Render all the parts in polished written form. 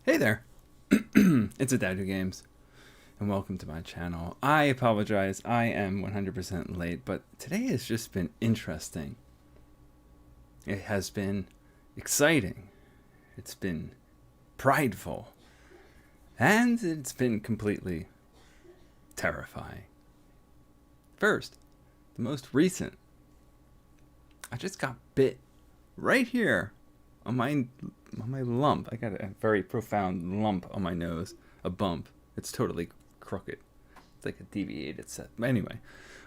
Hey there, it's Untitled Games, and welcome to my channel. I apologize, I am 100% late, but today has just been interesting. It has been exciting, it's been prideful, and it's been completely terrifying. First, the most recent, I just got bit right here on my lump. I got a very profound lump on my nose, a bump. It's totally crooked. It's like a deviated set. But anyway,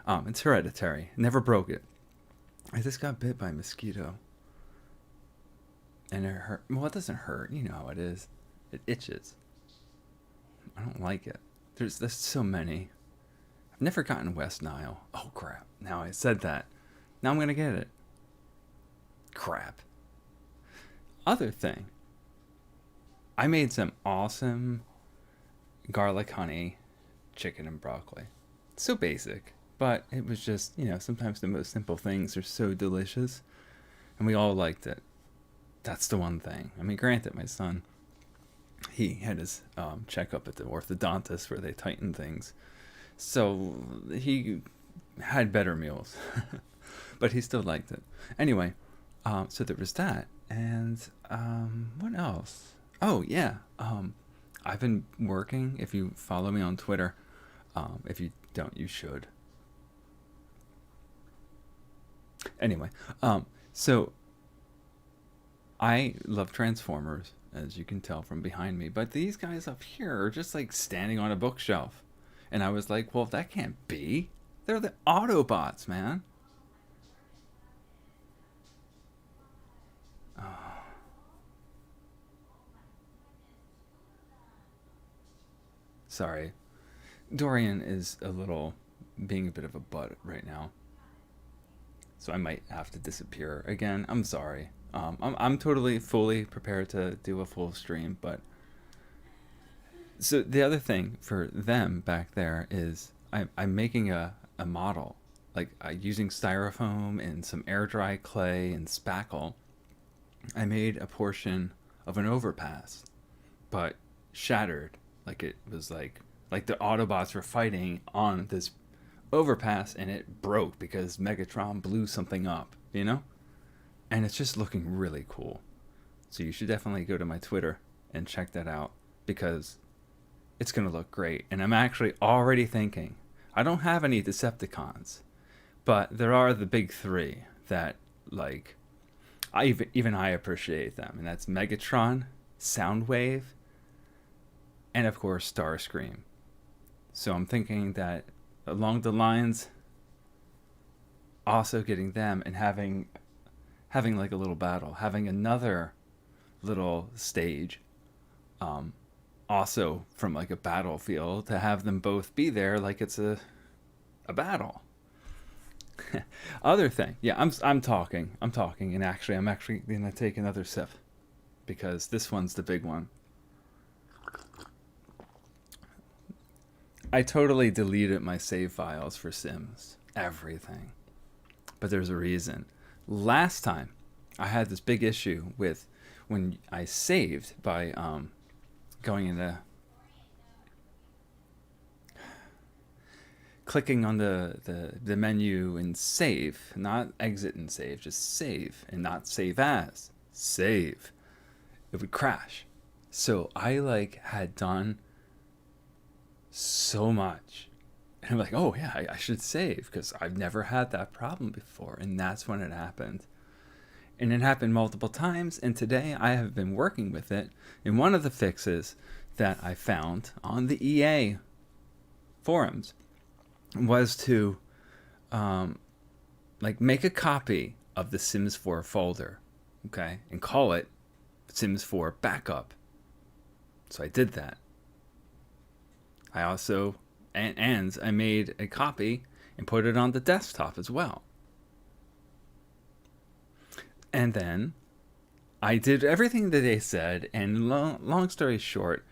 it's hereditary. Never broke it. I just got bit by a mosquito, and it hurt. Well, it doesn't hurt. You know how it is. It itches. I don't like it. There's so many. I've never gotten West Nile. Oh crap! Now I said that. Now I'm gonna get it. Crap. Other thing, I made some awesome garlic honey chicken and broccoli. So basic, but it was just, sometimes the most simple things are so delicious, and we all liked it. That's the one thing. I mean, granted, my son, he had his checkup at the orthodontist where they tighten things, so he had better meals, but he still liked it. Anyway, so there was that. And what else? Oh yeah, I've been working. If you follow me on Twitter, if you don't, you should. Anyway, so I love Transformers, as you can tell from behind me. But these guys up here are just like standing on a bookshelf, and I was like, well, that can't be. They're the Autobots, man. Sorry. Dorian is being a bit of a butt right now. So I might have to disappear again. I'm sorry. I'm totally, fully prepared to do a full stream. But so the other thing for them back there is I'm making a model. Like using styrofoam and some air dry clay and spackle. I made a portion of an overpass, but shattered. Like it was like the Autobots were fighting on this overpass and it broke because Megatron blew something up, And it's just looking really cool. So you should definitely go to my Twitter and check that out because it's going to look great. And I'm actually already thinking, I don't have any Decepticons, but there are the big three that even I appreciate them. And that's Megatron, Soundwave, and of course Starscream. So I'm thinking that along the lines, also getting them and having like a little battle, having another little stage, also from like a battlefield, to have them both be there like it's a battle. Other thing, yeah, I'm talking, and I'm actually gonna take another sip because this one's the big one. I totally deleted my save files for Sims. Everything. But there's a reason. Last time, I had this big issue with when I saved by going into... clicking on the menu and save. Not exit and save, just save. And not save as. Save. It would crash. So I had done so much, and I'm like, oh yeah, I should save because I've never had that problem before. And that's when it happened, and it happened multiple times. And today I have been working with it, and one of the fixes that I found on the EA forums was to make a copy of the Sims 4 folder, okay, and call it Sims 4 backup. So I did that. I also, and I made a copy and put it on the desktop as well. And then I did everything that they said, and long story short,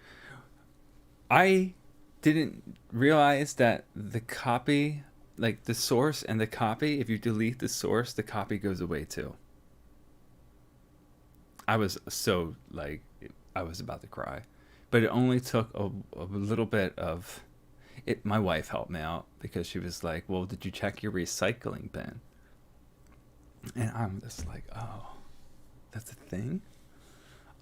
I didn't realize that the copy, like the source and the copy, if you delete the source, the copy goes away too. I was so I was about to cry. but it only took a little bit of it. My wife helped me out because she was like, well, did you check your recycling bin? And I'm just like, oh, that's a thing?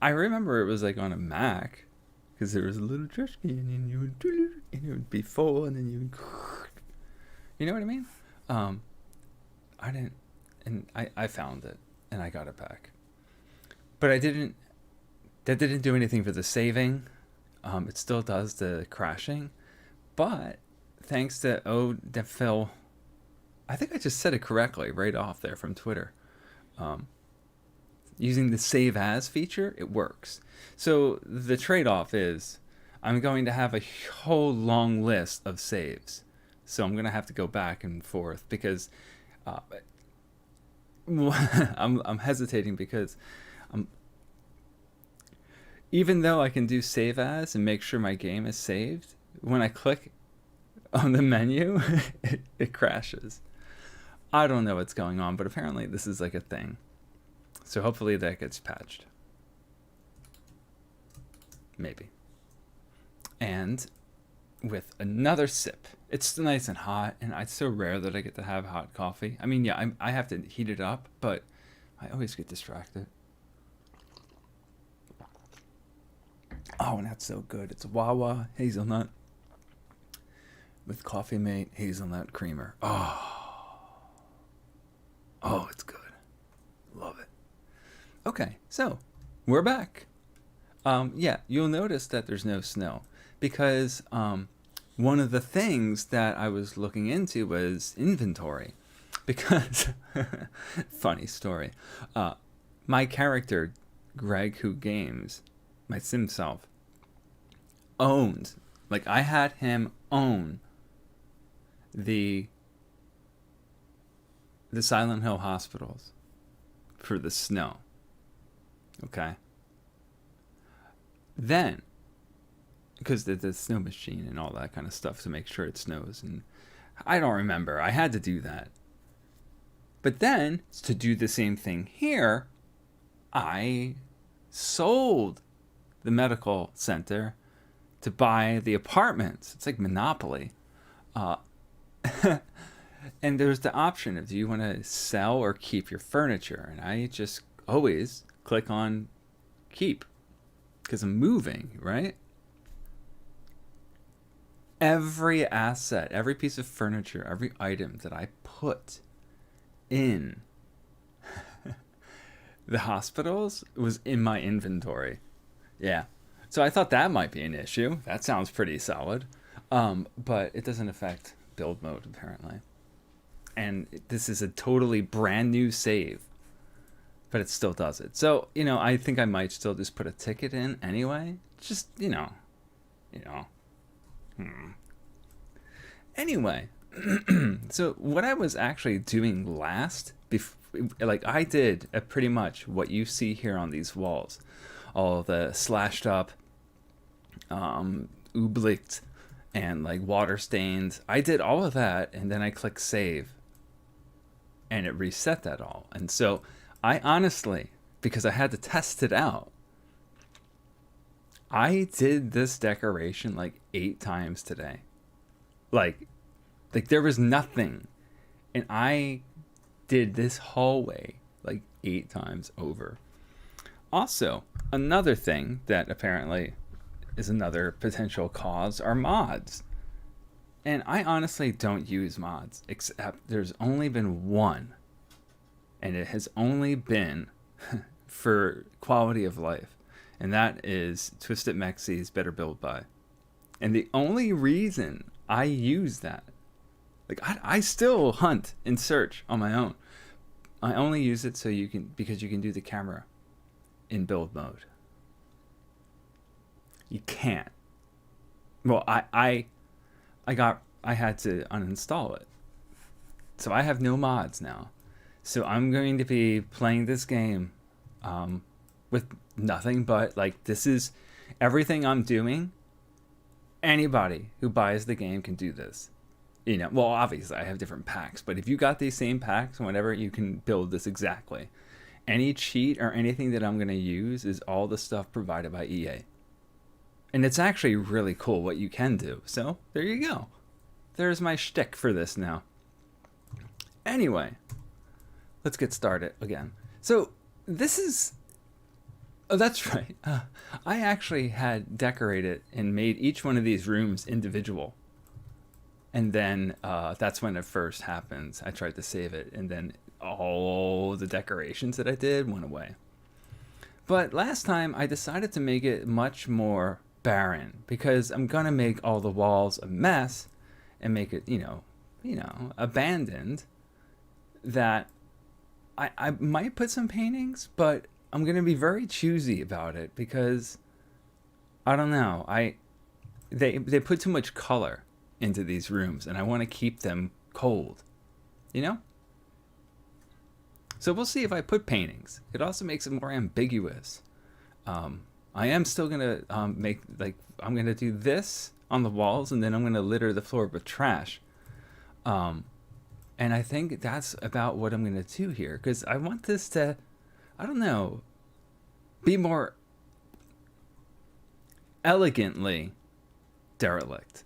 I remember it was like on a Mac, because there was a little trash can and you would, and it would be full and then you would, you know what I mean? I didn't, and I found it and I got it back. But that didn't do anything for the saving. It still does the crashing. But thanks to Phil, I think I just said it correctly right off there from Twitter. Using the save as feature, it works. So the trade-off is I'm going to have a whole long list of saves. So I'm going to have to go back and forth because I'm hesitating because even though I can do save as and make sure my game is saved, when I click on the menu, it crashes. I don't know what's going on, but apparently this is like a thing. So hopefully that gets patched. Maybe. And with another sip. It's nice and hot, and it's so rare that I get to have hot coffee. I mean, yeah, I have to heat it up, but I always get distracted. Oh, and that's so good. It's Wawa hazelnut with Coffee Mate hazelnut creamer. Oh, it's good. Love it. Okay, so we're back. Yeah, you'll notice that there's no snow because one of the things that I was looking into was inventory. Because, funny story, my character, Greg Who Games, my sim self, owned, like I had him own the Silent Hill hospitals for the snow. Okay. Then, because the snow machine and all that kind of stuff to make sure it snows, and I don't remember. I had to do that. But then, to do the same thing here, I sold the medical center to buy the apartments. It's like Monopoly. And there's the option of do you want to sell or keep your furniture? And I just always click on keep because I'm moving, right? Every asset, every piece of furniture, every item that I put in the hospitals was in my inventory. Yeah. So I thought that might be an issue. That sounds pretty solid. But it doesn't affect build mode apparently. And this is a totally brand new save. But it still does it. So, I think I might still just put a ticket in anyway. Just, Anyway, so what I was actually doing last, I did pretty much what you see here on these walls. All the slashed up, oblique, and like water stains. I did all of that, and then I clicked save. And it reset that all. And so I honestly, because I had to test it out, I did this decoration like 8 times today. Like there was nothing. And I did this hallway like 8 times over. Also, another thing that apparently is another potential cause are mods. And I honestly don't use mods, except there's only been one. And it has only been for quality of life. And that is Twisted Mexie's Better Build By. And the only reason I use that, I still hunt and search on my own. I only use it because you can do the camera in build mode. You can't. Well, I had to uninstall it. So I have no mods now. So I'm going to be playing this game with nothing but this is everything I'm doing. Anybody who buys the game can do this. Well, obviously I have different packs, but if you got these same packs, whatever, you can build this exactly. Any cheat or anything that I'm going to use is all the stuff provided by EA. And it's actually really cool what you can do. So there you go. There's my shtick for this now. Anyway, let's get started again. So this is... Oh, that's right. I actually had decorated and made each one of these rooms individual. And then that's when it first happens. I tried to save it, and then all the decorations that I did went away. But last time I decided to make it much more barren, because I'm going to make all the walls a mess and make it, abandoned. That I might put some paintings, but I'm going to be very choosy about it, because I don't know. They put too much color into these rooms, and I want to keep them cold, So we'll see if I put paintings. It also makes it more ambiguous. I am still going to I'm going to do this on the walls, and then I'm going to litter the floor with trash. And I think that's about what I'm going to do here, because I want this to, I don't know, be more elegantly derelict.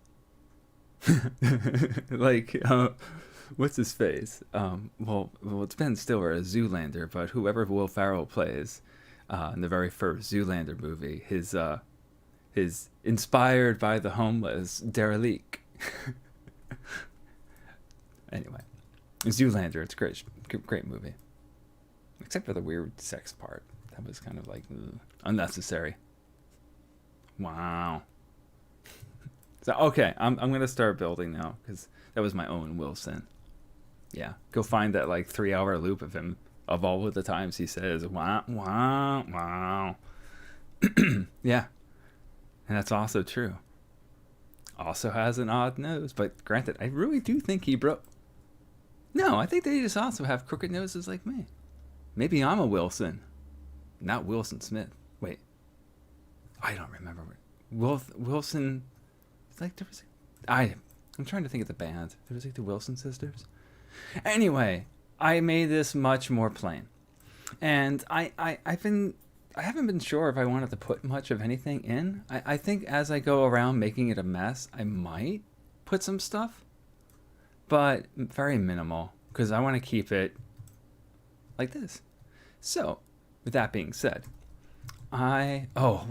What's his face? Well, it's Ben Stiller as Zoolander, but whoever Will Ferrell plays in the very first Zoolander movie, his inspired by the homeless derelict. Anyway, Zoolander, it's great movie, except for the weird sex part. That was kind of like unnecessary. Wow. So okay, I'm gonna start building now, because that was my own Wilson. Yeah, go find that 3-hour loop of him, of all of the times he says wow, wow, wow. Yeah, and that's also true. Also has an odd nose, but granted, I really do think he broke. No, I think they just also have crooked noses like me. Maybe I'm a Wilson, not Wilson Smith. Wait, I don't remember. Wilson, there was. I'm trying to think of the band. There was the Wilson sisters. Anyway, I made this much more plain, and I haven't been sure if I wanted to put much of anything in. I think as I go around making it a mess, I might put some stuff, but very minimal, because I want to keep it like this. So, with that being said, I don't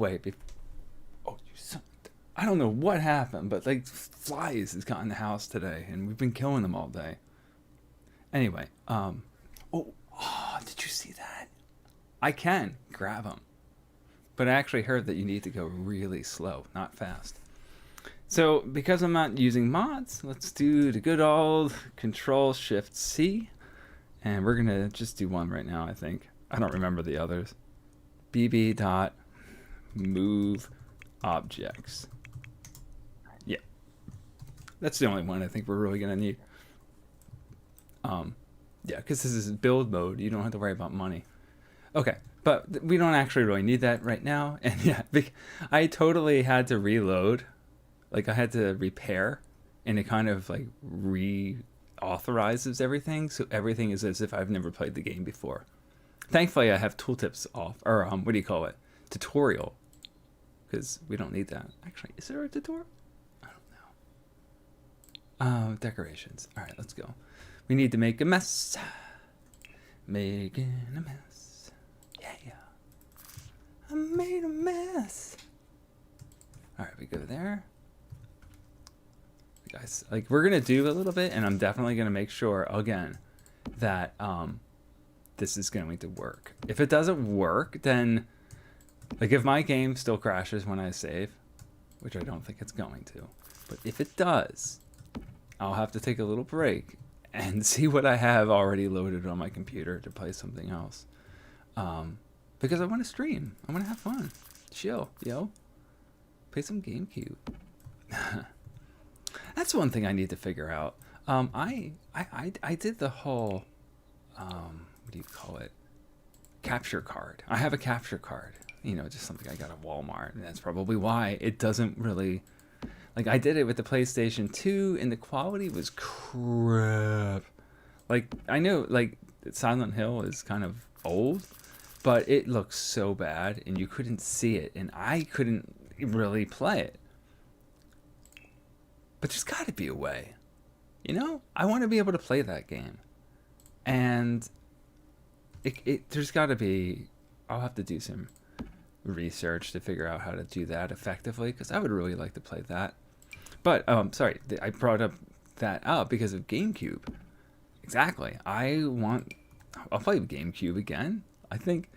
know what happened, but flies has gotten the house today, and we've been killing them all day. Anyway, did you see that? I can grab them, but I actually heard that you need to go really slow, not fast. So because I'm not using mods, let's do the good old Control-Shift-C, and we're gonna just do one right now. I think I don't remember the others. bb.move objects. Yeah, that's the only one I think we're really gonna need. Yeah, because this is build mode. You don't have to worry about money. Okay, but we don't actually really need that right now. And yeah, I totally had to reload. I had to repair, and it kind of reauthorizes everything. So everything is as if I've never played the game before. Thankfully, I have tooltips off, or what do you call it? Tutorial. Because we don't need that. Actually, is there a tutorial? I don't know. Decorations. All right, let's go. We need to make a mess. Making a mess. Yeah. I made a mess. All right, we go there. Guys, we're going to do a little bit, and I'm definitely going to make sure, again, that this is going to work. If it doesn't work, then, if my game still crashes when I save, which I don't think it's going to, but if it does, I'll have to take a little break and see what I have already loaded on my computer to play something else. Because I want to stream. I want to have fun. Chill, yo. Play some GameCube. That's one thing I need to figure out. I did the whole, what do you call it? Capture card. I have a capture card. Just something I got at Walmart. And that's probably why it doesn't really... I did it with the PlayStation 2, and the quality was crap. I know, Silent Hill is kind of old, but it looks so bad, and you couldn't see it, and I couldn't really play it. But there's got to be a way. You know? I want to be able to play that game. And there's got to be... I'll have to do some research to figure out how to do that effectively, because I would really like to play that. But, sorry, I brought that up because of GameCube. Exactly. I'll play GameCube again. I think...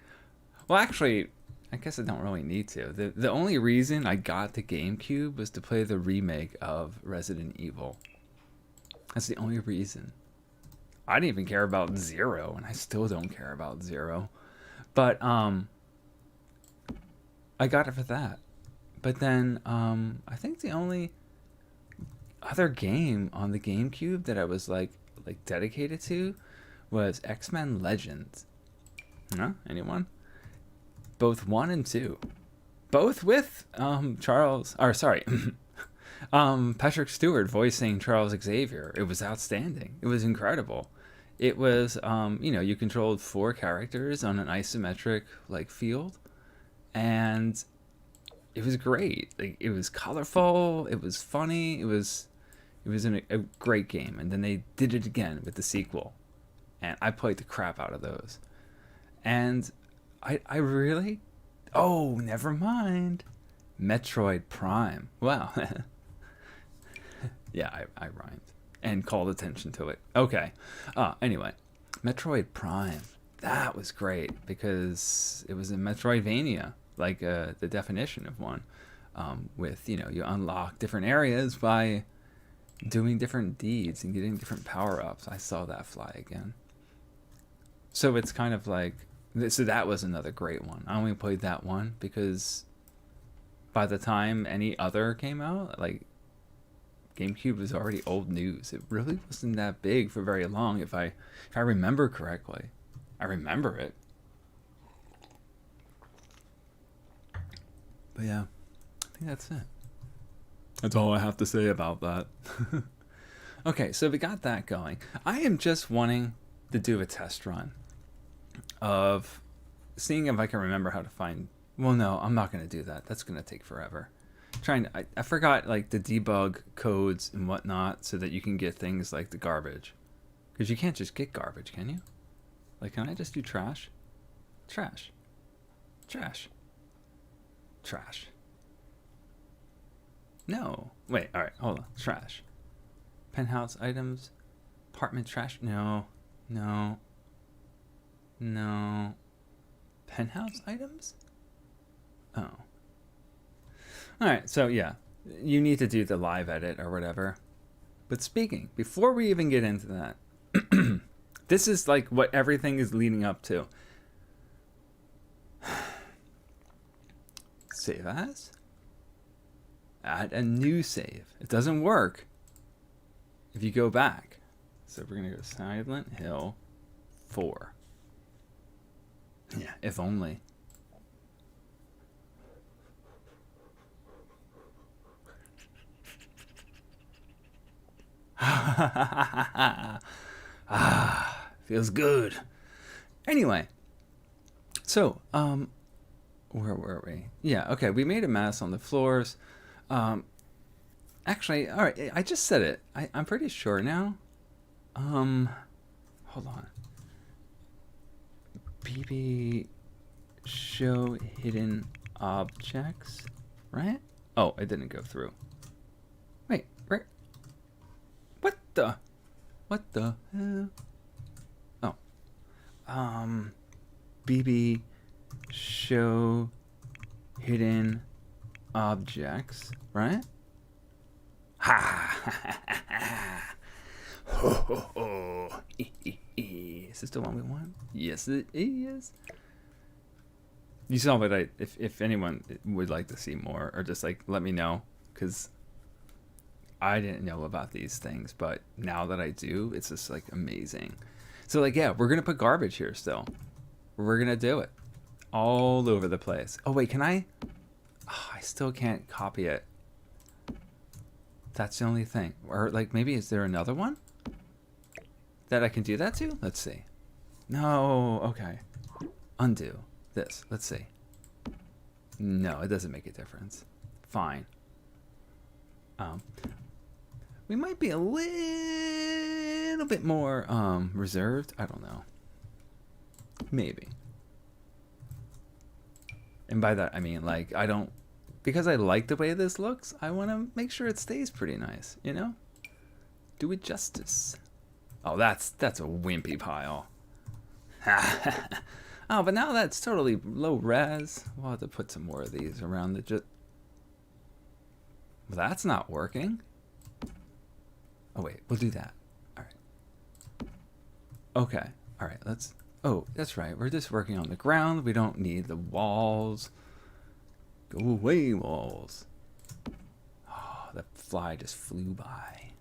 Well, actually, I guess I don't really need to. The only reason I got the GameCube was to play the remake of Resident Evil. That's the only reason. I didn't even care about Zero, and I still don't care about Zero. But I got it for that. But then I think the only other game on the GameCube that I was like dedicated to was X-Men Legends. No? Anyone? Both 1 and 2. Both with Patrick Stewart voicing Charles Xavier. It was outstanding. It was incredible. It was, you controlled 4 characters on an isometric field, and it was great. It was colorful. It was funny. It was a great game. And then they did it again with the sequel, and I played the crap out of those. And I really, never mind, Metroid Prime. Wow. Yeah, I rhymed and called attention to it. Okay. Anyway, Metroid Prime. That was great because it was a Metroidvania, the definition of one. With, you unlock different areas by doing different deeds and getting different power-ups. I saw that fly again. So it's kind of so that was another great one. I only played that one because by the time any other came out, GameCube was already old news. It really wasn't that big for very long, if I remember correctly. I remember it. But yeah, I think that's it. That's all I have to say about that. Okay, so we got that going. I am just wanting to do a test run of seeing if I can remember how to find... Well, no, I'm not going to do that. That's going to take forever. I forgot the debug codes and whatnot so that you can get things like the garbage, because you can't just get garbage, can you? Can I just do trash? Trash. No, wait, all right, hold on. Trash, penthouse items, apartment trash. No, penthouse items. Oh. Alright, so yeah, you need to do the live edit or whatever. But before we even get into that, this is what everything is leading up to. Save as? Add a new save. It doesn't work if you go back. So we're going to go Silent Hill 4. Yeah, if only. Feels good. Anyway, so where were we? Yeah, okay, we made a mess on the floors. Actually, all right, I just said it. I'm pretty sure now. Hold on. BB show hidden objects, right? Oh, it didn't go through. Wait, where? What the hell? Oh. BB show hidden objects, right? Ha! Ho ho ho! Is this the one we want? Yes, it is. You saw what if anyone would like to see more, or just let me know, because I didn't know about these things, but now that I do, it's just amazing. So yeah, we're gonna put garbage here still. We're gonna do it all over the place. Oh wait, can I? Oh, I still can't copy it. That's the only thing. Or maybe is there another one that I can do that to? Let's see. No, okay. Undo this. Let's see. No, it doesn't make a difference. fine. We might be a little bit more reserved. I don't know. Maybe. And by that I mean, like, I don't, because I like the way this looks, I want to make sure it stays pretty nice, you know? Do it justice. Oh, that's a wimpy pile. Oh, but now that's totally low res. We'll have to put some more of these around the well, that's not working. Oh, wait, we'll do that. All right. Okay, all right, let's, oh, that's right. We're just working on the ground. We don't need the walls. Go away, walls. Oh, the fly just flew by.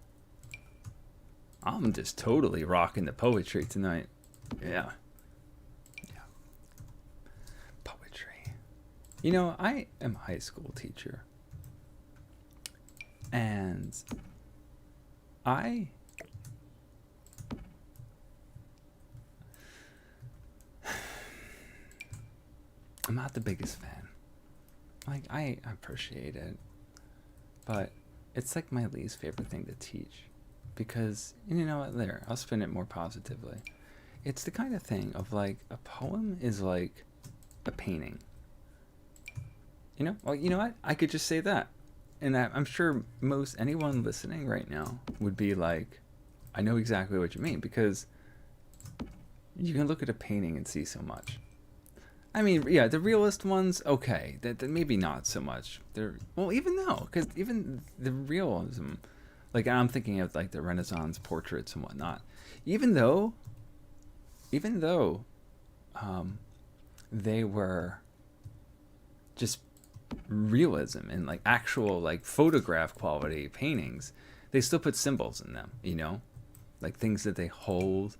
I'm just totally rocking the poetry tonight. Yeah. Yeah. Poetry. You know, I am a high school teacher. And I'm not the biggest fan. Like, I appreciate it, but it's like my least favorite thing to teach, because, you know what, there, I'll spin it more positively. It's the kind of thing of, like, a poem is like a painting. You know? Well, you know what? I could just say that. And I'm sure anyone listening right now would be like, I know exactly what you mean, because you can look at a painting and see so much. I mean, yeah, the realist ones, okay, that maybe not so much. Well, even though, because even the realism, like, I'm thinking of like the Renaissance portraits and whatnot. Even though, they were just realism and like actual like photograph quality paintings, they still put symbols in them, you know, like things that they hold.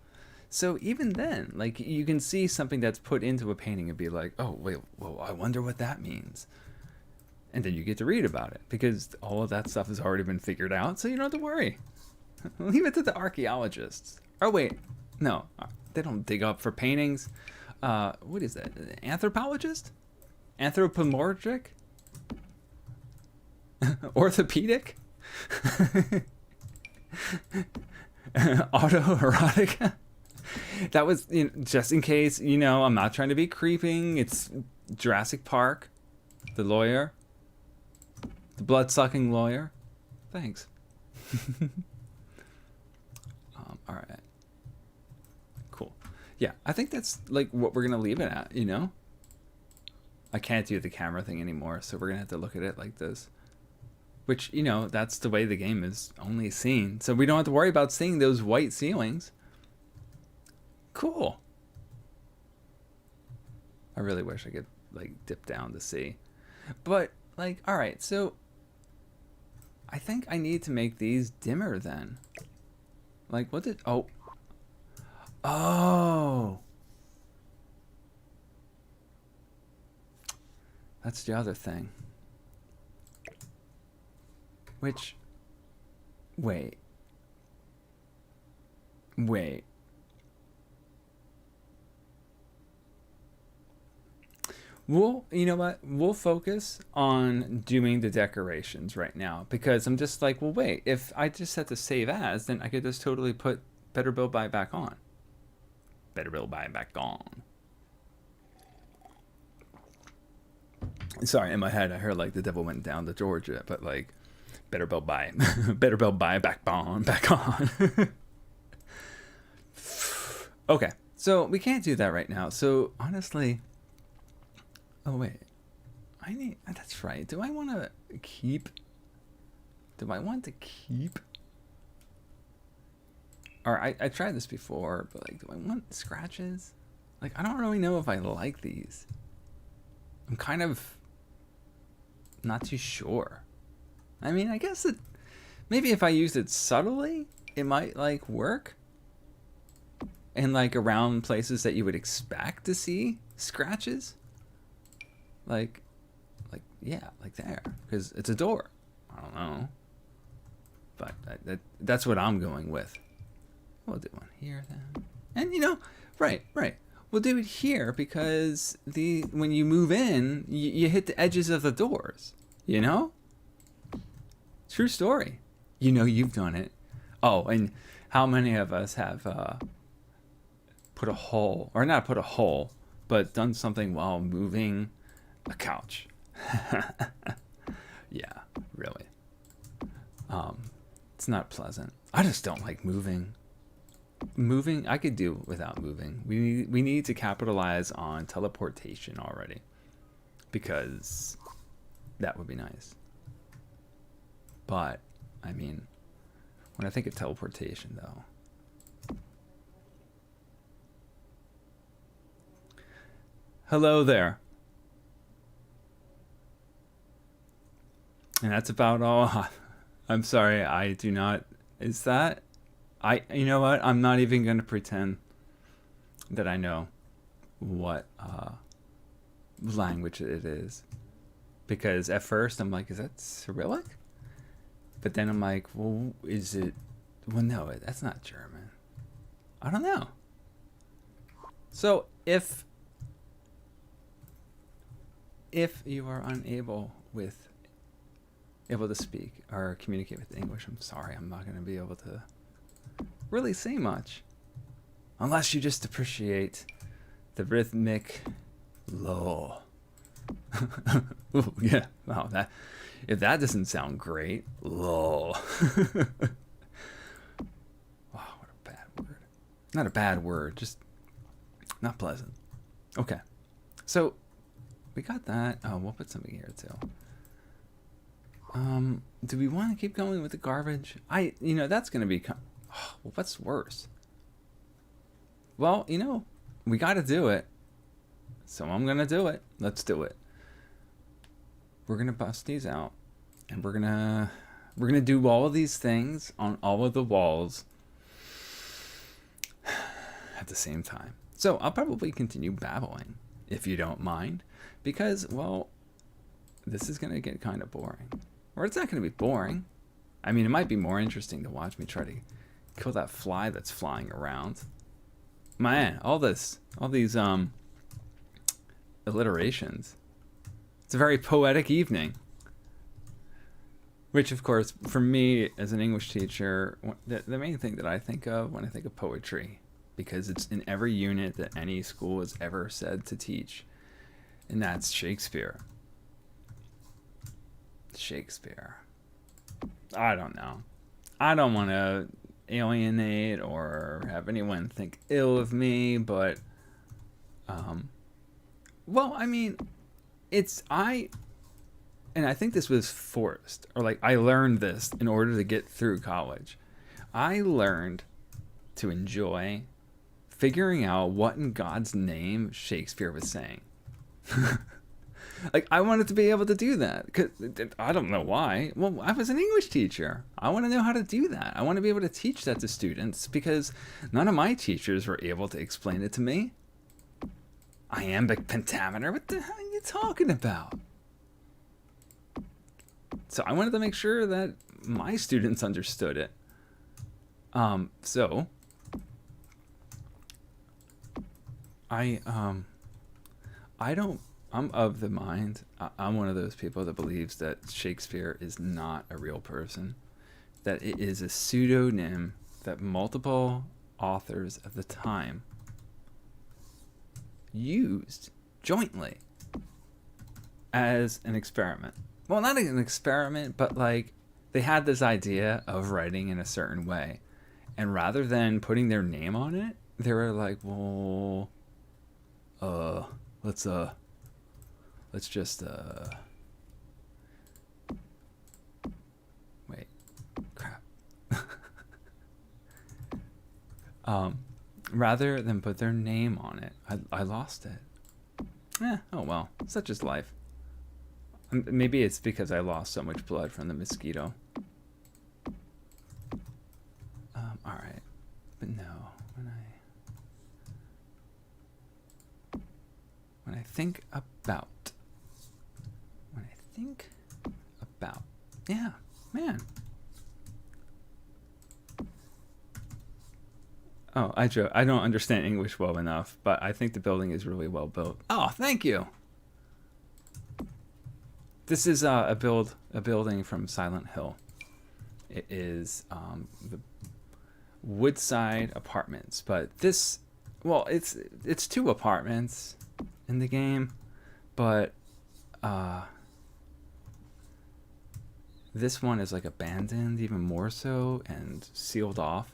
So even then, like, you can see something that's put into a painting and be like, oh, wait, well, I wonder what that means. And then you get to read about it, because all of that stuff has already been figured out, so you don't have to worry. Leave it to the archaeologists. Oh, wait, no, they don't dig up for paintings. What is that? Anthropologist? Anthropomorphic? Orthopedic? Autoerotic? That was, you know, just in case, you know, I'm not trying to be creeping. It's Jurassic Park, the lawyer, the blood-sucking lawyer. Thanks. All right. Cool. Yeah, I think that's like what we're gonna leave it at. You know, I can't do the camera thing anymore, so we're gonna have to look at it like this. Which, you know, that's the way the game is only seen, so we don't have to worry about seeing those white ceilings. Cool. I really wish I could like dip down to see, but like, all right, so I think I need to make these dimmer then. Like, what did, oh, that's the other thing. Which, wait. You know what? We'll focus on doing the decorations right now, because I'm just like, well, wait, if I just had to save as, then I could just totally put Better Build Buy back on. Better Build Buy back on. Sorry, in my head, I heard like the devil went down to Georgia, but like, Better Build Buy, Better Build Buy back on. Okay, so we can't do that right now. So honestly, oh wait, that's right. Do I want to keep? Or I tried this before, but like, do I want scratches? Like, I don't really know if I like these. I'm kind of not too sure. I mean, I guess maybe if I used it subtly, it might like work. And like around places that you would expect to see scratches. Like yeah, like there, because it's a door. I don't know, but that's what I'm going with. We'll do one here then, and you know, right. We'll do it here because when you move in, you hit the edges of the doors. You know, True story. You know you've done it. Oh, and how many of us have put a hole, or not put a hole, but done something while moving a couch? Yeah, really. It's not pleasant. I just don't like moving. Moving, I could do without moving. We need to capitalize on teleportation already, because that would be nice. But I mean, when I think of teleportation, though. Hello there. And that's about all. I'm sorry, I do not. Is that? You know what? I'm not even going to pretend that I know what language it is. Because at first I'm like, is that Cyrillic? But then I'm like, well, is it? Well, no, that's not German. I don't know. So if you are unable to speak or communicate with English, I'm sorry, I'm not going to be able to really say much, unless you just appreciate the rhythmic lol. Ooh, yeah. Wow, if that doesn't sound great, lol. Wow, what a bad word. Not a bad word, just not pleasant. Okay, so we got that. Oh, we'll put something here too. Do we want to keep going with the garbage? That's going to be... well, what's worse? Well, we got to do it. So I'm going to do it. Let's do it. We're going to bust these out. And we're going to do all of these things on all of the walls at the same time. So I'll probably continue babbling, if you don't mind. Because, well, this is going to get kind of boring. Or it's not going to be boring. I mean, it might be more interesting to watch me try to kill that fly that's flying around. Man, all these alliterations. It's a very poetic evening. Which, of course, for me as an English teacher, the main thing that I think of when I think of poetry, because it's in every unit that any school has ever said to teach, and that's Shakespeare. Shakespeare. I don't know. I don't want to alienate or have anyone think ill of me, but well, I mean, and I think this was forced, or like I learned this in order to get through college. I learned to enjoy figuring out what in God's name Shakespeare was saying. Like, I wanted to be able to do that. 'Cause I don't know why. Well, I was an English teacher. I want to know how to do that. I want to be able to teach that to students because none of my teachers were able to explain it to me. Iambic pentameter? What the hell are you talking about? So I wanted to make sure that my students understood it. So I'm of the mind, I'm one of those people that believes that Shakespeare is not a real person, that it is a pseudonym that multiple authors of the time used jointly as an experiment. Well, not an experiment, but like they had this idea of writing in a certain way. And rather than putting their name on it, they were like, well, let's just wait, crap. Rather than put their name on it, I lost it. Oh well, such is life. Maybe it's because I lost so much blood from the mosquito. All right, but no, when I think about, yeah, man. Oh, I don't understand English well enough, but I think the building is really well built. Oh, thank you. This is a building from Silent Hill. It is the Woodside Apartments, but this, well, it's 2 apartments in the game, but this one is like abandoned even more so and sealed off.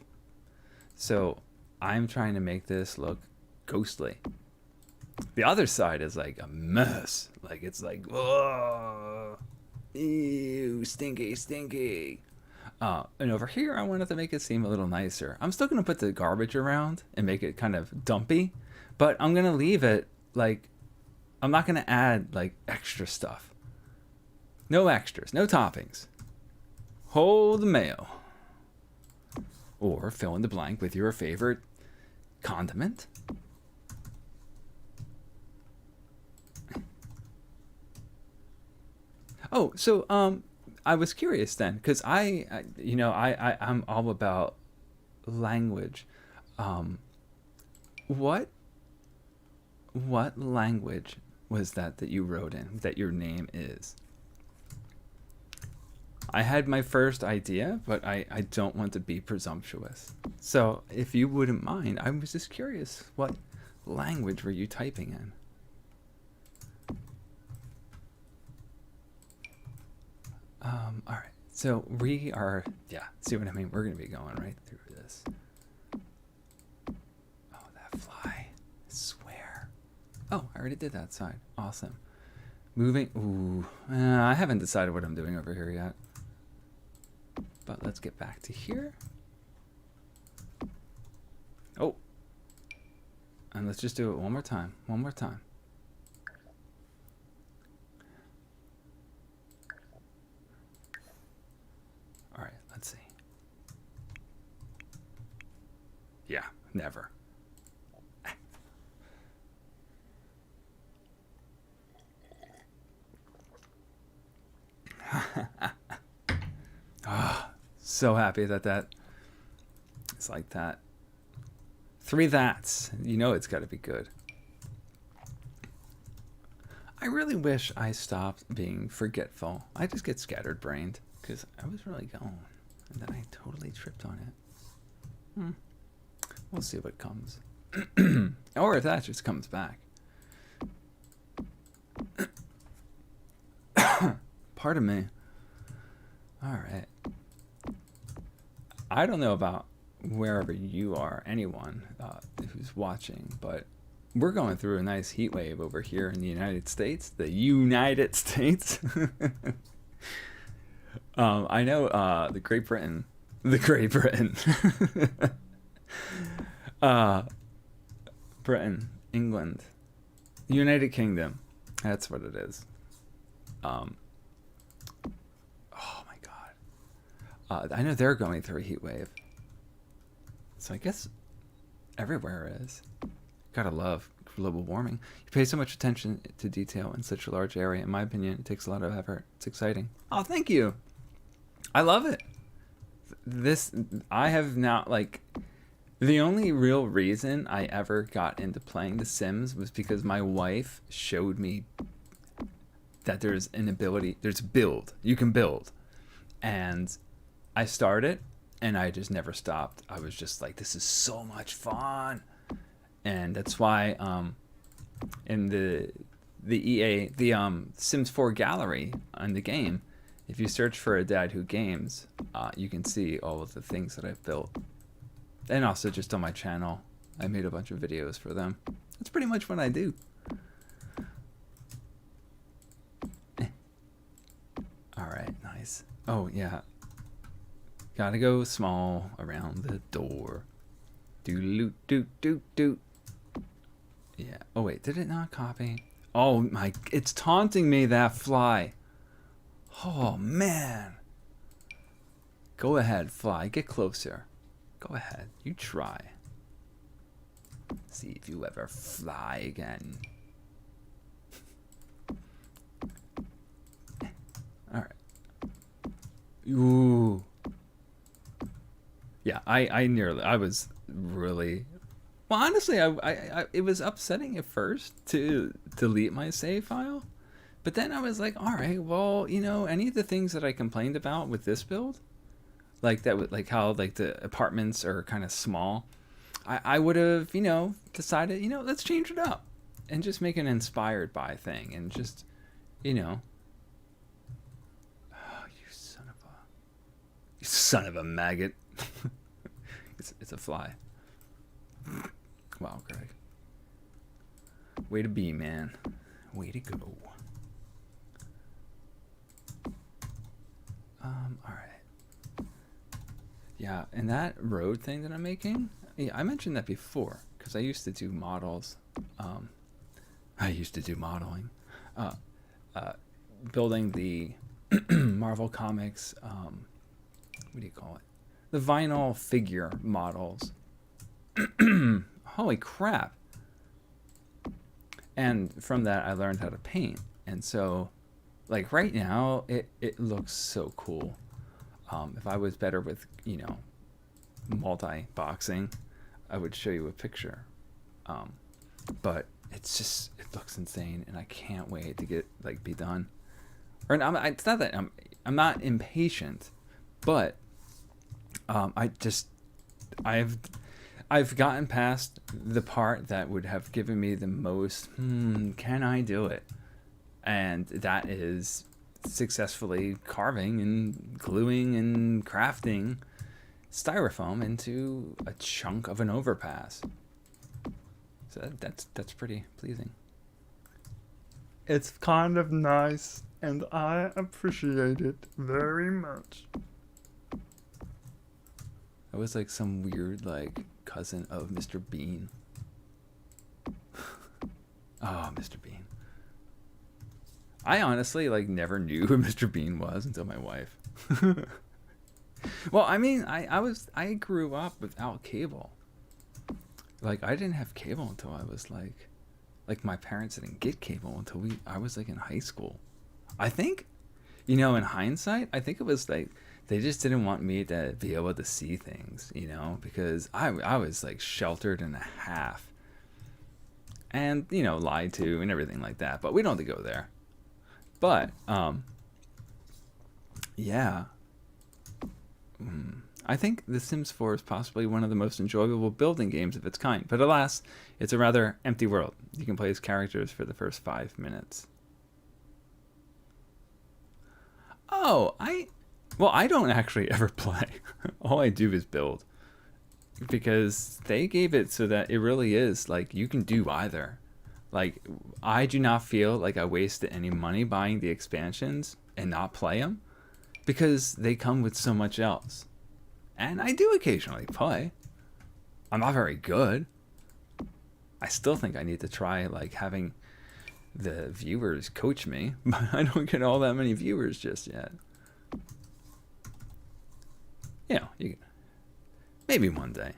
So I'm trying to make this look ghostly. The other side is like a mess. Like it's like, oh, ew, stinky, stinky. And over here, I wanted to make it seem a little nicer. I'm still gonna put the garbage around and make it kind of dumpy, but I'm gonna leave it like, I'm not gonna add like extra stuff. No extras, no toppings. Hold the mayo. Or fill in the blank with your favorite condiment. Oh, so I was curious then, because I'm all about language. What language was that you wrote in that your name is? I had my first idea, but I don't want to be presumptuous. So if you wouldn't mind, I was just curious, what language were you typing in? All right, so we are, yeah, see what I mean? We're going to be going right through this. Oh, that fly, I swear. Oh, I already did that side. Awesome. Moving, ooh, I haven't decided what I'm doing over here yet. But let's get back to here. Oh, and let's just do it one more time. One more time. All right, let's see. Yeah, never. Oh, so happy that it's like that. 3 that's. You know it's got to be good. I really wish I stopped being forgetful. I just get scattered-brained because I was really going, and then I totally tripped on it. We'll see what comes. Or if that just comes back. Pardon me. All right. I don't know about wherever you are, anyone who's watching, but we're going through a nice heat wave over here in the United States. The United States. I know the Great Britain. Britain, England, United Kingdom. That's what it is. Oh my God. I know they're going through a heat wave. So I guess everywhere is. Gotta love global warming. You pay so much attention to detail in such a large area. In my opinion, it takes a lot of effort. It's exciting. Oh, thank you. I love it. I have now, like, the only real reason I ever got into playing The Sims was because my wife showed me that there's build. You can build. And I started, and I just never stopped. I was just like, this is so much fun. And that's why in the Sims 4 gallery on the game, if you search for A Dad Who Games, you can see all of the things that I've built. And also just on my channel, I made a bunch of videos for them. That's pretty much what I do. All right, nice. Oh, yeah. Gotta go small around the door. Doot. Yeah. Oh, wait, did it not copy? Oh, my, it's taunting me, that fly. Oh, man. Go ahead, fly. Get closer. Go ahead. You try. See if you ever fly again. All right. Ooh. Yeah, I was really... Well, honestly, I it was upsetting at first to delete my save file. But then I was like, all right, well, you know, any of the things that I complained about with this build, like that, like how like the apartments are kind of small. I would have, decided, let's change it up and just make an inspired by thing and just, oh, you son of a maggot. It's a fly. Wow, Greg. Way to be, man. Way to go. All right. Yeah, and that road thing that I'm making, yeah, I mentioned that before because I used to do models. I used to do modeling, building the Marvel Comics. What do you call it? The vinyl figure models. Holy crap! And from that, I learned how to paint, and so, like right now, it looks so cool. If I was better with multi-boxing, I would show you a picture. But it looks insane, and I can't wait to get be done. Or it's not that I'm not impatient, but I've gotten past the part that would have given me the most can I do it, and that is successfully carving and gluing and crafting styrofoam into a chunk of an overpass. So that's pretty pleasing. It's kind of nice, and I appreciate it very much. I was like some weird cousin of Mr. Bean. Oh, Mr. Bean. I honestly never knew who Mr. Bean was until my wife. Well, I mean, I grew up without cable. I didn't have cable until I was my parents didn't get cable until I was in high school. I think, in hindsight, I think it was they just didn't want me to be able to see things, because I was sheltered and a half, and lied to and everything like that. But we don't have to go there. But yeah. I think The Sims 4 is possibly one of the most enjoyable building games of its kind, but alas, it's a rather empty world. You can play as characters for the first 5 minutes. Oh, I don't actually ever play. All I do is build. Because they gave it so that it really is, you can do either. I do not feel like I wasted any money buying the expansions and not play them, because they come with so much else. And I do occasionally play. I'm not very good. I still think I need to try having the viewers coach me, but I don't get all that many viewers just yet. Maybe one day.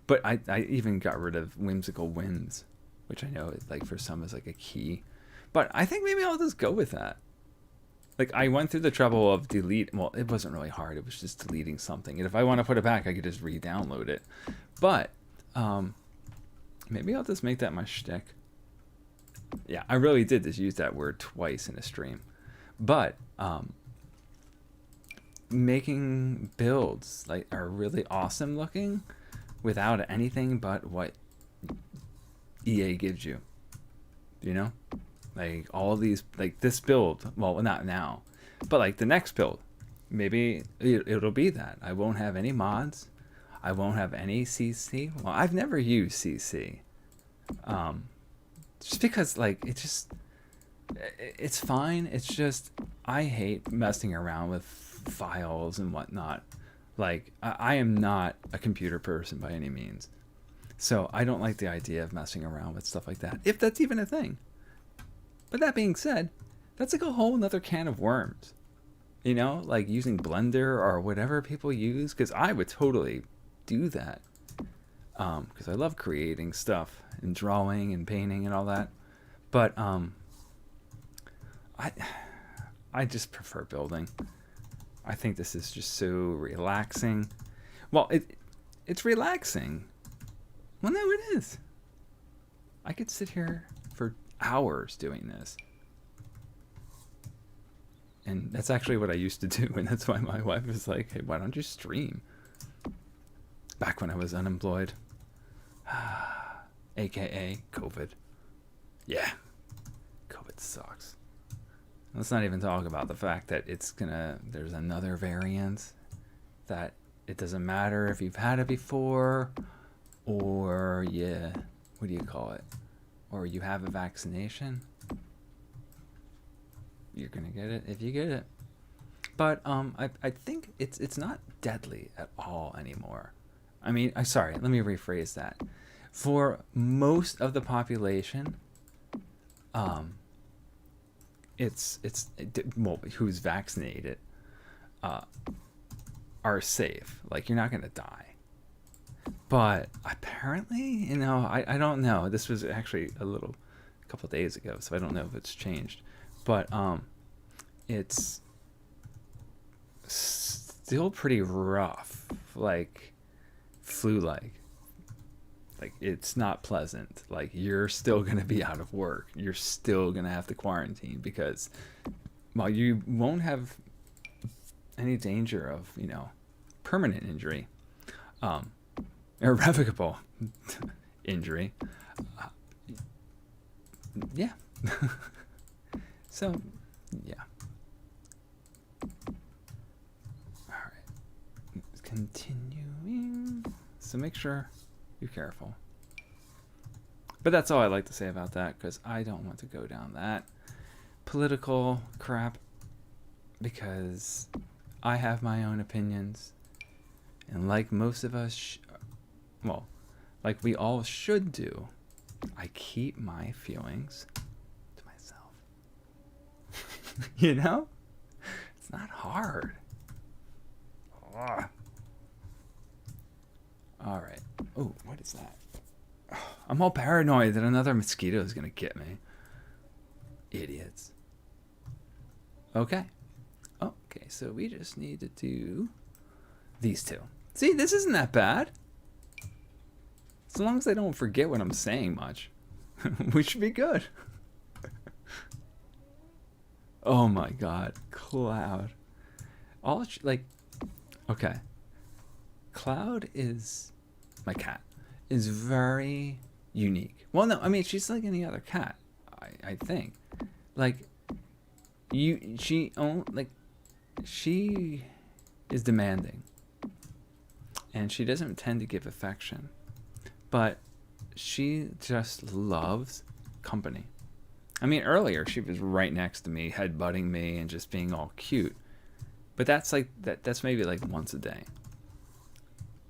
But I even got rid of whimsical wins, which I know for some is a key. But I think maybe I'll just go with that. I went through the trouble of well, it wasn't really hard. It was just deleting something. And if I want to put it back, I could just re-download it. But maybe I'll just make that my shtick. Yeah, I really did just use that word twice in a stream. But making builds are really awesome looking without anything but what EA gives you. All these, this build, well, not now, but the next build, maybe it'll be that. I won't have any mods. I won't have any CC. Well, I've never used CC. Just because, it's fine. It's just, I hate messing around with files and whatnot. I am not a computer person by any means. So I don't like the idea of messing around with stuff like that, if that's even a thing. But that being said, that's a whole nother can of worms. Using Blender or whatever people use, because I would totally do that. Because I love creating stuff and drawing and painting and all that. But I just prefer building. I think this is just so relaxing. Well, it's relaxing. Well, no, it is. I could sit here for hours doing this. And that's actually what I used to do. And that's why my wife was like, hey, why don't you stream? Back when I was unemployed. AKA COVID. Yeah. COVID sucks. Let's not even talk about the fact that there's another variant that it doesn't matter if you've had it before or what do you call it? Or you have a vaccination. You're gonna get it if you get it. But I think it's not deadly at all anymore. I mean, sorry, let me rephrase that. For most of the population, who's vaccinated, are safe. Like, you're not gonna die. But apparently, I don't know. This was actually a couple days ago, so I don't know if it's changed. But it's still pretty rough, like flu-like. Like, it's not pleasant. Like, you're still gonna be out of work. You're still gonna have to quarantine because, while you won't have any danger of, permanent injury, irrevocable injury, yeah. So, yeah. All right. Continuing. So make sure you're careful. But that's all I'd like to say about that, because I don't want to go down that political crap, because I have my own opinions. And like most of us, like we all should do, I keep my feelings to myself. It's not hard. Ugh. All right. Oh, what is that? I'm all paranoid that another mosquito is going to get me. Idiots. Okay. Okay, so we just need to do these two. See, this isn't that bad. As long as I don't forget what I'm saying much, we should be good. Oh my God, Cloud. Okay. Cloud is, my cat, is very unique. Well, no, I mean, she's like any other cat, I think. Like, she is demanding. And she doesn't tend to give affection. But she just loves company. I mean, earlier she was right next to me, headbutting me and just being all cute. But that's maybe like once a day.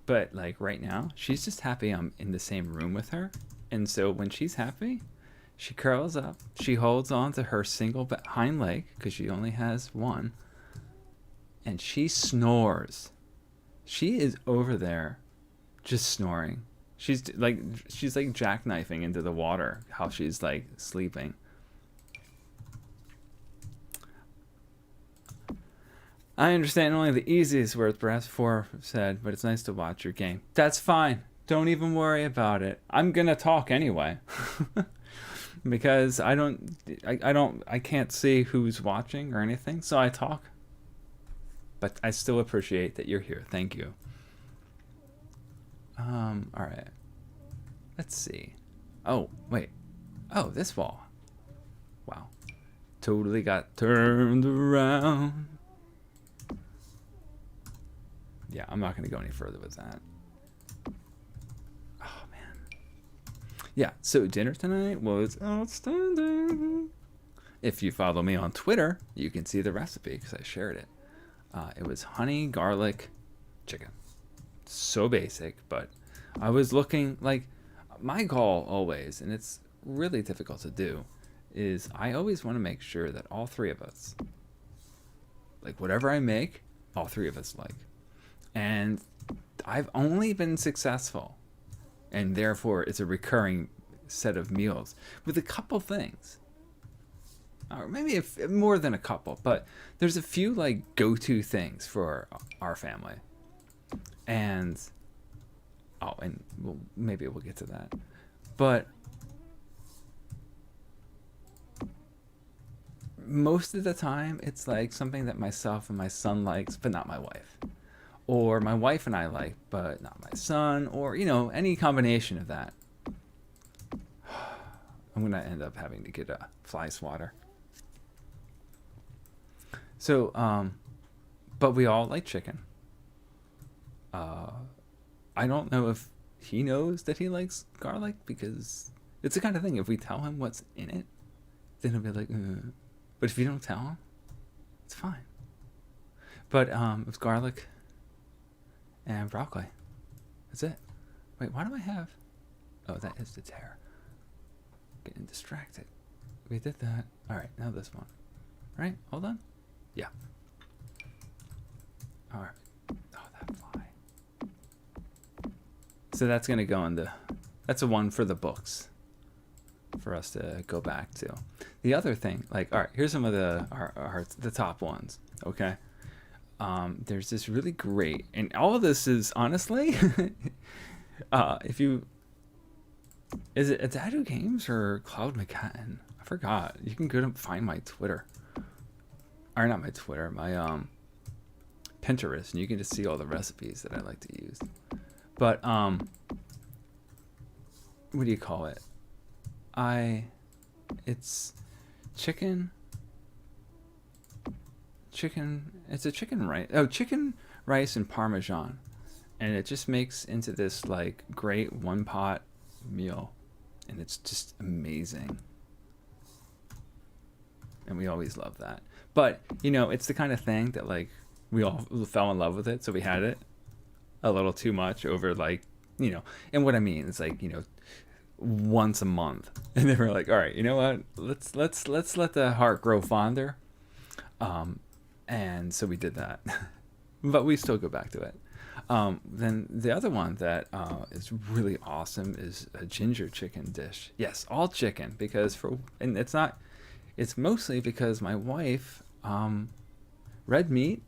But like right now, she's just happy I'm in the same room with her. And so when she's happy, she curls up, she holds on to her single hind leg, because she only has one, and she snores. She is over there just snoring. She's like jackknifing into the water, how she's like sleeping. I understand only the easiest words, perhaps 4 said, but it's nice to watch your game. That's fine. Don't even worry about it. I'm gonna talk anyway. Because I can't see who's watching or anything, so I talk. But I still appreciate that you're here. Thank you. All right. Let's see. Oh, wait. Oh, this wall. Wow. Totally got turned around. Yeah, I'm not going to go any further with that. Oh, man. Yeah, so dinner tonight was outstanding. If you follow me on Twitter, you can see the recipe because I shared it. It was honey garlic chicken. So basic, but I was looking, like, my goal always, and it's really difficult to do, is I always want to make sure that all 3 of us, like, whatever I make, all 3 of us like. And I've only been successful, and therefore it's a recurring set of meals with a couple things. Or maybe more than a couple, but there's a few like go-to things for our family. And maybe we'll get to that. But most of the time it's like something that myself and my son likes, but not my wife. Or my wife and I like, but not my son, or any combination of that. I'm gonna end up having to get a fly swatter. So, but we all like chicken. I don't know if he knows that he likes garlic, because it's the kind of thing, if we tell him what's in it, then he'll be like, ugh. But if you don't tell him, it's fine. But it's garlic and broccoli. That's it. Wait, why do I have... Oh, that is the tear. Getting distracted. We did that. All right, now this one. Right? Hold on. Yeah. All right. Oh, that fly. So that's going to go in the... That's a one for the books for us to go back to. The other thing, like, all right, here's some of the top ones, okay? There's this really great, and all of this is honestly, if you, is it Adadu Games or Cloud McCann? I forgot. You can go to find my Twitter, or not my Twitter, my Pinterest, and you can just see all the recipes that I like to use. But what do you call it? It's chicken. It's a chicken rice. Oh, chicken rice and Parmesan, and it just makes into this like great one pot meal, and it's just amazing. And we always love that. But it's the kind of thing that like we all fell in love with it, so we had it a little too much over like And what I mean is like once a month, and then we're like, all right, you know what? Let's let the heart grow fonder. And so we did that, but we still go back to it. Then the other one that is really awesome is a ginger chicken dish. Yes, all chicken, because it's mostly because my wife, red meat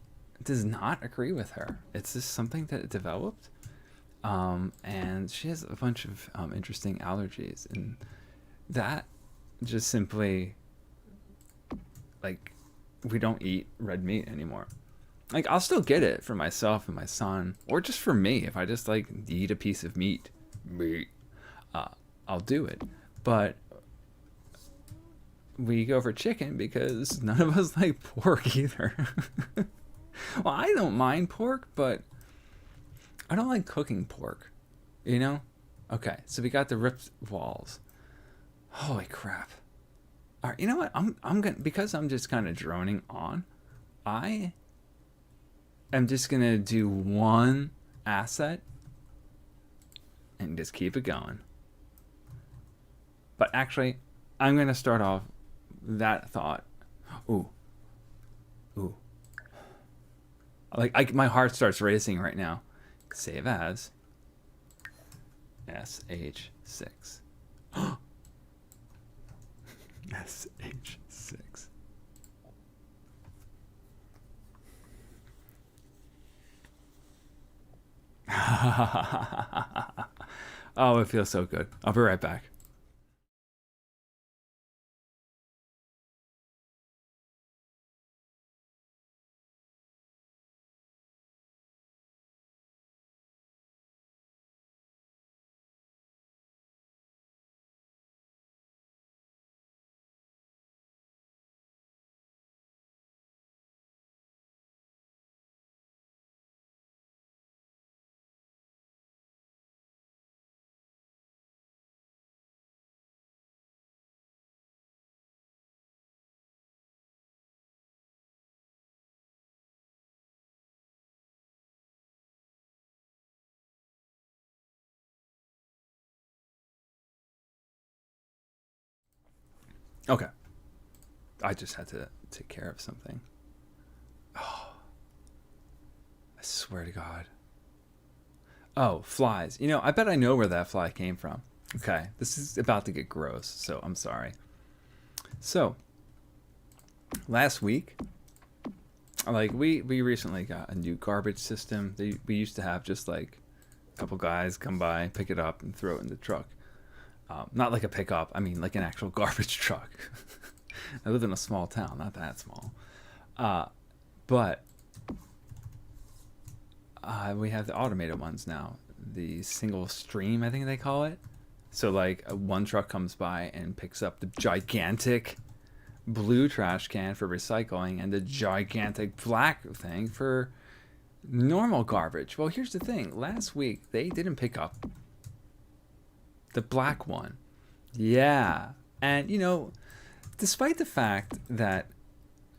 does not agree with her. It's just something that developed, and she has a bunch of interesting allergies, and that just simply like. We don't eat red meat anymore. Like, I'll still get it for myself and my son, or just for me. If I just like eat a piece of meat, I'll do it. But we go for chicken because none of us like pork either. Well, I don't mind pork, but I don't like cooking pork. Okay, so we got the ripped walls. Holy crap. All right, you know what? I'm gonna, because I'm just kind of droning on, I am just gonna do one asset and just keep it going. But actually, I'm gonna start off that thought. Ooh. Like my heart starts racing right now. Save as SH6. SH6. Oh, it feels so good. I'll be right back. Okay. I just had to take care of something. Oh, I swear to God. Oh, flies. I bet I know where that fly came from. Okay, this is about to get gross, so I'm sorry. So, last week, like we recently got a new garbage system. We used to have just like a couple guys come by, pick it up, and throw it in the truck. Not like a pickup. I mean, like an actual garbage truck. I live in a small town, not that small. But we have the automated ones now. The single stream, I think they call it. So like one truck comes by and picks up the gigantic blue trash can for recycling and the gigantic black thing for normal garbage. Well, here's the thing. Last week, they didn't pick up the black one. Yeah. And, despite the fact that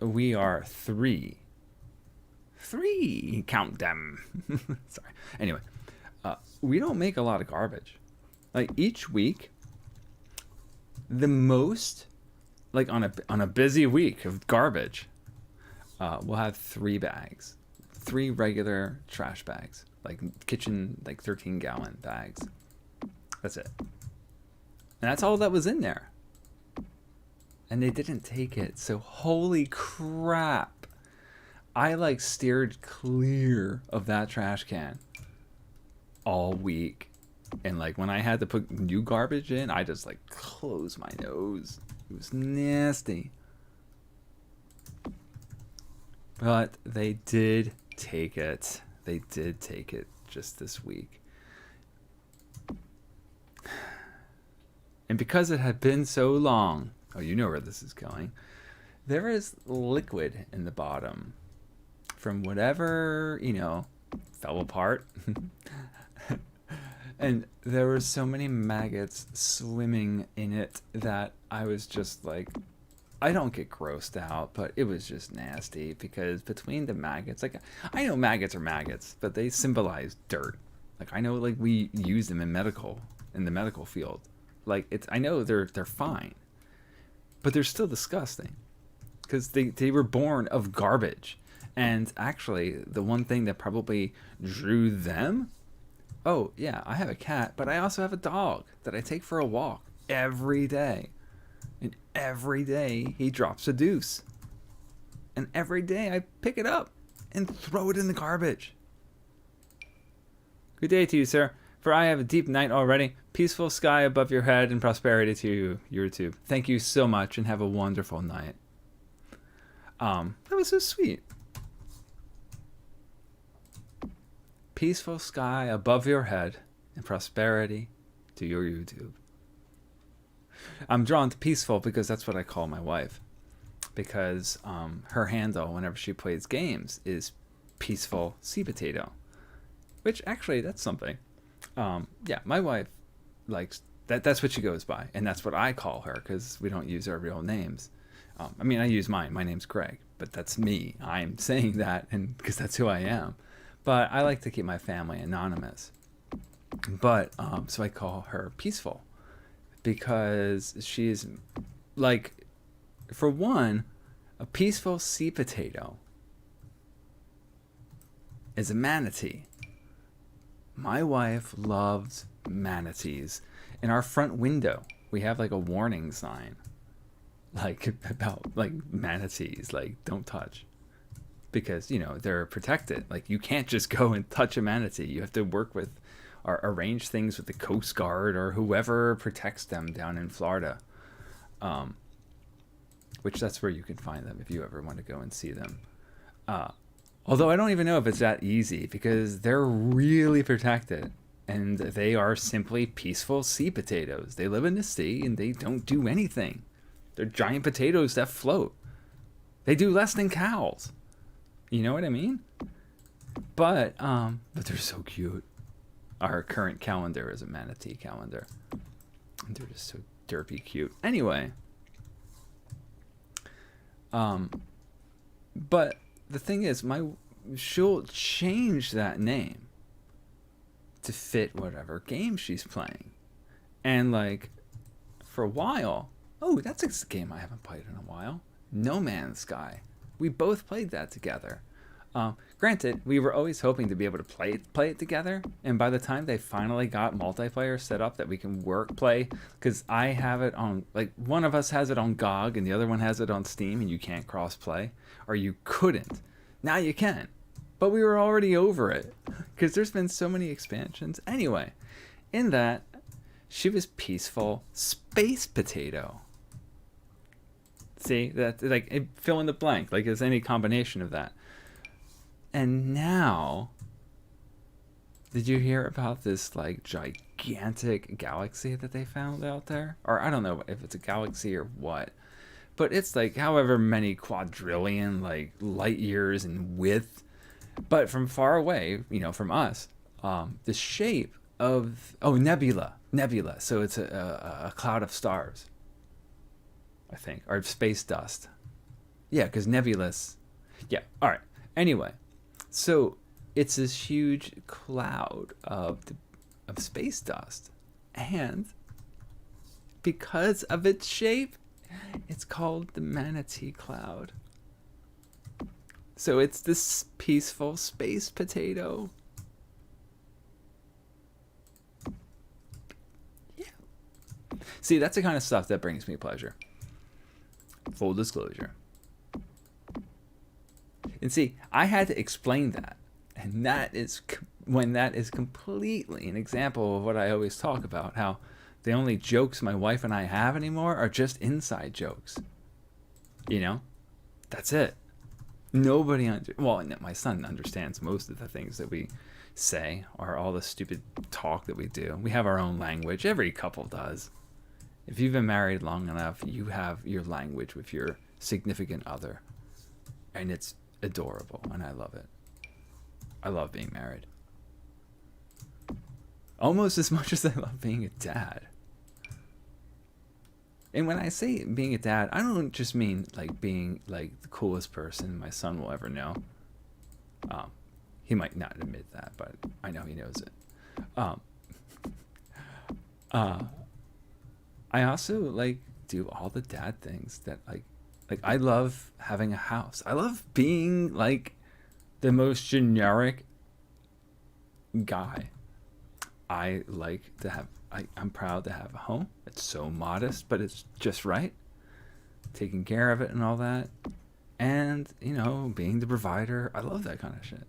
we are three, count them. Sorry. Anyway, we don't make a lot of garbage. Like each week, the most, like on a busy week of garbage, we'll have 3 bags, 3 regular trash bags, like kitchen, like 13-gallon bags. That's it. And that's all that was in there. And they didn't take it. So holy crap. I like steered clear of that trash can all week. And like when I had to put new garbage in, I just like closed my nose. It was nasty. But they did take it. They did take it just this week. And because it had been so long, oh, you know where this is going, there is liquid in the bottom from whatever, fell apart. And there were so many maggots swimming in it that I was just like, I don't get grossed out, but it was just nasty because between the maggots, like I know maggots are maggots, but they symbolize dirt. Like I know like we use them in the medical field. Like I know they're fine, but they're still disgusting because they were born of garbage. And actually the one thing that probably drew them, oh yeah, I have a cat, but I also have a dog that I take for a walk every day. And every day he drops a deuce. And every day I pick it up and throw it in the garbage. Good day to you, sir. For I have a deep night already. Peaceful sky above your head and prosperity to you, YouTube. Thank you so much and have a wonderful night. That was so sweet. Peaceful sky above your head and prosperity to your YouTube. I'm drawn to peaceful because that's what I call my wife. Because her handle whenever she plays games is peaceful sea potato. Which actually, that's something. Yeah, my wife likes that. That's what she goes by. And that's what I call her because we don't use our real names. I mean, I use mine. My name's Greg. But that's me. I'm saying that and because that's who I am. But I like to keep my family anonymous. But, so I call her Peaceful. Because she's, like, for one, a peaceful sea potato is a manatee. My wife loves manatees. In our front window, we have, like, a warning sign. Like, about, like, manatees. Like, don't touch. Because, they're protected. Like, you can't just go and touch a manatee. You have to work with or arrange things with the Coast Guard or whoever protects them down in Florida. Which that's where you can find them if you ever want to go and see them. Although I don't even know if it's that easy because they're really protected. And they are simply peaceful sea potatoes. They live in the sea and they don't do anything. They're giant potatoes that float. They do less than cows. You know what I mean? But they're so cute. Our current calendar is a manatee calendar. And they're just so derpy cute. Anyway. But the thing is, she'll change that name to fit whatever game she's playing. And like, for a while, oh, that's a game I haven't played in a while. No Man's Sky. We both played that together. Granted, we were always hoping to be able to play it together, and by the time they finally got multiplayer set up that we can play, because I have it on, like, one of us has it on GOG and the other one has it on Steam, and you can't cross-play, or you couldn't. Now you can, but we were already over it, because there's been so many expansions. Anyway, in that, she was peaceful space potato. See that, like, fill in the blank, like it's any combination of that. And now, did you hear about this like gigantic galaxy that they found out there? Or I don't know if it's a galaxy or what, but it's like however many quadrillion like light years in width, but from far away, from us, the shape of nebula. So it's a cloud of stars, I think, or space dust. Yeah, because nebulous. Yeah. All right. Anyway, so it's this huge cloud of space dust, and because of its shape, it's called the manatee cloud. So it's this peaceful space potato. Yeah. See, that's the kind of stuff that brings me pleasure. Full disclosure. And see, I had to explain that. And that is completely an example of what I always talk about, how the only jokes my wife and I have anymore are just inside jokes. That's it. Nobody, my son understands most of the things that we say, or all the stupid talk that we do. We have our own language. Every couple does. If you've been married long enough, you have your language with your significant other. And it's adorable, and I love it. I love being married. Almost as much as I love being a dad. And when I say being a dad, I don't just mean like being like the coolest person my son will ever know. He might not admit that, but I know he knows it. I also like do all the dad things that like I love having a house. I love being like the most generic guy. I like to have, I'm proud to have a home. It's so modest, but it's just right. Taking care of it and all that. And, being the provider. I love that kind of shit.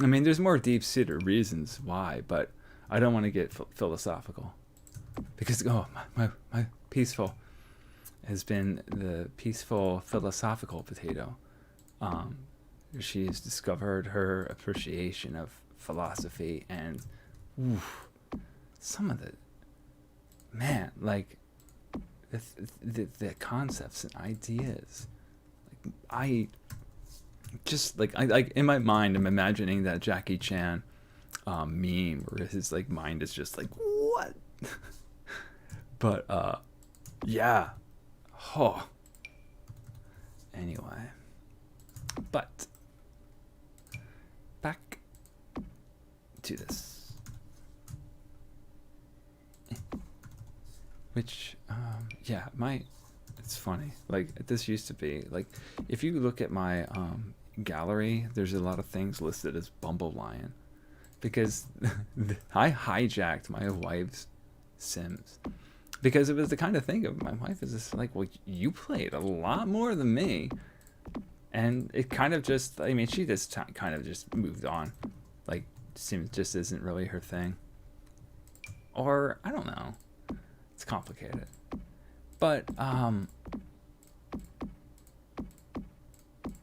I mean, there's more deep-seated reasons why, but I don't want to get philosophical. Because, my peaceful has been the peaceful philosophical potato. She's discovered her appreciation of philosophy, and some of the concepts and ideas. I in my mind, I'm imagining that Jackie Chan meme where his mind is just like, what? But yeah. Oh. Anyway. But back to this. Which it's funny. This used to be if you look at my gallery, there's a lot of things listed as Bumble Lion because I hijacked my wife's SIMS. Because it was the kind of thing of my wife is just you played a lot more than me. And it kind of just, she just kind of just moved on. Sims just isn't really her thing. Or, I don't know. It's complicated. But,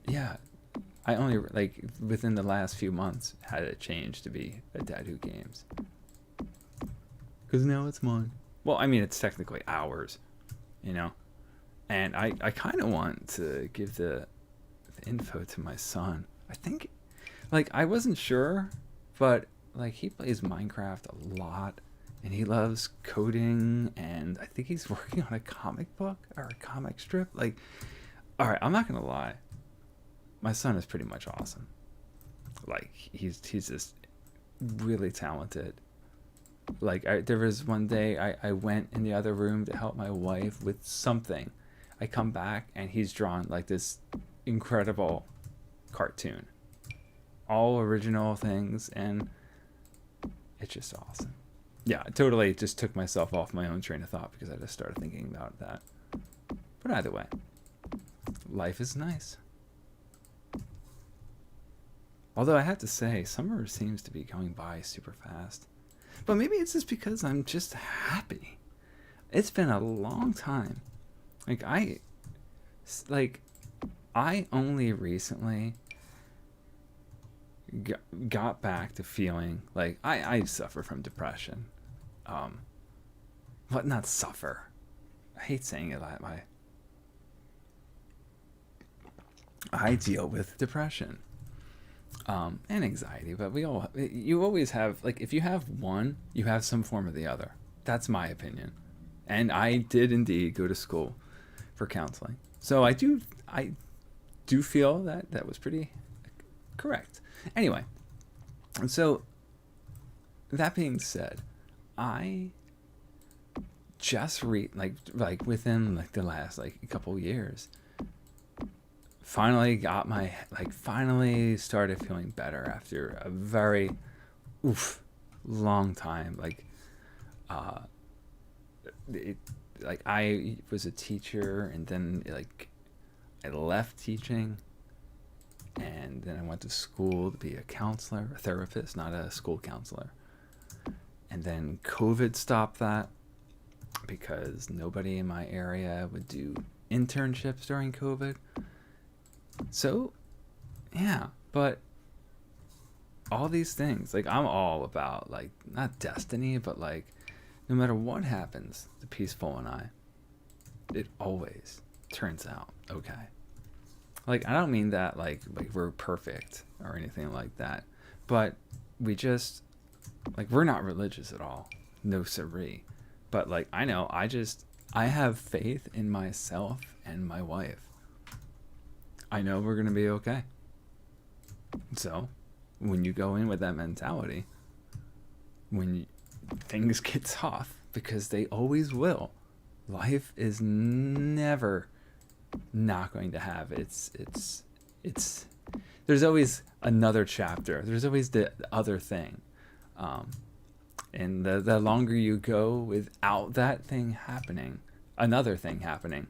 yeah. I only, within the last few months, had it change to be a dad who games. Because now it's mine. Well, it's technically ours, And I kind of want to give the info to my son. I think, I wasn't sure, but, he plays Minecraft a lot, and he loves coding, and I think he's working on a comic book or a comic strip. All right, I'm not going to lie. My son is pretty much awesome. He's just really talented. There was one day I went in the other room to help my wife with something. I come back and he's drawn this incredible cartoon, all original things, and it's just awesome. Yeah, totally just took myself off my own train of thought because I just started thinking about that. But either way, life is nice. Although I have to say, summer seems to be going by super fast. But maybe it's just because I'm just happy. It's been a long time. Like I only recently got back to feeling like I suffer from depression. But not suffer. I hate saying it that way. I deal with depression. And anxiety, but you always have, like, if you have one, you have some form of the other. That's my opinion. And I did indeed go to school for counseling. So I do feel that was pretty correct. Anyway, and so that being said, I just like within like the last like couple years, finally started feeling better after a very long time. I was a teacher, and then I left teaching, and then I went to school to be a counselor, a therapist, not a school counselor. And then COVID stopped that because nobody in my area would do internships during COVID. So, yeah, but all these things, like, I'm all about, like, not destiny, but, like, no matter what happens to Peaceful and I, it always turns out okay. Like, I don't mean that, like we're perfect or anything like that, but we just, like, we're not religious at all. No siree. But, like, I know, I have faith in myself and my wife. I know we're going to be okay. So, when you go in with that mentality, when things get tough, because they always will, life is never not going to have it's there's always another chapter. There's always the other thing. And the longer you go without that thing happening, another thing happening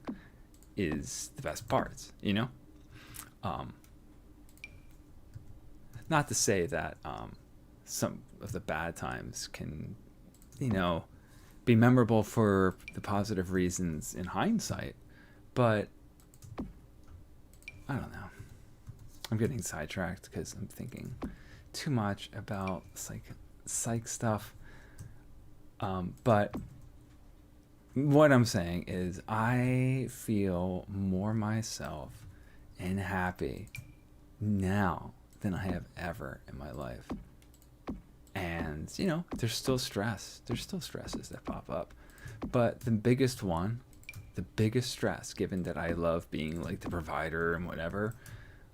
is the best parts, you know? Not to say that some of the bad times can, be memorable for the positive reasons in hindsight, but I don't know. I'm getting sidetracked because I'm thinking too much about psych stuff. But what I'm saying is I feel more myself and happy now than I have ever in my life. And, there's still stress. There's still stresses that pop up. But the biggest stress, given that I love being like the provider and whatever,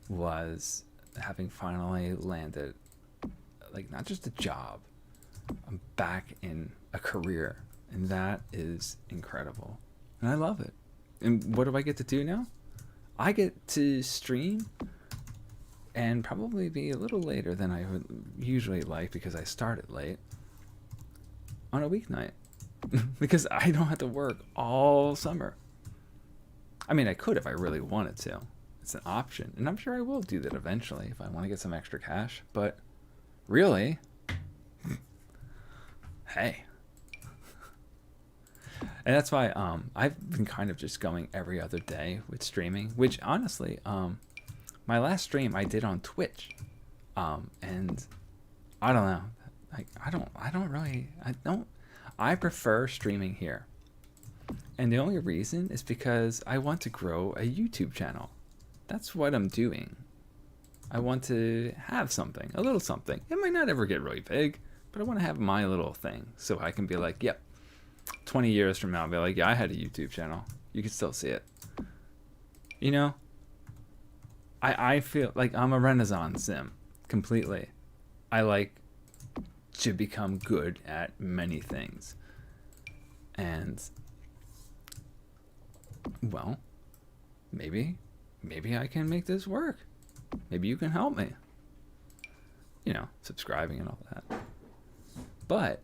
was having finally landed, like, not just a job, I'm back in a career. And that is incredible. And I love it. And what do I get to do now? I get to stream and probably be a little later than I would usually like, because I started late, on a weeknight. Because I don't have to work all summer. I mean, I could if I really wanted to. It's an option. And I'm sure I will do that eventually if I want to get some extra cash. But really, hey. And that's why I've been kind of just going every other day with streaming, which honestly, my last stream I did on Twitch. And I don't know. I prefer streaming here. And the only reason is because I want to grow a YouTube channel. That's what I'm doing. I want to have something, a little something. It might not ever get really big, but I want to have my little thing so I can be like, yep, 20 years from now, I'll be like, yeah, I had a YouTube channel. You can still see it. I feel like I'm a Renaissance sim, completely. I like to become good at many things. And, well, maybe I can make this work. Maybe you can help me. Subscribing and all that. But,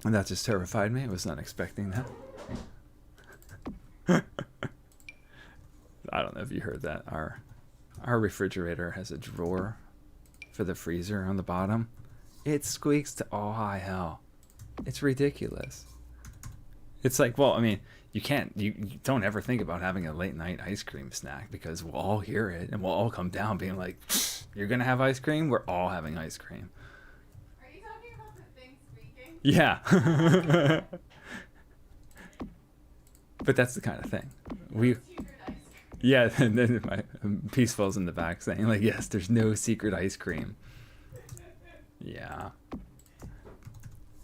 that just terrified me. I was not expecting that. I don't know if you heard that. Our refrigerator has a drawer for the freezer on the bottom. It squeaks to all high hell. It's ridiculous. It's like, well, I mean, you don't ever think about having a late night ice cream snack because we'll all hear it and we'll all come down being like, you're going to have ice cream? We're all having ice cream. Are you talking about the thing squeaking? Yeah. But that's the kind of thing. Yeah, and then my Peaceful's in the back saying like, yes, there's no secret ice cream. Yeah.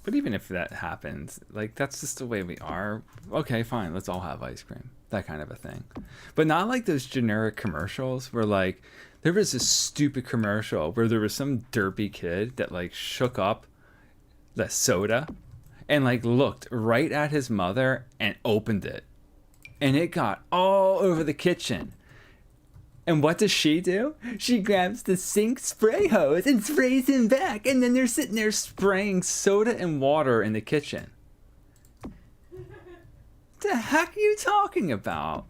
But even if that happens, like, that's just the way we are. Okay, fine, let's all have ice cream. That kind of a thing. But not like those generic commercials where, like, there was this stupid commercial where there was some derpy kid that, like, shook up the soda and, like, looked right at his mother and opened it. And it got all over the kitchen. And what does she do? She grabs the sink spray hose and sprays him back. And then they're sitting there spraying soda and water in the kitchen. The heck are you talking about?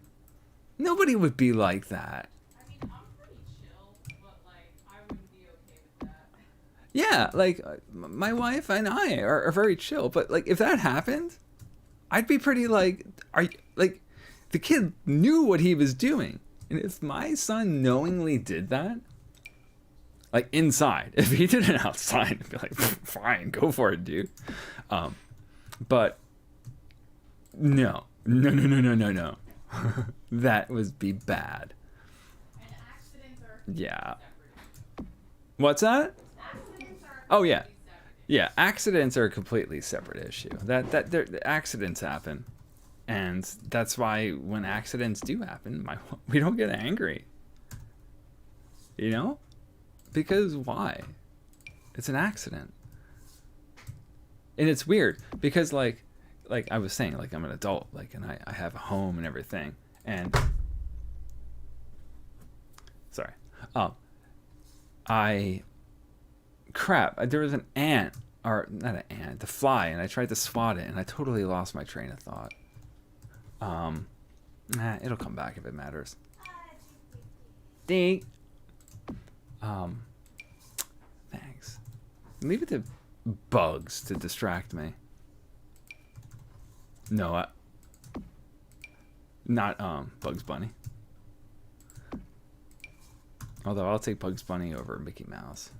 Nobody would be like that. I mean, I'm pretty chill, but, like, I wouldn't be okay with that. Yeah, like, my wife and I are very chill. But, like, if that happened, I'd be pretty, like, the kid knew what he was doing. And if my son knowingly did that, like inside, if he did it outside, I'd be like, fine, go for it, dude. But no. That would be bad. And accidents are Yeah. separate. What's that? Accidents are Oh, yeah. completely separate. Yeah, accidents are a completely separate issue. The accidents happen. And that's why when accidents do happen, we don't get angry. You know? Because why? It's an accident. And it's weird because like I was saying, like, I'm an adult, like, and I have a home and everything. And sorry. There was an ant, or not an ant, the fly, and I tried to swat it and I totally lost my train of thought. It'll come back if it matters. Thanks. Leave it to bugs to distract me. No, not Bugs Bunny. Although I'll take Bugs Bunny over Mickey Mouse.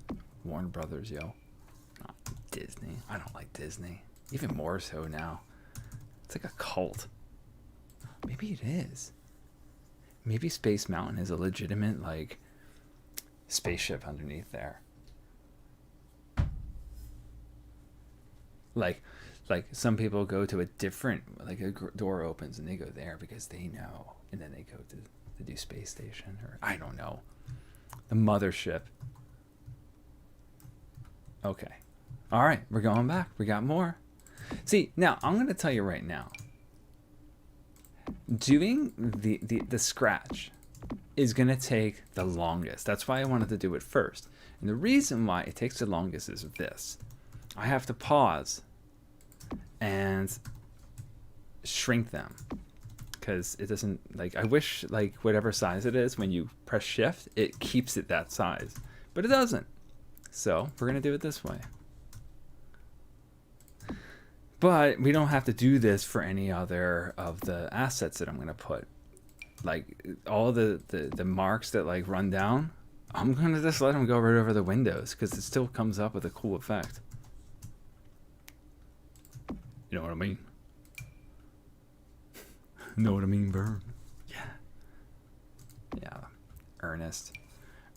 Warner Brothers, yo. Not Disney. I don't like Disney. Even more so now. It's like a cult. Maybe it is. Maybe Space Mountain is a legitimate, like, spaceship underneath there. Like some people go to a different, like, a door opens and they go there because they know, and then they go to the new space station, or I don't know, the mothership. Okay, all right, we're going back. We got more. See, now I'm gonna tell you right now. Doing the scratch is going to take the longest. That's why I wanted to do it first. And the reason why it takes the longest is this. I have to pause and shrink them. Because it doesn't, like, I wish, like, whatever size it is, when you press shift, it keeps it that size. But it doesn't. So we're going to do it this way. But we don't have to do this for any other of the assets that I'm going to put. Like, all the marks that, like, run down, I'm going to just let them go right over the windows because it still comes up with a cool effect. You know what I mean? Know what I mean, Vern? Yeah. Yeah. Ernest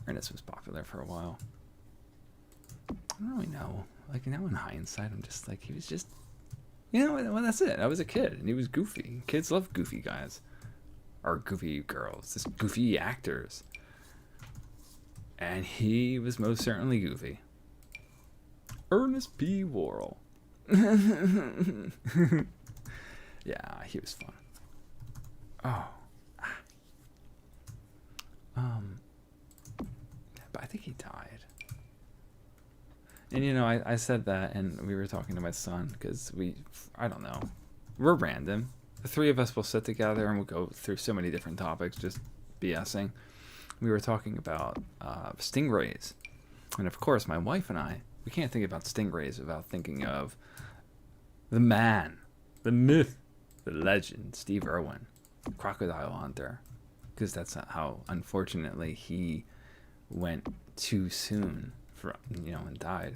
was popular for a while. I don't really know. Like, now in hindsight, I'm just like, he was just... You know, well, that's it. I was a kid, and he was goofy. Kids love goofy guys. Or goofy girls. Just goofy actors. And he was most certainly goofy. Ernest P. Worrell. Yeah, he was fun. Oh. But I think he died. And, you know, I said that, and we were talking to my son, because I don't know, we're random. The three of us will sit together, and we'll go through so many different topics, just BSing. We were talking about stingrays. And, of course, my wife and I, we can't think about stingrays without thinking of the man, the myth, the legend, Steve Irwin, crocodile hunter, because that's how, unfortunately, he went too soon and died.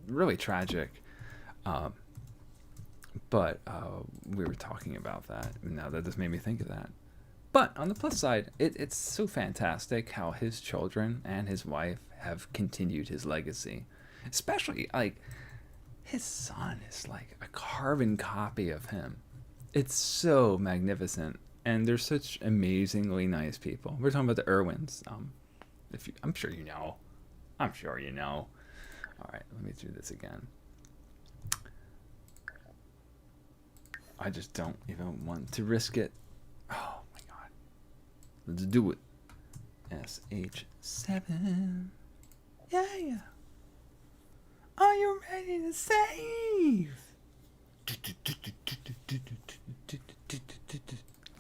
Really tragic. But we were talking about that. Now that just made me think of that. But on the plus side, it's so fantastic how his children and his wife have continued his legacy. Especially, like, his son is like a carbon copy of him. It's so magnificent. And they're such amazingly nice people. We're talking about the Irwins. I'm sure you know. I'm sure you know. All right, let me do this again. I just don't even want to risk it. Oh my god. Let's do it. SH7. Yeah. Are you ready to save?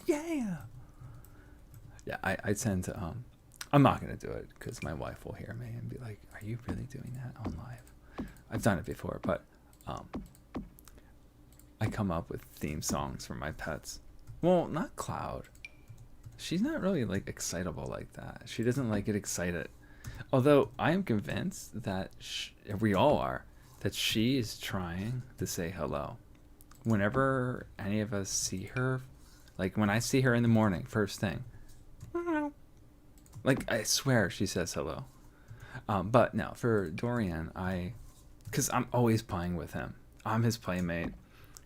Yeah. Yeah, I tend to I'm not gonna do it because my wife will hear me and be like, "Are you really doing that on live?" I've done it before, but I come up with theme songs for my pets. Well, not Cloud. She's not really like excitable like that. She doesn't like get excited. Although I am convinced that we all are, that she is trying to say hello. Whenever any of us see her, like when I see her in the morning, first thing, like I swear she says hello. But no, for Dorian, because I'm always playing with him. I'm his playmate.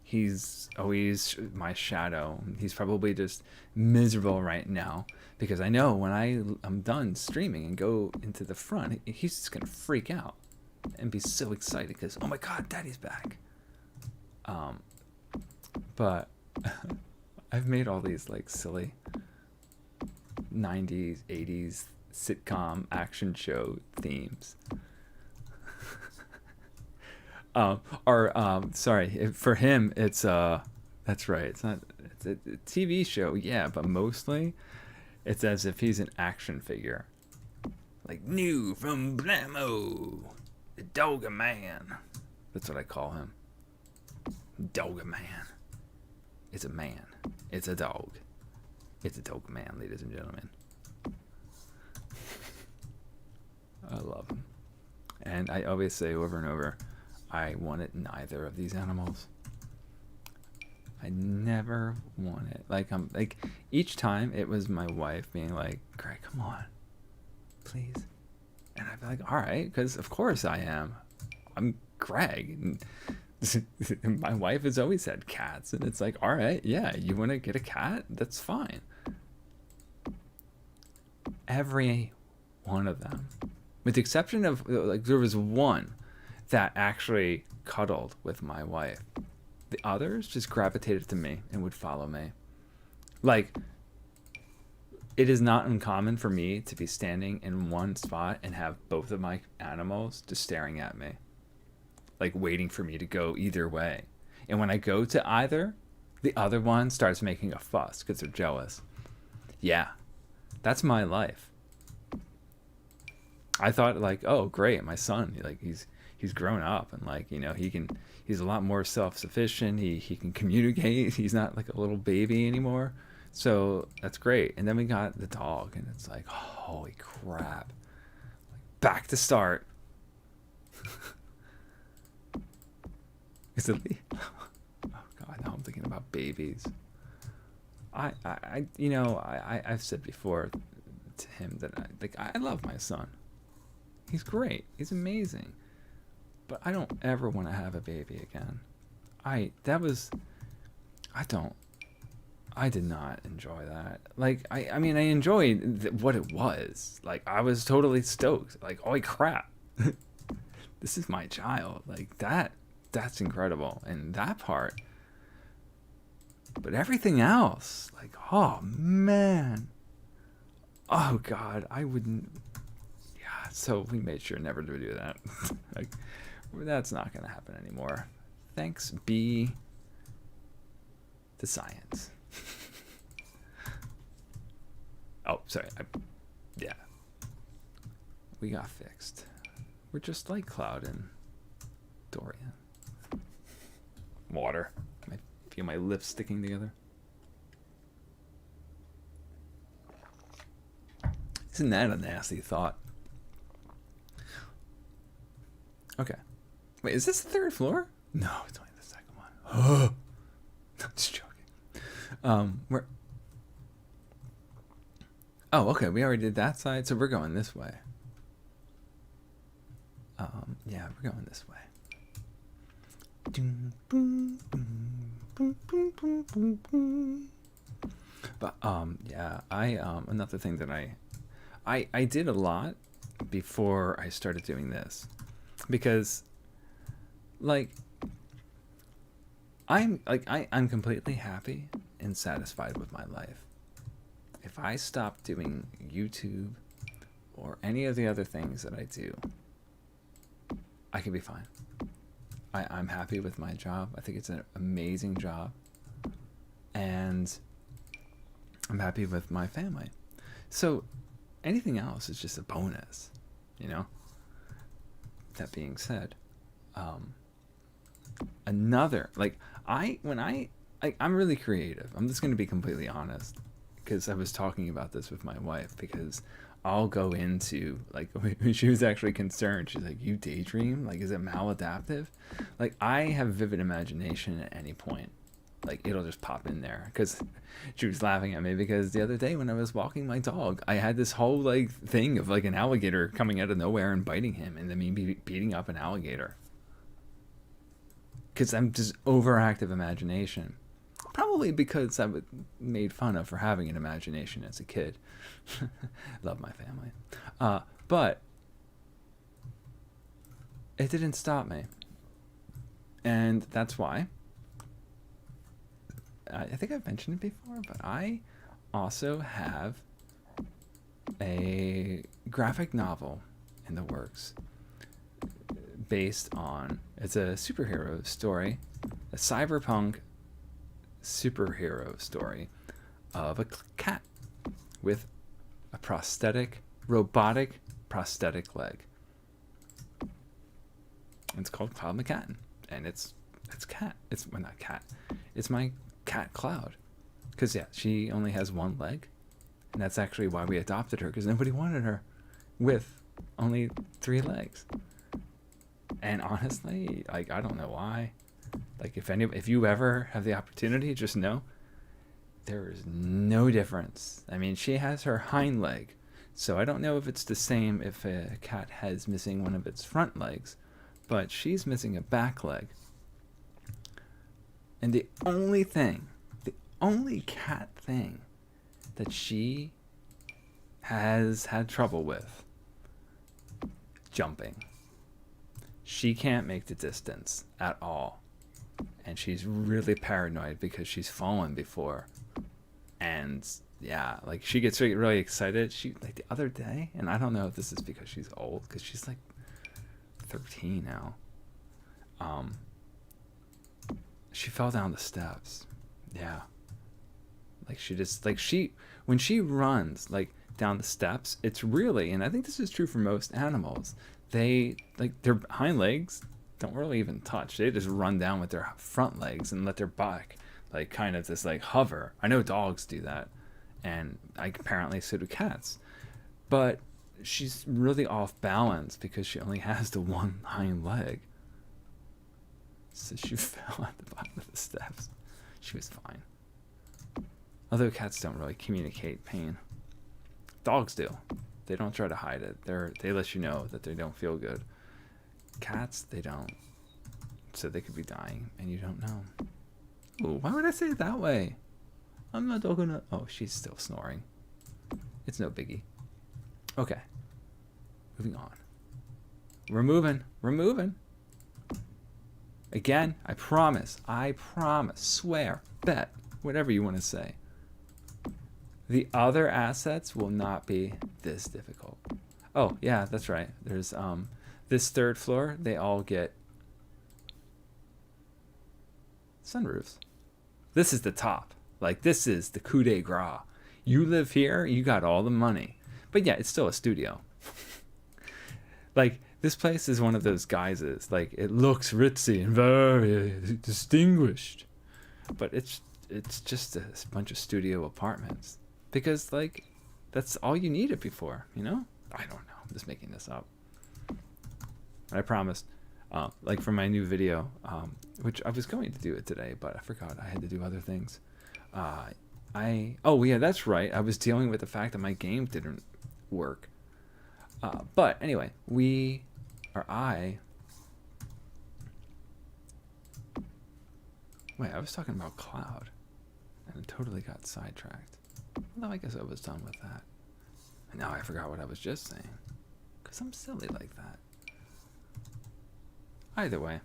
He's always my shadow. He's probably just miserable right now because I know when I'm done streaming and go into the front, he's just going to freak out and be so excited because, oh my God, Daddy's back. But I've made all these like silly 90s, 80s sitcom action show themes. Sorry, for him it's that's right, it's a TV show, yeah, but mostly it's as if he's an action figure, like new from Blammo, the Dogger Man. That's what I call him. Dogger Man. It's a man. It's a dog. It's a dog man, ladies and gentlemen. I love him, and I always say over and over, I wanted neither of these animals. I never wanted, like each time it was my wife being like, Greg, come on, please. And I'd be like, all right, because of course I am. I'm Greg. And my wife has always had cats. And it's like, all right, yeah, you want to get a cat? That's fine. Every one of them. With the exception of, like, there was one that actually cuddled with my wife. The others just gravitated to me and would follow me. Like, it is not uncommon for me to be standing in one spot and have both of my animals just staring at me, like waiting for me to go either way. And when I go to either, the other one starts making a fuss because they're jealous. Yeah, that's my life. I thought, like, oh great, my son, like he's grown up and, like, you know, he's a lot more self-sufficient. He can communicate. He's not like a little baby anymore. So that's great. And then we got the dog, and it's like, holy crap. Back to start. Is it oh God, now I'm thinking about babies. I've said before to him that I love my son. He's great. He's amazing. But I don't ever want to have a baby again. I did not enjoy that. Like, I mean, I enjoyed what it was. Like, I was totally stoked. Like, holy crap. This is my child. Like, that's incredible. And that part. But everything else, like, oh, man. Oh, God, I wouldn't. Yeah, so we made sure never to do that. Like, that's not going to happen anymore. Thanks be to science. Oh, sorry. Yeah. We got fixed. We're just like Cloud and Dorian. Water. Feel my lips sticking together. Isn't that a nasty thought? Okay. Wait, is this the third floor? No, it's only the second one. Oh, I'm just joking. Where? Oh, okay. We already did that side, so we're going this way. Yeah, we're going this way. But yeah, another thing that I did a lot before I started doing this, because I'm completely happy and satisfied with my life. If I stop doing YouTube or any of the other things that I do, I can be fine. I'm happy with my job. I think it's an amazing job. And I'm happy with my family. So anything else is just a bonus, you know? That being said, I'm really creative. I'm just going to be completely honest, because I was talking about this with my wife, because I'll go into, like, when she was actually concerned, she's like, you daydream? Like, is it maladaptive? Like, I have vivid imagination at any point. Like, it'll just pop in there. Because she was laughing at me, because the other day when I was walking my dog, I had this whole, like, thing of, like, an alligator coming out of nowhere and biting him, and then me beating up an alligator. Because I'm just overactive imagination. Probably because I was made fun of for having an imagination as a kid. Love my family. But it didn't stop me. And that's why, I think I've mentioned it before, but I also have a graphic novel in the works based on, it's a superhero story, a cyberpunk superhero story of a cat with a robotic prosthetic leg. It's called Cloud McCatton, and it's cat. Well, not cat. It's my cat Cloud, because yeah, she only has one leg, and that's actually why we adopted her, because nobody wanted her with only 3 legs. And honestly, like, I don't know why. Like, if you ever have the opportunity, just know there is no difference. I mean, she has her hind leg, so I don't know if it's the same if a cat has missing one of its front legs, but she's missing a back leg. And the only cat thing that she has had trouble with, jumping. She can't make the distance at all. And she's really paranoid because she's fallen before. And yeah, like, she gets really excited. She, like, the other day, and I don't know if this is because she's old, because she's like 13 now. She fell down the steps. Yeah. Like, when she runs, like, down the steps, it's really, and I think this is true for most animals, they, like, their hind legs don't really even touch. They just run down with their front legs and let their back, like, kind of just, like, hover. I know dogs do that, and apparently so do cats. But she's really off balance because she only has the one hind leg. So she fell at the bottom of the steps. She was fine. Although cats don't really communicate pain. Dogs do. They don't try to hide it. They let you know that they don't feel good. Cats, they don't. So they could be dying and you don't know. Ooh, why would I say it that way? I'm not talking to... Oh, she's still snoring. It's no biggie. Okay. Moving on. We're moving. Again, I promise, swear, bet, whatever you want to say. The other assets will not be this difficult. Oh, yeah, that's right. There's this third floor, they all get sunroofs. This is the top. Like, this is the coup de grace. You live here, you got all the money. But yeah, it's still a studio. Like, this place is one of those guises. Like, it looks ritzy and very distinguished. but it's just a bunch of studio apartments because like that's all you need it before, you know? I don't know. I'm just making this up. I promised, like for my new video, which I was going to do it today, but I forgot I had to do other things. Oh yeah, that's right. I was dealing with the fact that my game didn't work. But anyway, I was talking about cloud and totally got sidetracked. Well, I guess I was done with that. And now I forgot what I was just saying. Because I'm silly like that. Either way.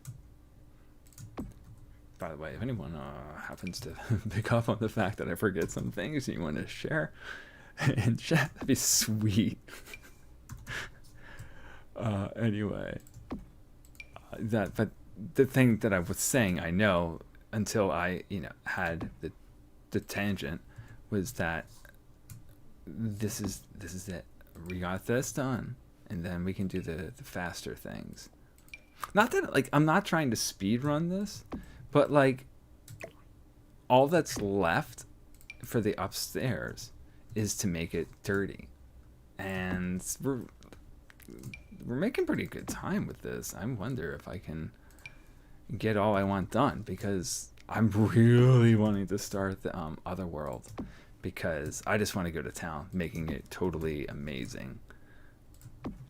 By the way, if anyone happens to pick up on the fact that I forget some things and you want to share in chat, that'd be sweet. Anyway. But the thing that I was saying, I know, until I, had the tangent, was that this is it. We got this done, and then we can do the faster things. Not that like I'm not trying to speed run this, but like all that's left for the upstairs is to make it dirty, and we're making pretty good time with this. I wonder if I can get all I want done, because I'm really wanting to start the other world, because I just want to go to town, making it totally amazing.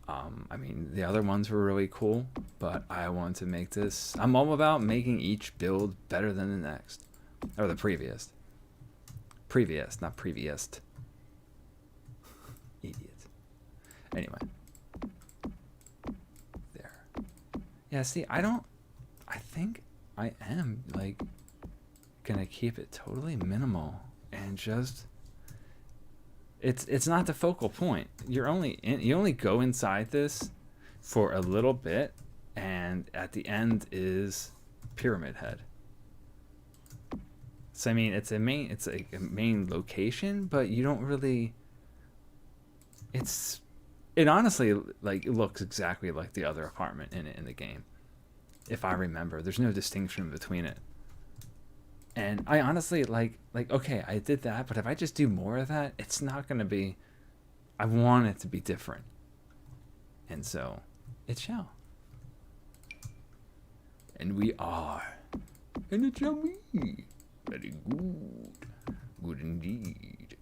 I mean, the other ones were really cool, but I want to make this. I'm all about making each build better than the next, or the previous. Previous, not previous. Idiot. Anyway. There. Yeah, see, I think I am, like, gonna keep it totally minimal and just... It's not the focal point. You only go inside this for a little bit, and at the end is Pyramid Head. So I mean, it's a main location, but you don't really... It honestly, like, it looks exactly like the other apartment in the game. If I remember, there's no distinction between it. And I honestly, like, okay, I did that, but if I just do more of that, it's not going to be... I want it to be different. And so, it shall. And we are. And it shall be. Very good. Good indeed.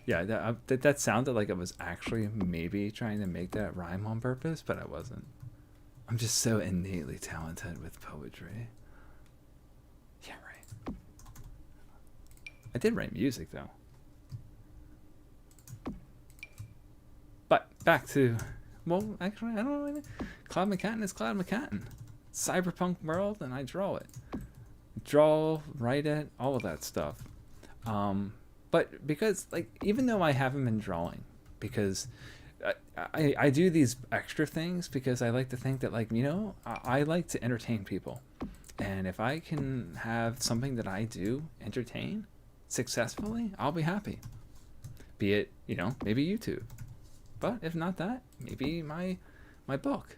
Yeah, that sounded like I was actually maybe trying to make that rhyme on purpose, but I wasn't. I'm just so innately talented with poetry. Yeah, right. I did write music, though. But back to... Well, actually, I don't know. Cloud McCann is Cloud McCann. Cyberpunk world, and I draw it. Draw, write it, all of that stuff. But because, like, even though I haven't been drawing, because I do these extra things because I like to think that, like, I like to entertain people. And if I can have something that I do entertain successfully, I'll be happy. Be it, maybe YouTube. But if not that, maybe my book.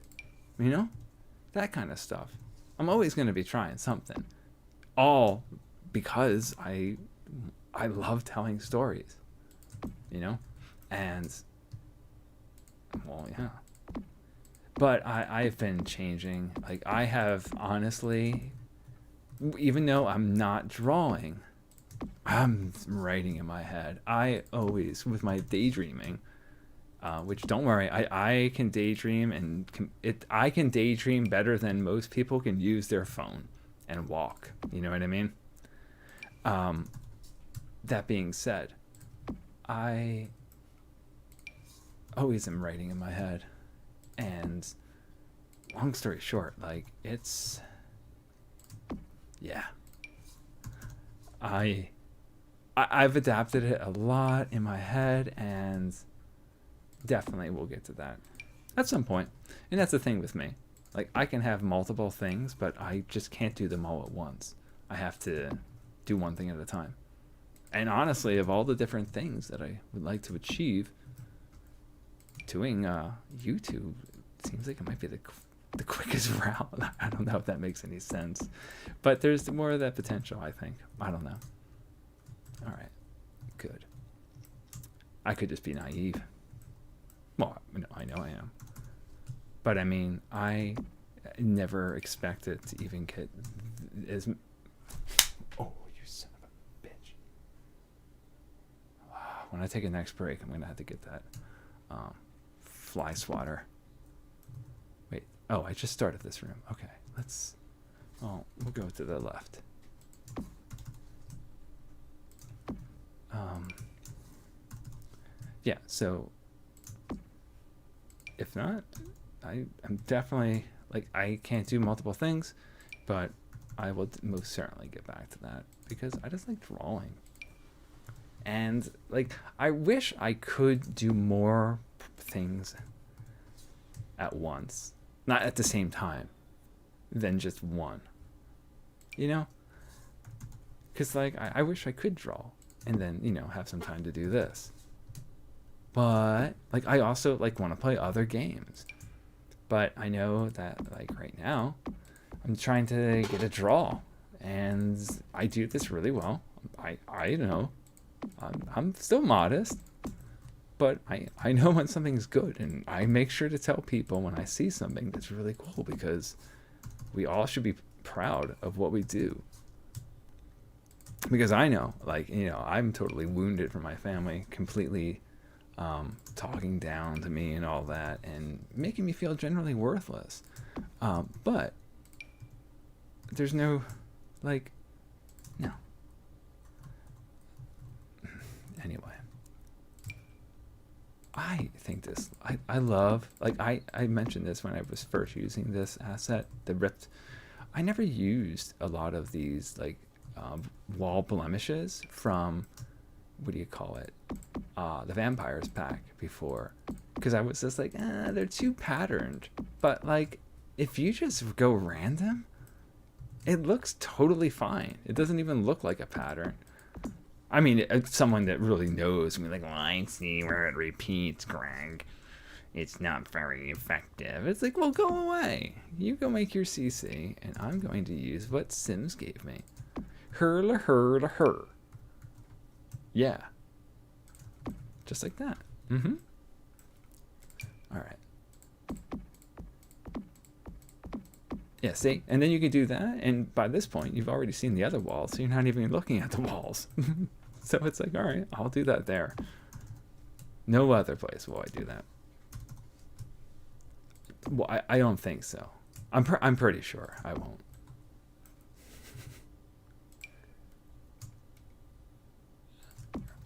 That kind of stuff. I'm always going to be trying something. All because I love telling stories. And, well, yeah. But I've been changing. Like, I have, honestly, even though I'm not drawing, I'm writing in my head. I always, with my daydreaming, which, don't worry, I can daydream, and I can daydream better than most people can use their phone and walk. You know what I mean? That being said, I always am writing in my head. And long story short, like, it's... Yeah. I've adapted it a lot in my head, and definitely we'll get to that at some point. And that's the thing with me. Like, I can have multiple things, but I just can't do them all at once. I have to do one thing at a time. And honestly, of all the different things that I would like to achieve, doing YouTube seems like it might be the quickest route. I don't know if that makes any sense, but there's more of that potential, I think. I don't know. All right, good. I could just be naive. Well, I know I am. But I mean, I never expected to even get as... Oh, you son of a bitch. When I take a next break, I'm going to have to get that fly swatter. Wait. Oh, I just started this room. Okay, let's... Oh, we'll go to the left. Yeah, so... If not, I'm definitely... Like, I can't do multiple things, but I will most certainly get back to that because I just like drawing. And, like, I wish I could do more things at once. Not at the same time than just one. You know? Because, like, I wish I could draw and then, you know, have some time to do this. But, like, I also, like, want to play other games. But I know that, like, right now, I'm trying to get a draw. And I do this really well. I know. I'm still modest. But I know when something's good. And I make sure to tell people when I see something that's really cool. Because we all should be proud of what we do. Because I know, like, you know, I'm totally wounded from my family. Completely... talking down to me and all that and making me feel generally worthless. But there's no, like, no. Anyway, I think this, I love, like, I mentioned this when I was first using this asset, the ripped. I never used a lot of these, like, wall blemishes from, what do you call it? The Vampires pack before, because I was just like, they're too patterned. But, like, if you just go random, it looks totally fine. It doesn't even look like a pattern. I mean, someone that really knows me, like, well, I see where it repeats, Greg. It's not very effective. It's like, well, go away. You go make your CC, and I'm going to use what SIMS gave me. Her la her la her. Yeah. Just like that. Mm-hmm. All right. Yeah, see? And then you can do that, and by this point, you've already seen the other walls, so you're not even looking at the walls. So it's like, all right, I'll do that there. No other place will I do that. Well, I don't think so. I'm pretty sure I won't.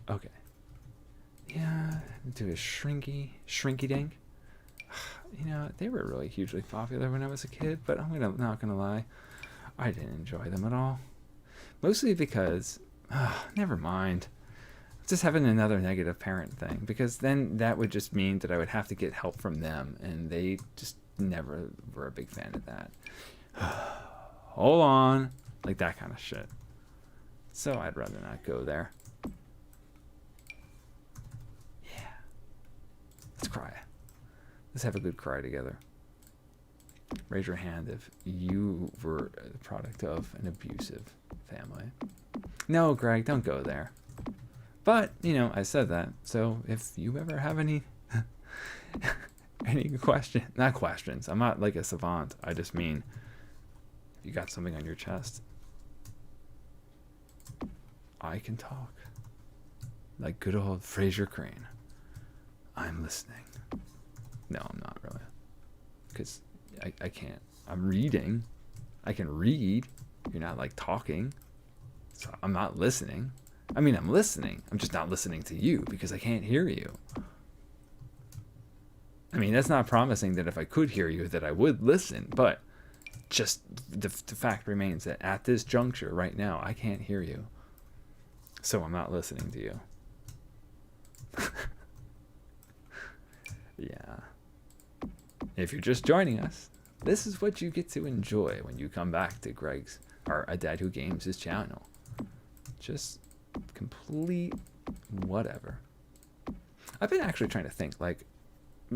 Okay. Yeah, do a shrinky dink. You know, they were really hugely popular when I was a kid, but not gonna lie, I didn't enjoy them at all. Mostly because, never mind. Just having another negative parent thing, because then that would just mean that I would have to get help from them, and they just never were a big fan of that. Hold on, like that kind of shit. So I'd rather not go there. Yeah. Let's cry. Let's have a good cry together. Raise your hand if you were the product of an abusive family. No, Greg, don't go there. But, you know, I said that. So if you ever have any not questions. I'm not like a savant. I just mean if you got something on your chest, I can talk. Like good old Fraser Crane. I'm listening. No, I'm not really. Because I can't. I'm reading. I can read. You're not like talking. So I'm not listening. I mean, I'm listening. I'm just not listening to you because I can't hear you. I mean, that's not promising that if I could hear you that I would listen. But just the fact remains that at this juncture right now, I can't hear you. So I'm not listening to you. Yeah. If you're just joining us, this is what you get to enjoy when you come back to Greg's, or A Dad Who Games' his channel. Just complete whatever. I've been actually trying to think, like,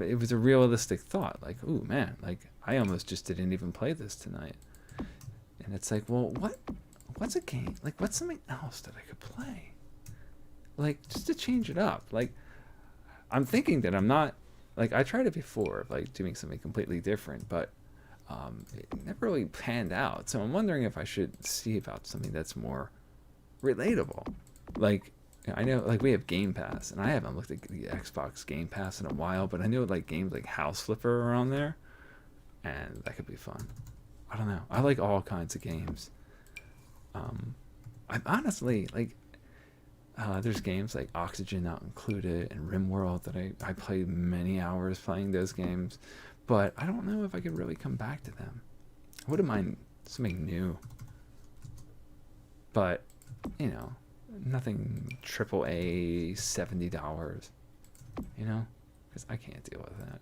it was a realistic thought. Like, ooh, man, like, I almost just didn't even play this tonight. And it's like, well, what's a game? Like, what's something else that I could play? Like, just to change it up. Like, I'm thinking that I'm not, like, I tried it before, like, doing something completely different, but it never really panned out. So I'm wondering if I should see about something that's more relatable. Like, I know, like, we have Game Pass, and I haven't looked at the Xbox Game Pass in a while, but I know, like, games like House Flipper are on there, and that could be fun. I don't know. I like all kinds of games. I'm honestly, like, there's games like Oxygen Not Included and RimWorld that I played many hours playing those games, but I don't know if I could really come back to them. I wouldn't mind something new. But, you know, nothing AAA $70, you know? Because I can't deal with that.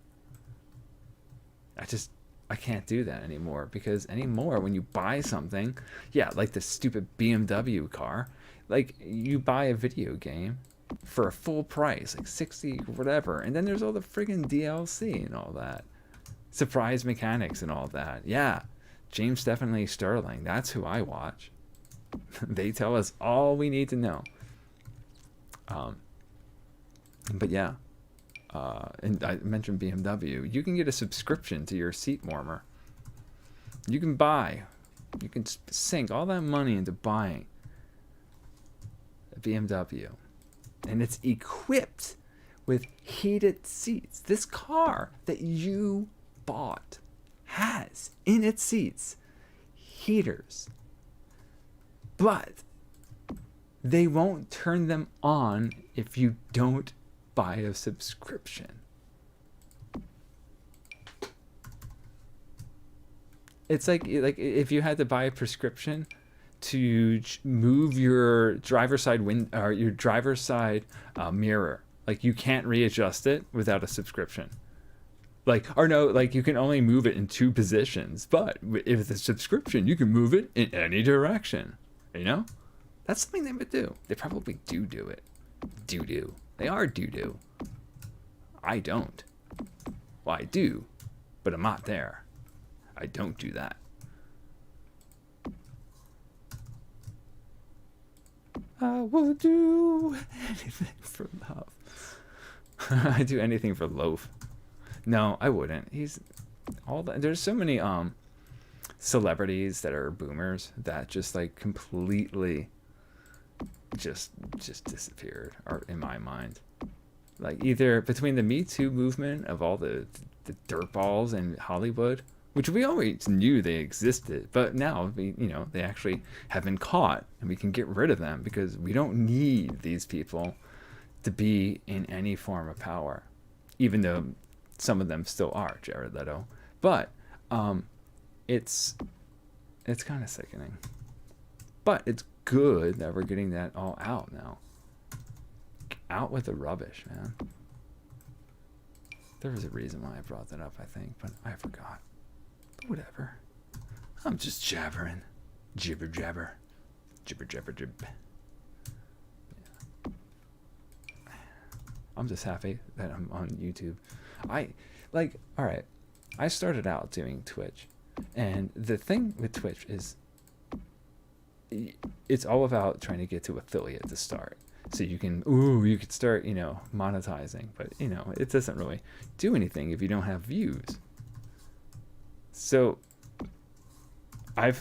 I can't do that anymore, because anymore when you buy something, yeah, like the stupid BMW car, like, you buy a video game for a full price, like 60 whatever, and then there's all the friggin' DLC and all that. Surprise mechanics and all that. Yeah, James Stephanie Sterling, that's who I watch. They tell us all we need to know. But yeah, and I mentioned BMW. You can get a subscription to your seat warmer. You can sink all that money into buying a BMW, and it's equipped with heated seats. This car that you bought has in its seats heaters, but they won't turn them on if you don't buy a subscription. It's like if you had to buy a prescription to move your driver's side mirror, like, you can't readjust it without a subscription. Like, or no, like, you can only move it in 2 positions, but if it's a subscription, you can move it in any direction. You know, that's something they would do. They probably do it. Do. They are do. I don't. Well, I do, but I'm not there. I don't do that. I will do anything for love. I do anything for loaf. No, I wouldn't. There's so many celebrities that are boomers that just, like, completely just disappeared, or in my mind. Like, either between the Me Too movement of all the dirtballs in Hollywood, which we always knew they existed, but now they actually have been caught, and we can get rid of them because we don't need these people to be in any form of power, even though some of them still are, Jared Leto. But it's kind of sickening. But it's good that we're getting that all out now. Out with the rubbish, man. There was a reason why I brought that up, I think, but I forgot. But whatever. I'm just jabbering. Jibber jabber. Jibber jabber jib. Yeah. I'm just happy that I'm on YouTube. Alright, I started out doing Twitch, and the thing with Twitch is it's all about trying to get to affiliate to start. So you could start, monetizing, but it doesn't really do anything if you don't have views. So I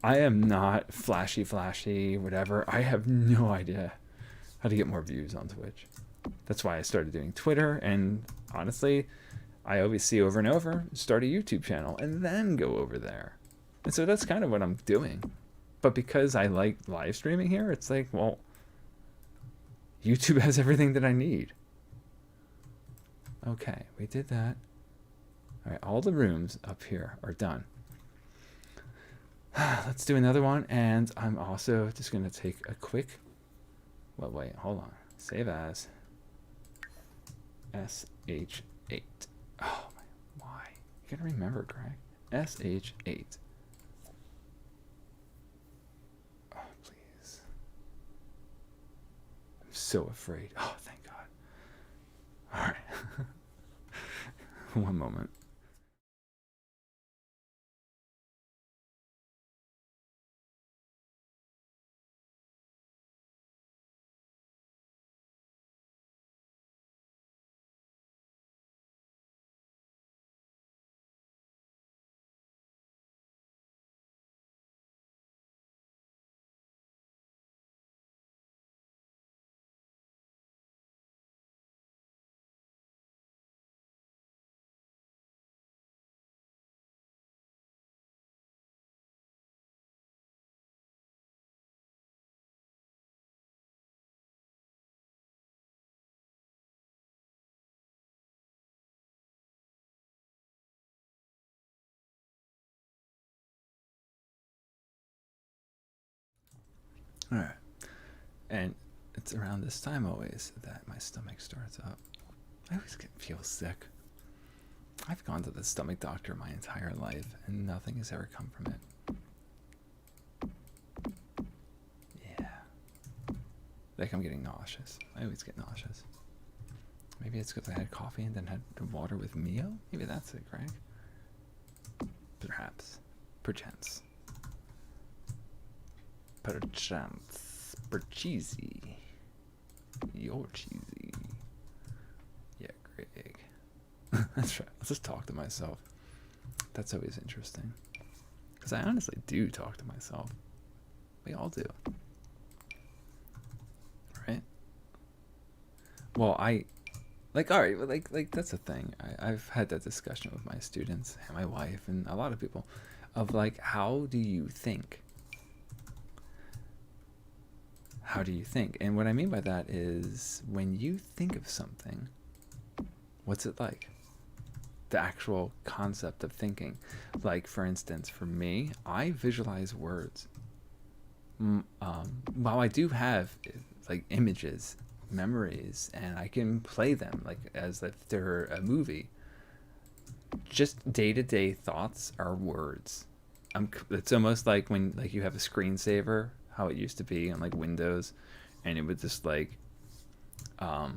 am not flashy, whatever. I have no idea how to get more views on Twitch. That's why I started doing Twitter, and honestly, I always see over and over, start a YouTube channel and then go over there. And so that's kind of what I'm doing. But because I like live streaming here, it's like, well, YouTube has everything that I need. Okay, we did that. All right, all the rooms up here are done. Let's do another one, and I'm also just going to take a quick... Well, wait, hold on. Save as SH8. Oh, why? You gotta remember, Greg. SH8. Oh, please. I'm so afraid. Oh, thank God. All right. One moment. All right. And it's around this time always that my stomach starts up. I always feel sick. I've gone to the stomach doctor my entire life, and nothing has ever come from it. Yeah. Like I'm getting nauseous. I always get nauseous. Maybe it's because I had coffee and then had water with Mio? Maybe that's it, Greg. Perhaps. Perchance. Perchance. Percheesy. You're cheesy. Yeah, Greg. That's right. I'll just talk to myself. That's always interesting. Because I honestly do talk to myself. We all do. Right? Well, alright, like that's the thing. I've had that discussion with my students and my wife and a lot of people of like, how do you think? How do you think? And what I mean by that is when you think of something, what's it like? The actual concept of thinking. Like, for instance, for me, I visualize words. While I do have like images, memories, and I can play them like as if they're a movie, just day-to-day thoughts are words. It's almost like when like you have a screensaver, how it used to be on like Windows, and it would just like have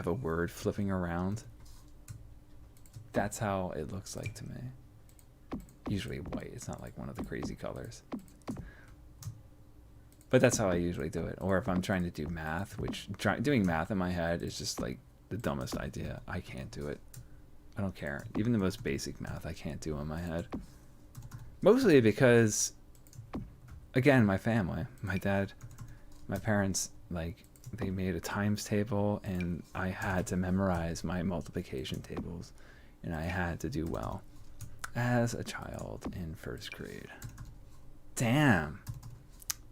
a word flipping around. That's how it looks like to me. Usually white. It's not like one of the crazy colors. But that's how I usually do it. Or if I'm trying to do math, which doing math in my head is just like the dumbest idea. I can't do it. I don't care. Even the most basic math I can't do in my head. Mostly because, again, my family, my dad, my parents, like, they made a times table and I had to memorize my multiplication tables and I had to do well as a child in first grade. Damn.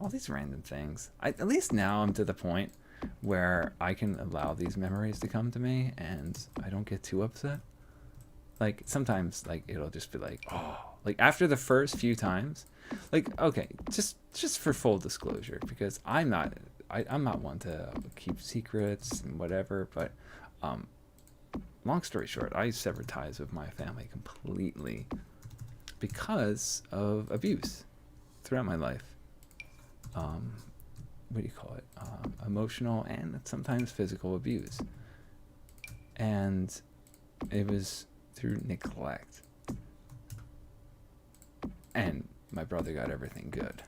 All these random things. At least now I'm to the point where I can allow these memories to come to me and I don't get too upset. Like sometimes like it'll just be like, oh, like after the first few times, like, okay, just for full disclosure, because I'm not one to keep secrets and whatever, but long story short, I severed ties with my family completely because of abuse throughout my life. What do you call it? Emotional and sometimes physical abuse. And it was through neglect. And my brother got everything good.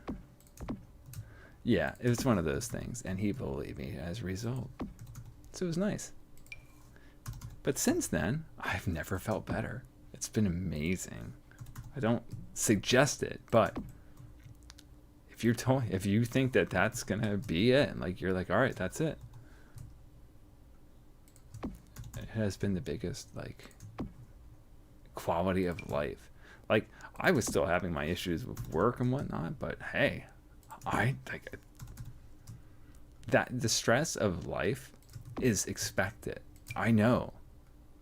Yeah, it was one of those things. And he believed me as a result. So it was nice. But since then, I've never felt better. It's been amazing. I don't suggest it, but if you think that that's gonna be it, and like you're like, all right, that's it. It has been the biggest like quality of life. Like I was still having my issues with work and whatnot, but hey, I like that the stress of life is expected. I know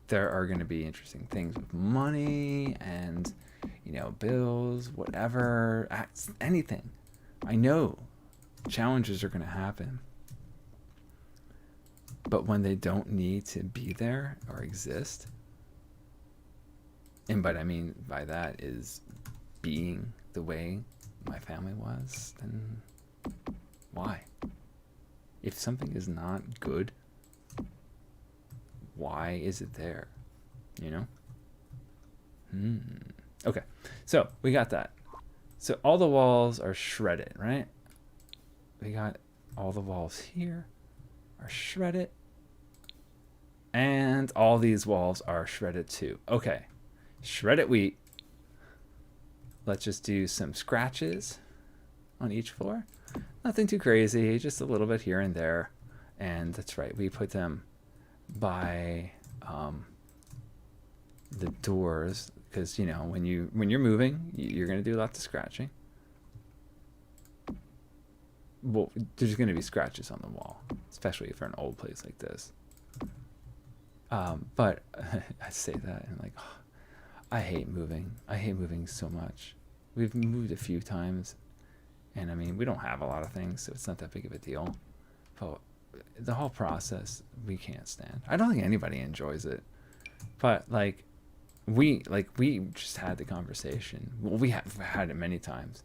there are going to be interesting things with money and bills, whatever, anything. I know challenges are going to happen. But when they don't need to be there or exist, and what I mean by that is being the way my family was, then why? If something is not good, why is it there? You know? Okay, so we got that. So all the walls are shredded, right? We got all the walls here are shredded. And all these walls are shredded too. Okay, shredded wheat. Let's just do some scratches on each floor. Nothing too crazy, just a little bit here and there. And that's right, we put them by the doors, because you know when you're moving, you're gonna do lots of scratching. Well, there's gonna be scratches on the wall, especially for an old place like this. But I say that and like, oh, I hate moving. I hate moving so much. We've moved a few times, and I mean we don't have a lot of things, so it's not that big of a deal. But the whole process we can't stand. I don't think anybody enjoys it. But like we just had the conversation. Well, we have had it many times.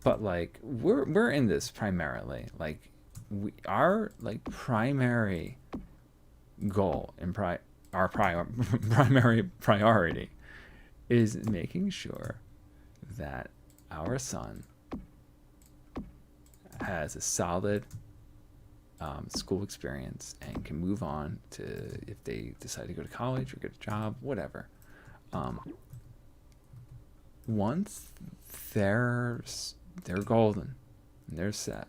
But like we're in this primarily. Like our like primary goal and primary priority is making sure that our son has a solid school experience and can move on to, if they decide to go to college or get a job, whatever. Once they're golden and they're set,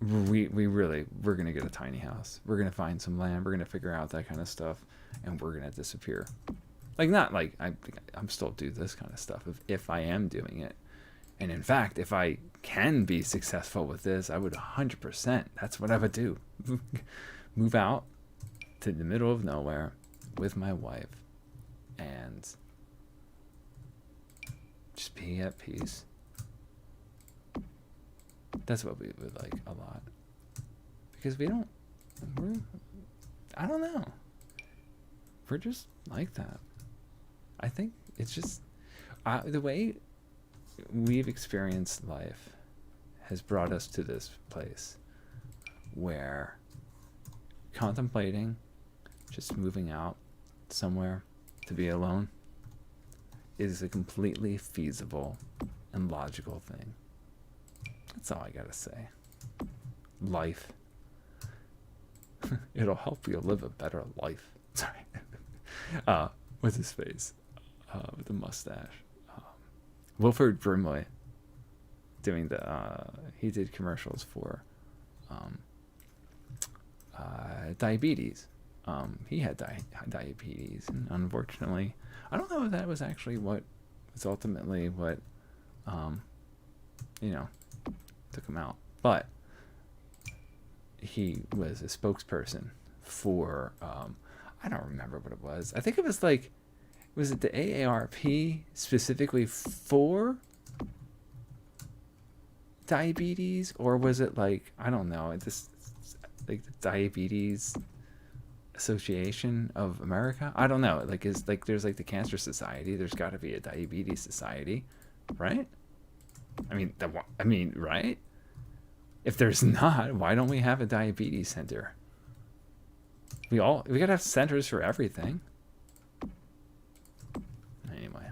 we're gonna get a tiny house. We're gonna find some land. We're gonna figure out that kind of stuff, and we're gonna disappear. Like not like I'm still do this kind of stuff if I am doing it. And in fact, if I can be successful with this, I would 100%. That's what I would do. Move out to the middle of nowhere with my wife and just be at peace. That's what we would like a lot. Because I don't know. We're just like that. I think it's just the way we've experienced life has brought us to this place where contemplating just moving out somewhere to be alone is a completely feasible and logical thing. That's all I gotta say. Life. It'll help you live a better life. Sorry. What's his face? With the mustache. Wilford Brimley doing he did commercials for diabetes. He had diabetes, and unfortunately, I don't know if that was actually what was ultimately what took him out, but he was a spokesperson for I don't remember what it was. I think it was like, was it the AARP specifically for diabetes, or was it like, I don't know, this like the Diabetes Association of America? I don't know. Like, is like there's like the Cancer Society. There's got to be a Diabetes Society, right? I mean, right? If there's not, why don't we have a diabetes center? We gotta have centers for everything. Anyway.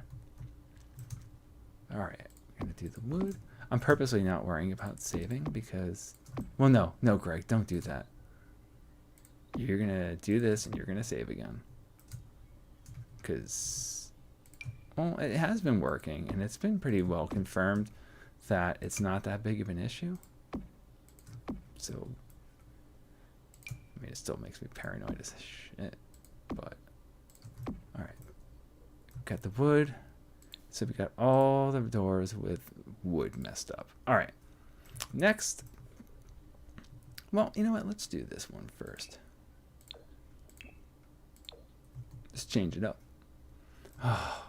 Alright, we're gonna do the wood. I'm purposely not worrying about saving because, well, no, Greg, don't do that. You're gonna do this and you're gonna save again. Because, well, it has been working and it's been pretty well confirmed that it's not that big of an issue. So, I mean, it still makes me paranoid as shit, but, alright. Got the wood. So we got all the doors with wood messed up. Alright. Next. Well, you know what? Let's do this one first. Just change it up. Oh.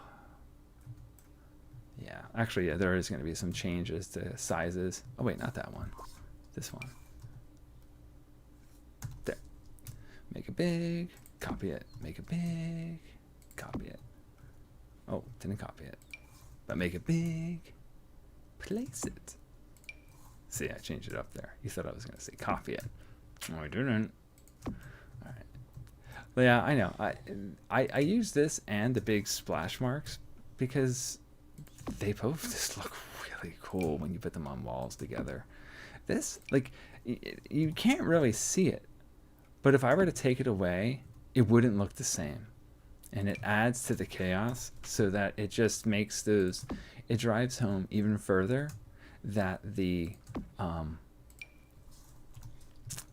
Yeah. Actually, yeah, there is going to be some changes to sizes. Oh, wait, not that one. This one. There. Make it big. Copy it. Make it big. Copy it. Oh, didn't copy it. But make it big. Place it. See, I changed it up there. You thought I was going to say copy it. No, I didn't. Alright. Yeah, I know. I use this and the big splash marks because they both just look really cool when you put them on walls together. This, like, you can't really see it, but if I were to take it away, it wouldn't look the same. And it adds to the chaos so that it just makes those, it drives home even further that the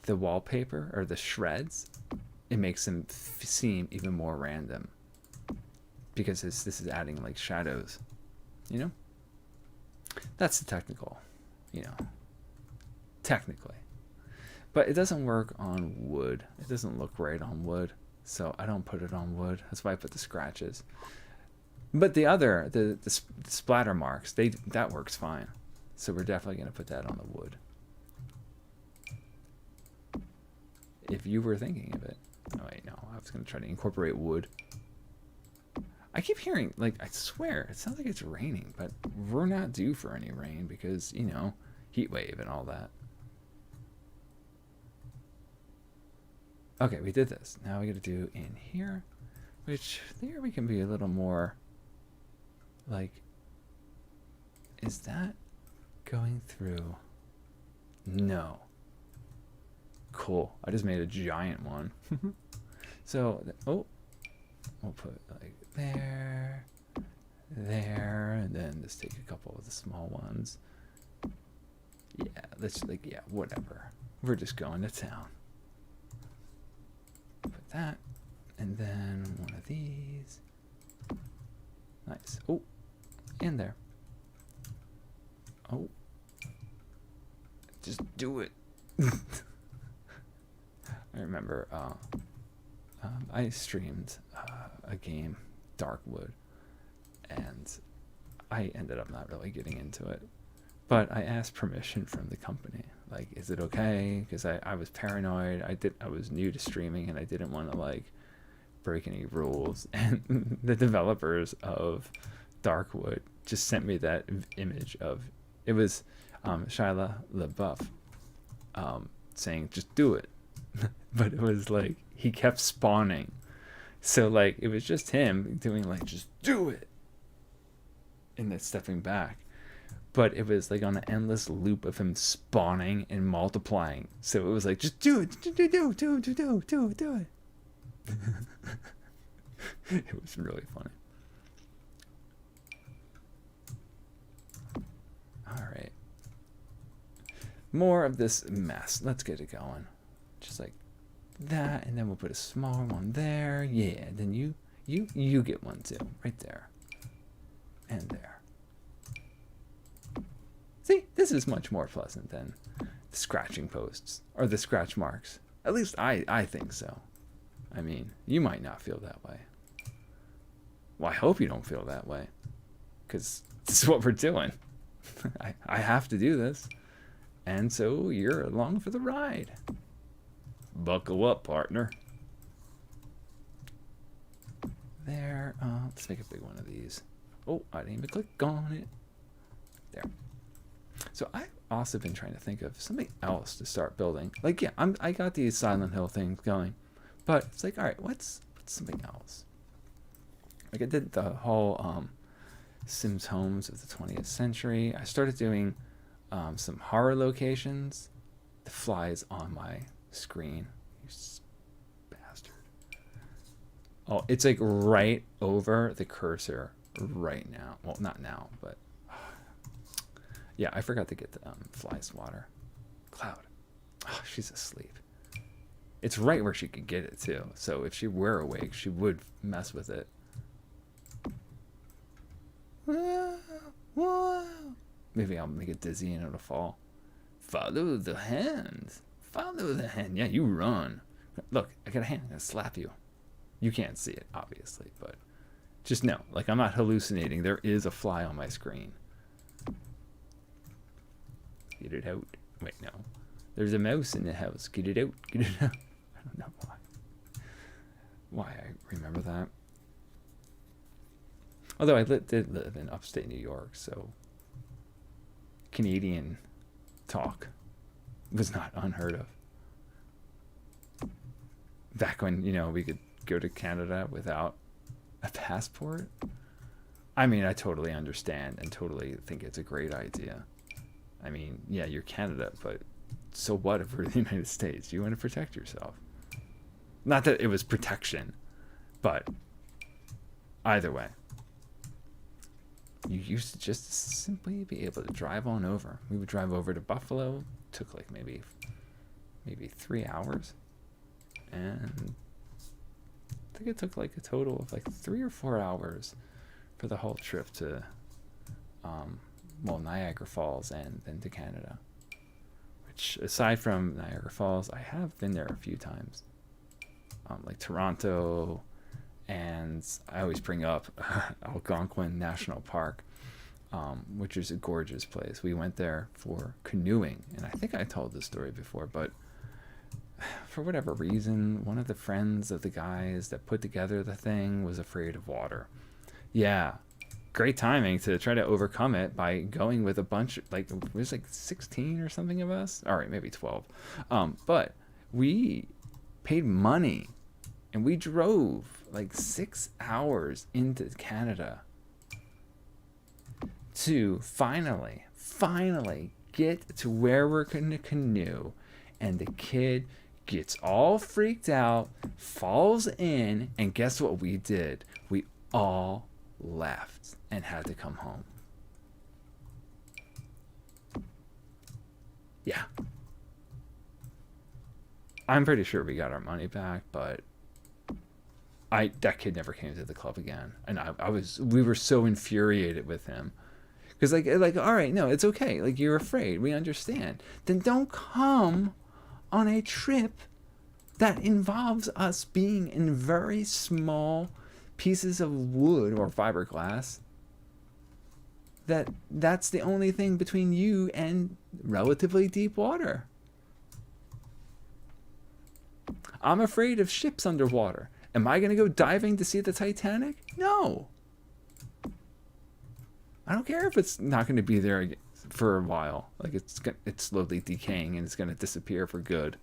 wallpaper or the shreds, it makes them seem even more random because this is adding like shadows, you know? That's the technical, you know, technically. But it doesn't work on wood. It doesn't look right on wood, so I don't put it on wood. That's why I put the scratches. But the other, the splatter marks, that works fine. So we're definitely going to put that on the wood. If you were thinking of it. Oh wait, no, I was going to try to incorporate wood. I keep hearing, like, I swear, it sounds like it's raining, but we're not due for any rain because, you know, heat wave and all that. Okay, we did this. Now we got to do in here, which there we can be a little more, like, is that going through? No. Cool. I just made a giant one. So, oh, we'll put like there, and then just take a couple of the small ones. Yeah, let's like, yeah, whatever. We're just going to town. Put that, and then one of these. Nice. Oh, and there. Oh, just do it. I remember I streamed a game, Darkwood, and I ended up not really getting into it. But I asked permission from the company. Like, is it okay? Because I was paranoid. I was new to streaming, and I didn't want to, like, break any rules. And the developers of Darkwood just sent me that image of, it was Shia LaBeouf saying, just do it. But it was like he kept spawning, so like it was just him doing like just do it and then stepping back, but it was like on an endless loop of him spawning and multiplying, so it was like just do it, do it. It was really funny. All right, more of this mess. Let's get it going. Just like that, and then we'll put a smaller one there. Yeah, and then you get one too, right there, and there. See, this is much more pleasant than the scratching posts or the scratch marks. At least I think so. I mean, you might not feel that way. Well, I hope you don't feel that way, because this is what we're doing. I have to do this, and so you're along for the ride. Buckle up, partner. There. Let's make a big one of these. Oh, I didn't even click on it. There. So I've also been trying to think of something else to start building. Like, yeah, I got these Silent Hill things going, but it's like, all right, what's something else? Like I did the whole Sims homes of the 20th century. I started doing some horror locations. The flies on my screen, you bastard. Oh, it's like right over the cursor right now. Well, not now, but yeah, I forgot to get the fly swatter. Cloud. Oh, she's asleep. It's right where she could get it too, so if she were awake she would mess with it. Maybe I'll make it dizzy and it'll fall. Follow the hands. Follow the hand. Yeah, you run. Look, I got a hand. I'm gonna slap you. You can't see it, obviously, but just know, like, I'm not hallucinating. There is a fly on my screen. Get it out. Wait, no. There's a mouse in the house. Get it out. Get it out. I don't know why I remember that. Although I did live in upstate New York, so Canadian talk was not unheard of. Back when, you know, we could go to Canada without a passport. I mean, I totally understand and totally think it's a great idea. I mean, yeah, you're Canada, but so what if we're the United States? You want to protect yourself. Not that it was protection, but either way. You used to just simply be able to drive on over. We would drive over to Buffalo. Took like maybe 3 hours. And I think it took like a total of like 3 or 4 hours for the whole trip to Niagara Falls and then to Canada. Which, aside from Niagara Falls, I have been there a few times. Like Toronto, and I always bring up Algonquin National Park, which is a gorgeous place. We went there for canoeing, and I think I told this story before, but for whatever reason, one of the friends of the guys that put together the thing was afraid of water. Yeah, great timing to try to overcome it by going with a bunch, like, it was like 16 or something of us. All right, maybe 12. But we paid money, and we drove like 6 hours into Canada to finally get to where we're going to canoe. And the kid gets all freaked out, falls in, and guess what we did? We all left and had to come home. Yeah. I'm pretty sure we got our money back, but that kid never came to the club again. And we were so infuriated with him. Because like, all right, no, it's okay. Like, you're afraid. We understand. Then don't come on a trip that involves us being in very small pieces of wood or fiberglass. That's the only thing between you and relatively deep water. I'm afraid of ships underwater. Am I going to go diving to see the Titanic? No. I don't care if it's not going to be there for a while. Like, it's slowly decaying and it's going to disappear for good.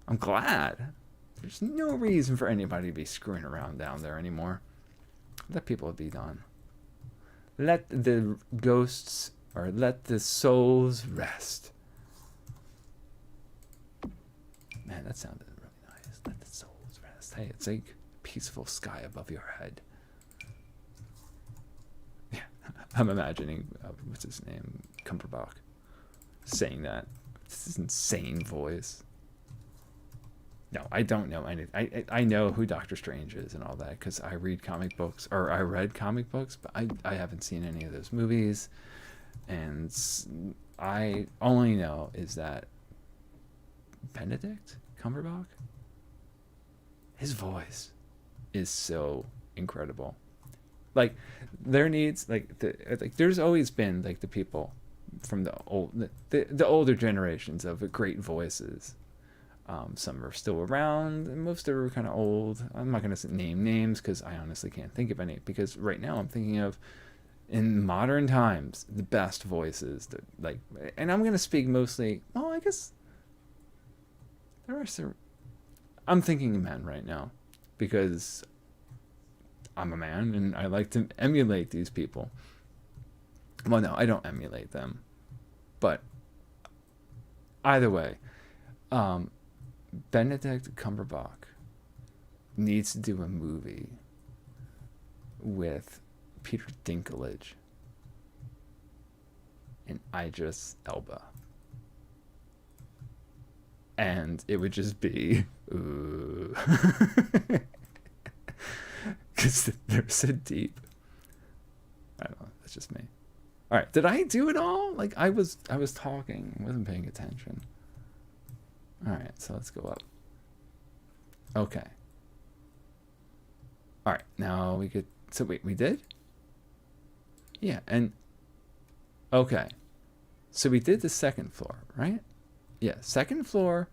I'm glad. There's no reason for anybody to be screwing around down there anymore. Let people be done. Let the ghosts, or let the souls rest. Man, that sounded really nice. Let the souls rest. Hey, it's like peaceful sky above your head. Yeah, I'm imagining, what's his name? Cumberbatch saying that. This insane voice. No, I don't know anything. I know who Doctor Strange is and all that because I read comic books, or I read comic books, but I haven't seen any of those movies. And I only know is that Benedict Cumberbatch, his voice is so incredible. Like, there needs, there's always been, like, the people from the older generations of great voices. Some are still around, and most are kind of old. I'm not going to name names because I honestly can't think of any. Because right now I'm thinking of, in modern times, the best voices. And I'm going to speak mostly. Well, I guess there are some. I'm thinking men right now because I'm a man and I like to emulate these people. Well, no, I don't emulate them, but either way. Benedict Cumberbatch needs to do a movie with Peter Dinklage and Idris Elba. And it would just be, ooh. Because they're so deep. I don't know, that's just me. Alright, did I do it all? Like, I was talking, wasn't paying attention. Alright, so let's go up. Okay. Alright, now we could... So wait, we did? Yeah, and... Okay. So we did the second floor, right? Yeah, second floor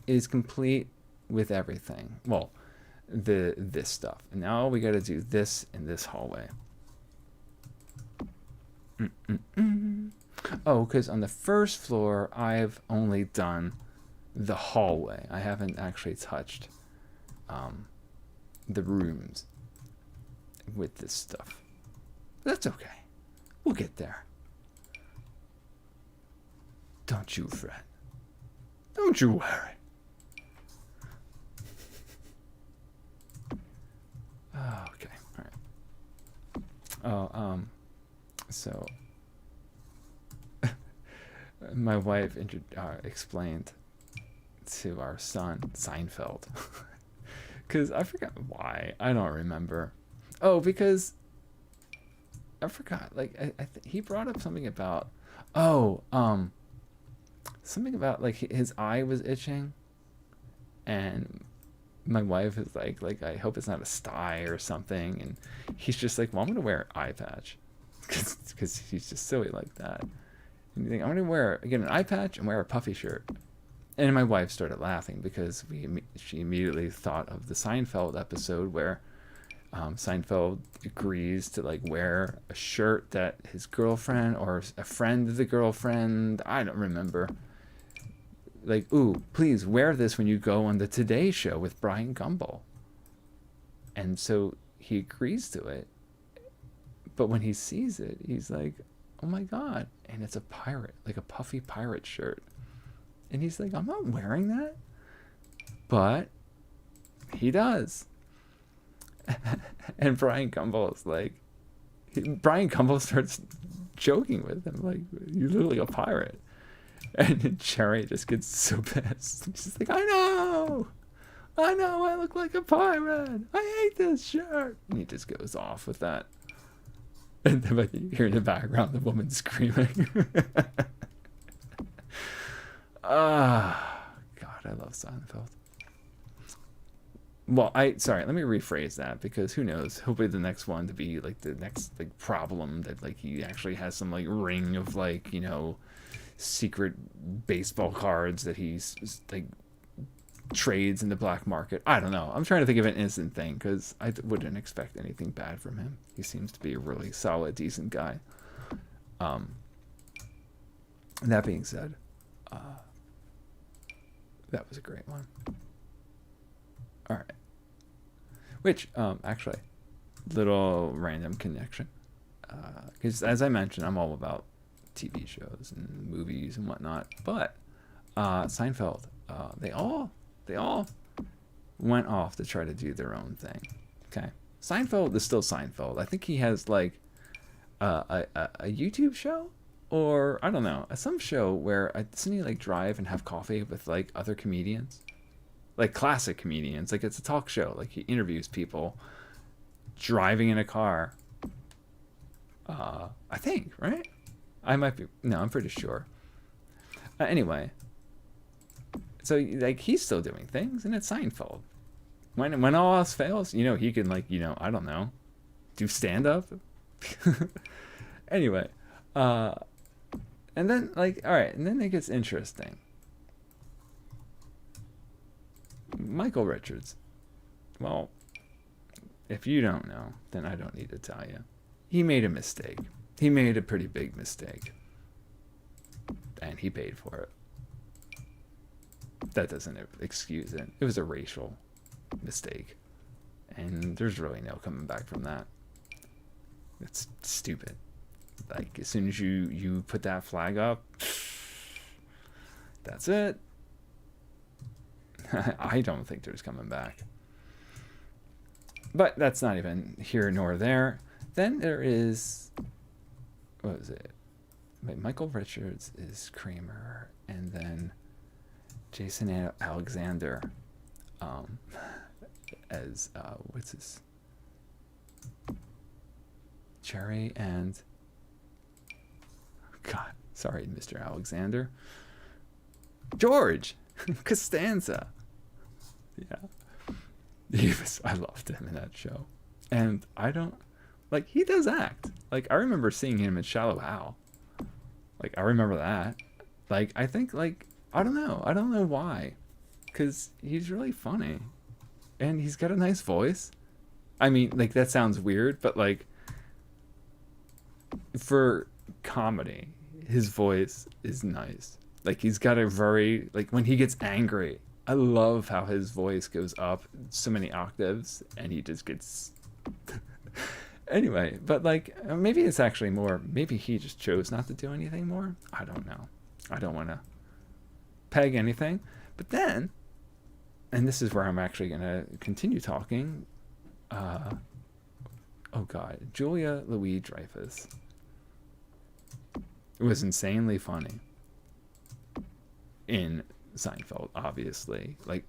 is complete with everything. Well, this stuff. And now we gotta do this in this hallway. Oh, because on the first floor, I've only done the hallway. I haven't actually touched the rooms with this stuff. That's okay. We'll get there. Don't you fret. Don't you worry. Oh, okay. All right. Oh, so my wife explained to our son Seinfeld, because I forgot why. I don't remember. Oh, because I forgot. Like he brought up something about something about like his eye was itching, and my wife is like I hope it's not a sty or something, and he's just like, well, I'm gonna wear an eye patch, because he's just silly like that. And you think, I'm gonna get an eye patch and wear a puffy shirt. And my wife started laughing because she immediately thought of the Seinfeld episode where Seinfeld agrees to like wear a shirt that his girlfriend or a friend of the girlfriend, I don't remember, like, ooh, please wear this when you go on the Today Show with Brian Gumbel. And so he agrees to it. But when he sees it, he's like, oh my God. And it's a pirate, like a puffy pirate shirt. And he's like, I'm not wearing that. But he does. And Brian Gumbel is like, Brian Gumbel starts joking with him, like, you look like a pirate. And Cherry just gets so pissed. She's like, I know, I look like a pirate. I hate this shirt. And he just goes off with that. And then you hear in the background the woman screaming. God, I love Seinfeld. Well, let me rephrase that, because who knows? Hopefully the next one to be like the next like problem that like he actually has some like ring of like, you know, secret baseball cards that he's like trades in the black market. I don't know. I'm trying to think of an innocent thing, because I wouldn't expect anything bad from him. He seems to be a really solid, decent guy. That being said, that was a great one. All right. Which, actually, little random connection. Because as I mentioned, I'm all about TV shows and movies and whatnot. But Seinfeld, they all went off to try to do their own thing. Okay. Seinfeld is still Seinfeld. I think he has like a YouTube show, or I don't know, some show where doesn't he like drive and have coffee with like other comedians, like classic comedians? Like it's a talk show. Like he interviews people driving in a car. I think, right? I might be. No, I'm pretty sure. Anyway, so like he's still doing things, and it's Seinfeld. When all else fails, you know, he can like, you know, I don't know, do stand up. Anyway, and then like, all right, and then it gets interesting. Michael Richards. Well, if you don't know, then I don't need to tell you. He made a mistake. He made a pretty big mistake. And he paid for it. That doesn't excuse it. It was a racial mistake. And there's really no coming back from that. It's stupid. Like, as soon as you put that flag up, that's it. I don't think there's coming back. But that's not even here nor there. Then there is, what was it? Wait, Michael Richards is Kramer, and then Jason Alexander as what's his, Cherry and God, sorry, Mr. Alexander, George Costanza. Yeah, I loved him in that show, and I don't like, he does act. Like, I remember seeing him in Shallow Hal. Like, I remember that. Like, I think, like, I don't know why, because he's really funny, and he's got a nice voice. I mean, like, that sounds weird, but like, for comedy, his voice is nice. Like, he's got a very, like, when he gets angry, I love how his voice goes up so many octaves and he just gets anyway, but like maybe it's actually more, maybe he just chose not to do anything more. I don't know. I don't want to peg anything. But then, and this is where I'm actually going to continue talking. Oh God, Julia Louise Dreyfus. It was insanely funny in Seinfeld, obviously. Like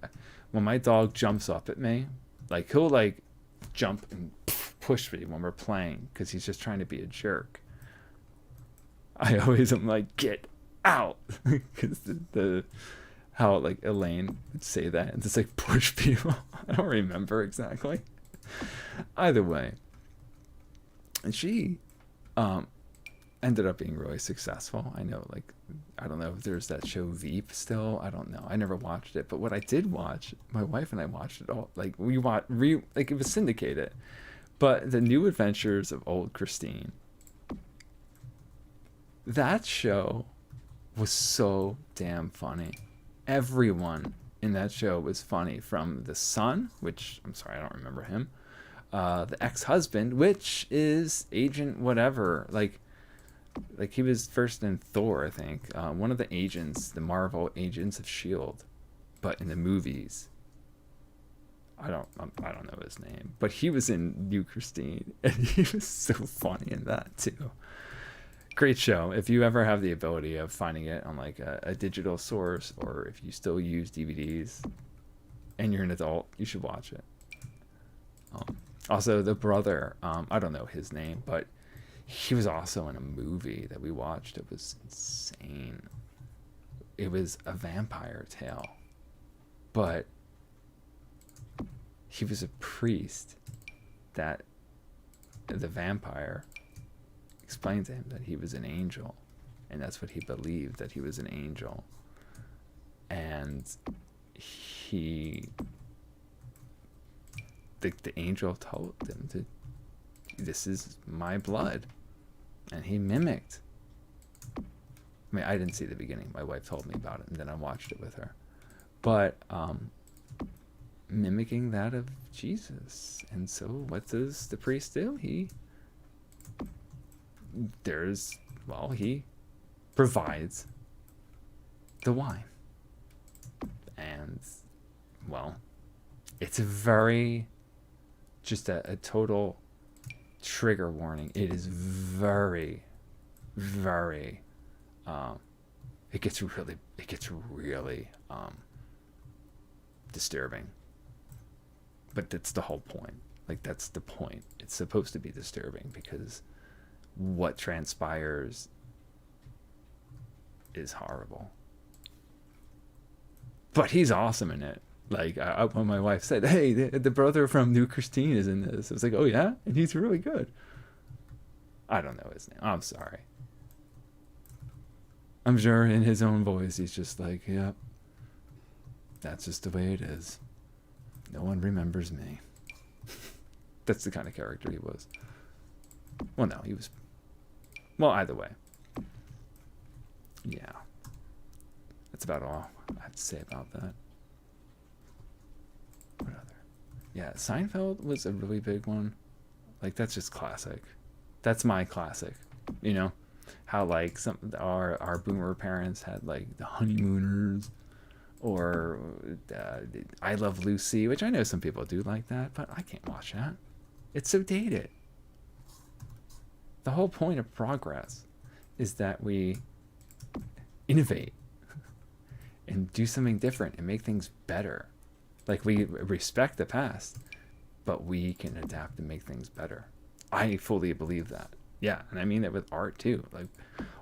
when my dog jumps up at me, like he'll like jump and push me when we're playing because he's just trying to be a jerk. I always am like, get out, because the how like Elaine would say that and just like push people. I don't remember exactly. Either way, and she ended up being really successful. I know, like, I don't know if there's that show Veep still. I don't know. I never watched it, but what I did watch, my wife and I watched it all. Like we watched, like it was syndicated. But the New Adventures of Old Christine. That show was so damn funny. Everyone in that show was funny, from the son, which I'm sorry, I don't remember him. The ex-husband, which is Agent whatever, like he was first in Thor, I think. One of the agents, the Marvel Agents of S.H.I.E.L.D. But in the movies, I don't know his name, but he was in New Christine, and he was so funny in that too. Great show. If you ever have the ability of finding it on like a digital source, or if you still use DVDs and you're an adult, you should watch it. Also, the brother, I don't know his name, but he was also in a movie that we watched. It was insane. It was a vampire tale, but he was a priest that the vampire explained to him that he was an angel, and that's what he believed, that he was an angel. And the angel told him to, this is my blood, and he mimicked. I mean, I didn't see the beginning. My wife told me about it, and then I watched it with her. But mimicking that of Jesus. And so what does the priest do? He provides the wine. And, well, it's a very, just a total trigger warning. It is very, very, it gets really disturbing. But that's the whole point. Like, that's the point. It's supposed to be disturbing because what transpires is horrible. But he's awesome in it. Like, when my wife said, hey, the brother from New Christine is in this, I was like, oh yeah? And he's really good. I don't know his name. I'm sorry. I'm sure in his own voice he's just like, yep, that's just the way it is. No one remembers me. That's the kind of character he was. Well, no, he was... Well, either way. Yeah. That's about all I have to say about that. What other? Yeah, Seinfeld was a really big one. Like, that's just classic. That's my classic. You know? How, like, some our boomer parents had, like, the Honeymooners, or I Love Lucy, which I know some people do like that, but I can't watch that. It's so dated. The whole point of progress is that we innovate and do something different and make things better. Like, we respect the past, but we can adapt and make things better. I fully believe that. Yeah, and I mean that with art too. Like,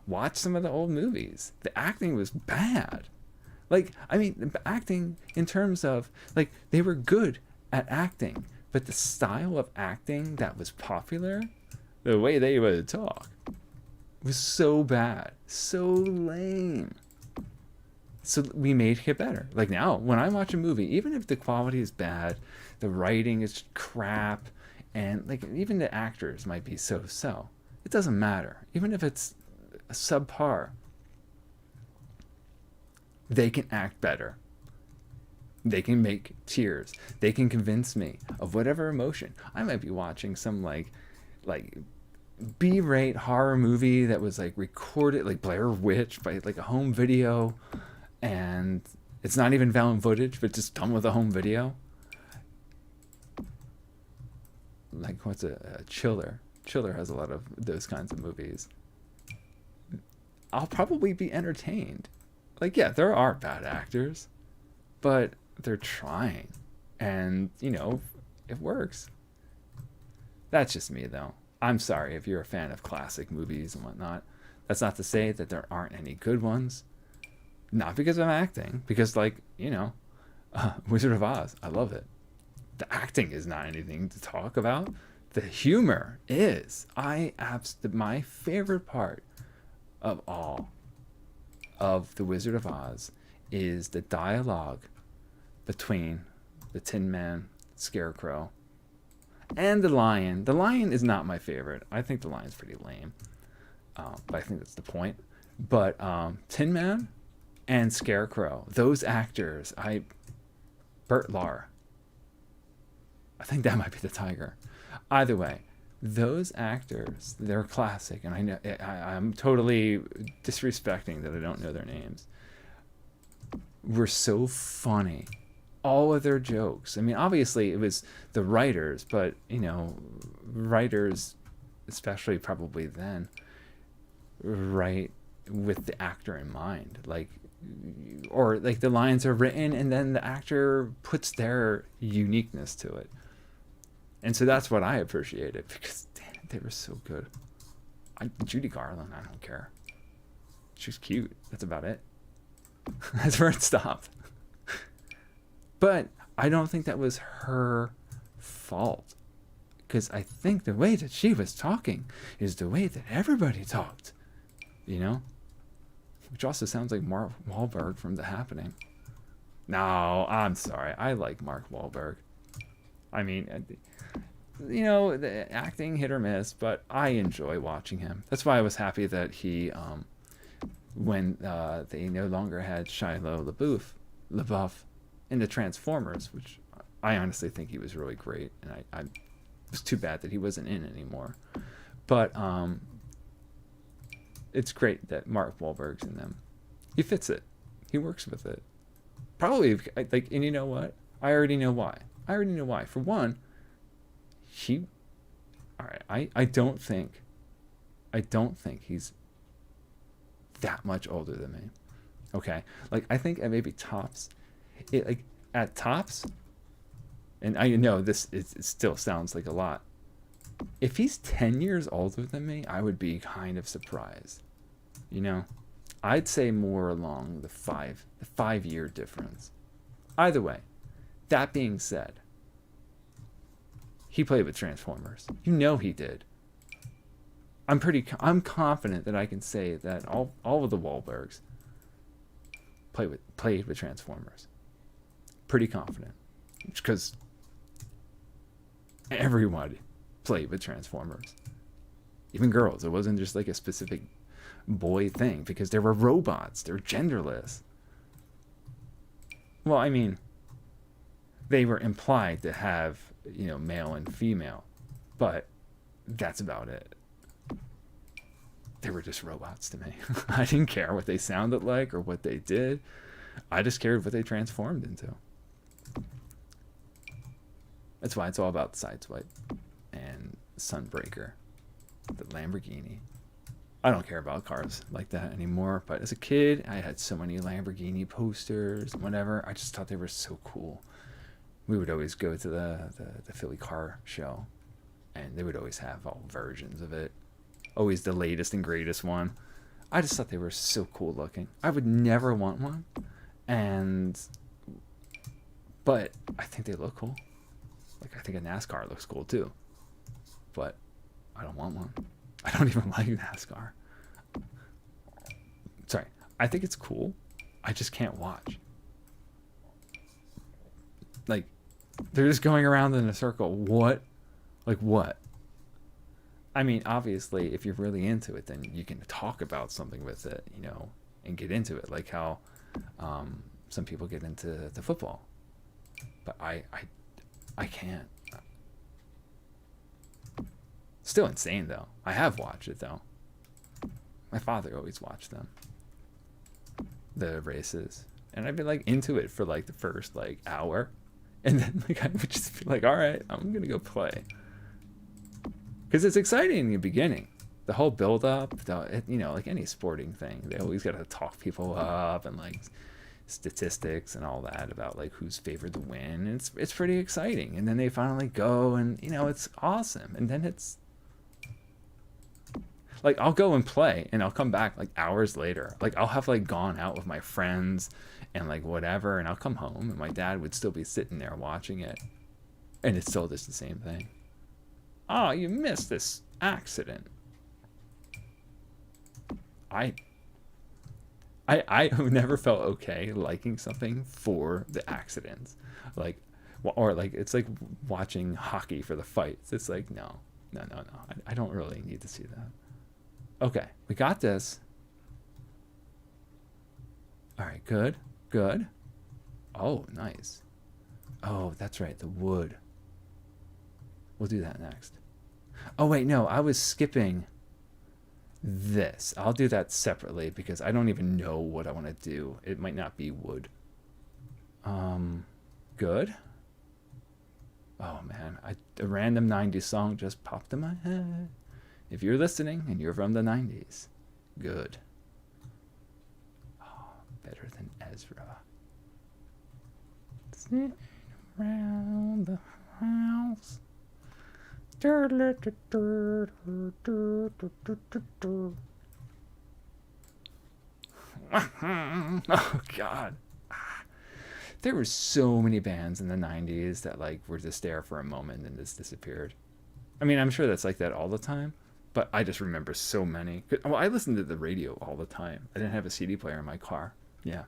watch some of the old movies. The acting was bad. Like, I mean, the acting in terms of, like, they were good at acting, but the style of acting that was popular, the way they would talk, was so bad, so lame. So we made it better. Like, now, when I watch a movie, even if the quality is bad, the writing is crap, and, like, even the actors might be so-so, it doesn't matter. Even if it's a subpar, they can act better. They can make tears. They can convince me of whatever emotion. I might be watching some like B-rate horror movie that was like recorded like Blair Witch by like a home video, and it's not even found footage but just done with a home video. Like what's a Chiller has a lot of those kinds of movies. I'll probably be entertained. Like, yeah, there are bad actors, but they're trying, and you know, it works. That's just me though. I'm sorry if you're a fan of classic movies and whatnot. That's not to say that there aren't any good ones. Not because of acting, because like, you know, Wizard of Oz, I love it. The acting is not anything to talk about. The humor is. My favorite part of all of The Wizard of Oz is the dialogue between the Tin Man, Scarecrow, and the Lion. The Lion is not my favorite. I think the Lion's pretty lame, but I think that's the point. But Tin Man and Scarecrow, those actors, Bert Lahr, I think that might be the tiger. Either way, those actors, they're classic, and I know I'm totally disrespecting that I don't know their names. Were so funny. All of their jokes. I mean, obviously it was the writers, but you know, writers, especially probably then, write with the actor in mind. Like, or like the lines are written and then the actor puts their uniqueness to it. And so that's what I appreciated, because damn it, they were so good. Judy Garland, I don't care. She's cute. That's about it. That's where it stopped. But I don't think that was her fault, because I think the way that she was talking is the way that everybody talked, you know? Which also sounds like Mark Wahlberg from The Happening. No, I'm sorry. I like Mark Wahlberg. I mean, you know, the acting hit or miss, but I enjoy watching him. That's why I was happy that he, when they no longer had Shia LaBeouf in the Transformers, which I honestly think he was really great, and I it was too bad that he wasn't in anymore. But it's great that Mark Wahlberg's in them. He fits it. He works with it. Probably like, and you know what? I already know why. For one, I don't think he's that much older than me. Okay, like I think at maybe tops, at tops, and I know it still sounds like a lot. If he's 10 years older than me, I would be kind of surprised. You know, I'd say more along the 5-year difference. Either way, that being said, he played with Transformers. You know he did. I'm confident that I can say that all of the Wahlbergs played with Transformers. Pretty confident, because everyone played with Transformers, even girls. It wasn't just like a specific boy thing, because they were robots. They're genderless. Well, I mean, they were implied to have, you know, male and female, but that's about it. They were just robots to me. I didn't care what they sounded like or what they did. I just cared what they transformed into. That's why it's all about Sideswipe and Sunbreaker, the Lamborghini. I don't care about cars like that anymore, but as a kid, I had so many Lamborghini posters and whatever. I just thought they were so cool. We would always go to the Philly car show, and they would always have all versions of it. Always the latest and greatest one. I just thought they were so cool looking. I would never want one, but I think they look cool. Like, I think a NASCAR looks cool too, but I don't want one. I don't even like NASCAR. Sorry, I think it's cool. I just can't watch. Like, they're just going around in a circle. What? Like, what? I mean, obviously, if you're really into it, then you can talk about something with it, you know, and get into it. Like how some people get into the football. but I can't. Still insane though. I have watched it though. My father always watched them, the races, and I'd be like into it for like the first like hour, and then like I would just be like, all right, I'm gonna go play, because it's exciting in the beginning. The whole build up, you know, like any sporting thing, they always gotta talk people up and like statistics and all that about like who's favored to win. And it's pretty exciting, and then they finally go, and you know, it's awesome, and then it's like I'll go and play and I'll come back like hours later. Like I'll have like gone out with my friends and like whatever, and I'll come home and my dad would still be sitting there watching it, and it's still just the same thing. Oh, you missed this accident. I never felt okay liking something for the accidents, like, or like it's like watching hockey for the fights. It's like no. I don't really need to see that. Okay, we got this. All right, good. Oh, nice. Oh, that's right, the wood. We'll do that next. Oh wait, no, I was skipping this. I'll do that separately because I don't even know what I want to do. It might not be wood. Good. Oh man, a random 90s song just popped in my head. If you're listening and you're from the 90s, good. Oh, better than Ezra. Sitting around the house. Oh God. There were so many bands in the 90s that like were just there for a moment and just disappeared. I mean, I'm sure that's like that all the time, but I just remember so many. Well, I listened to the radio all the time. I didn't have a CD player in my car. Yeah.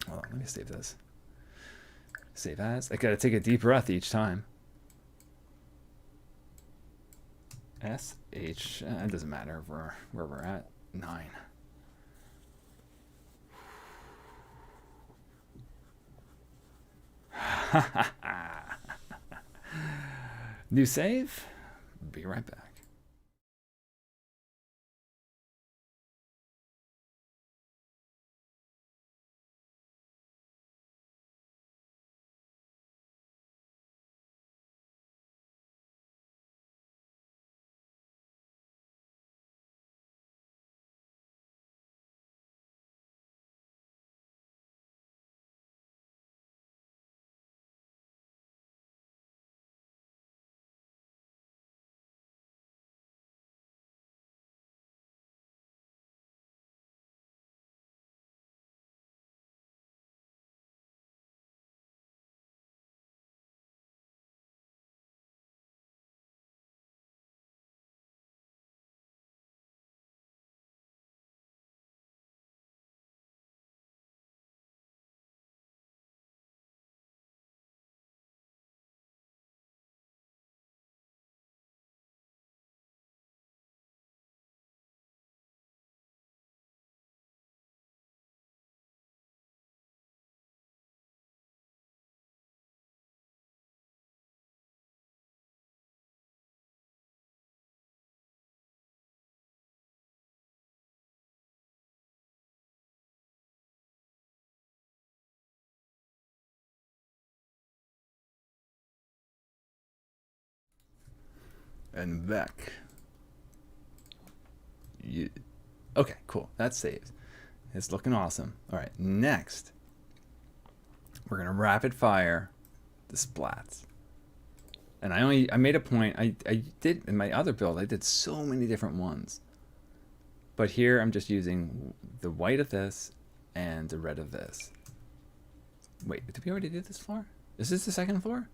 Hold on, let me save this. Save as. I gotta take a deep breath each time. SH. It doesn't matter where we're at. 9. New save. Be right back. And back. Yeah. Okay, cool. That's saved. It's looking awesome. All right, next, we're gonna rapid fire the splats. And I made a point. I did in my other build. I did so many different ones. But here I'm just using the white of this and the red of this. Wait, did we already do this floor? Is this the second floor?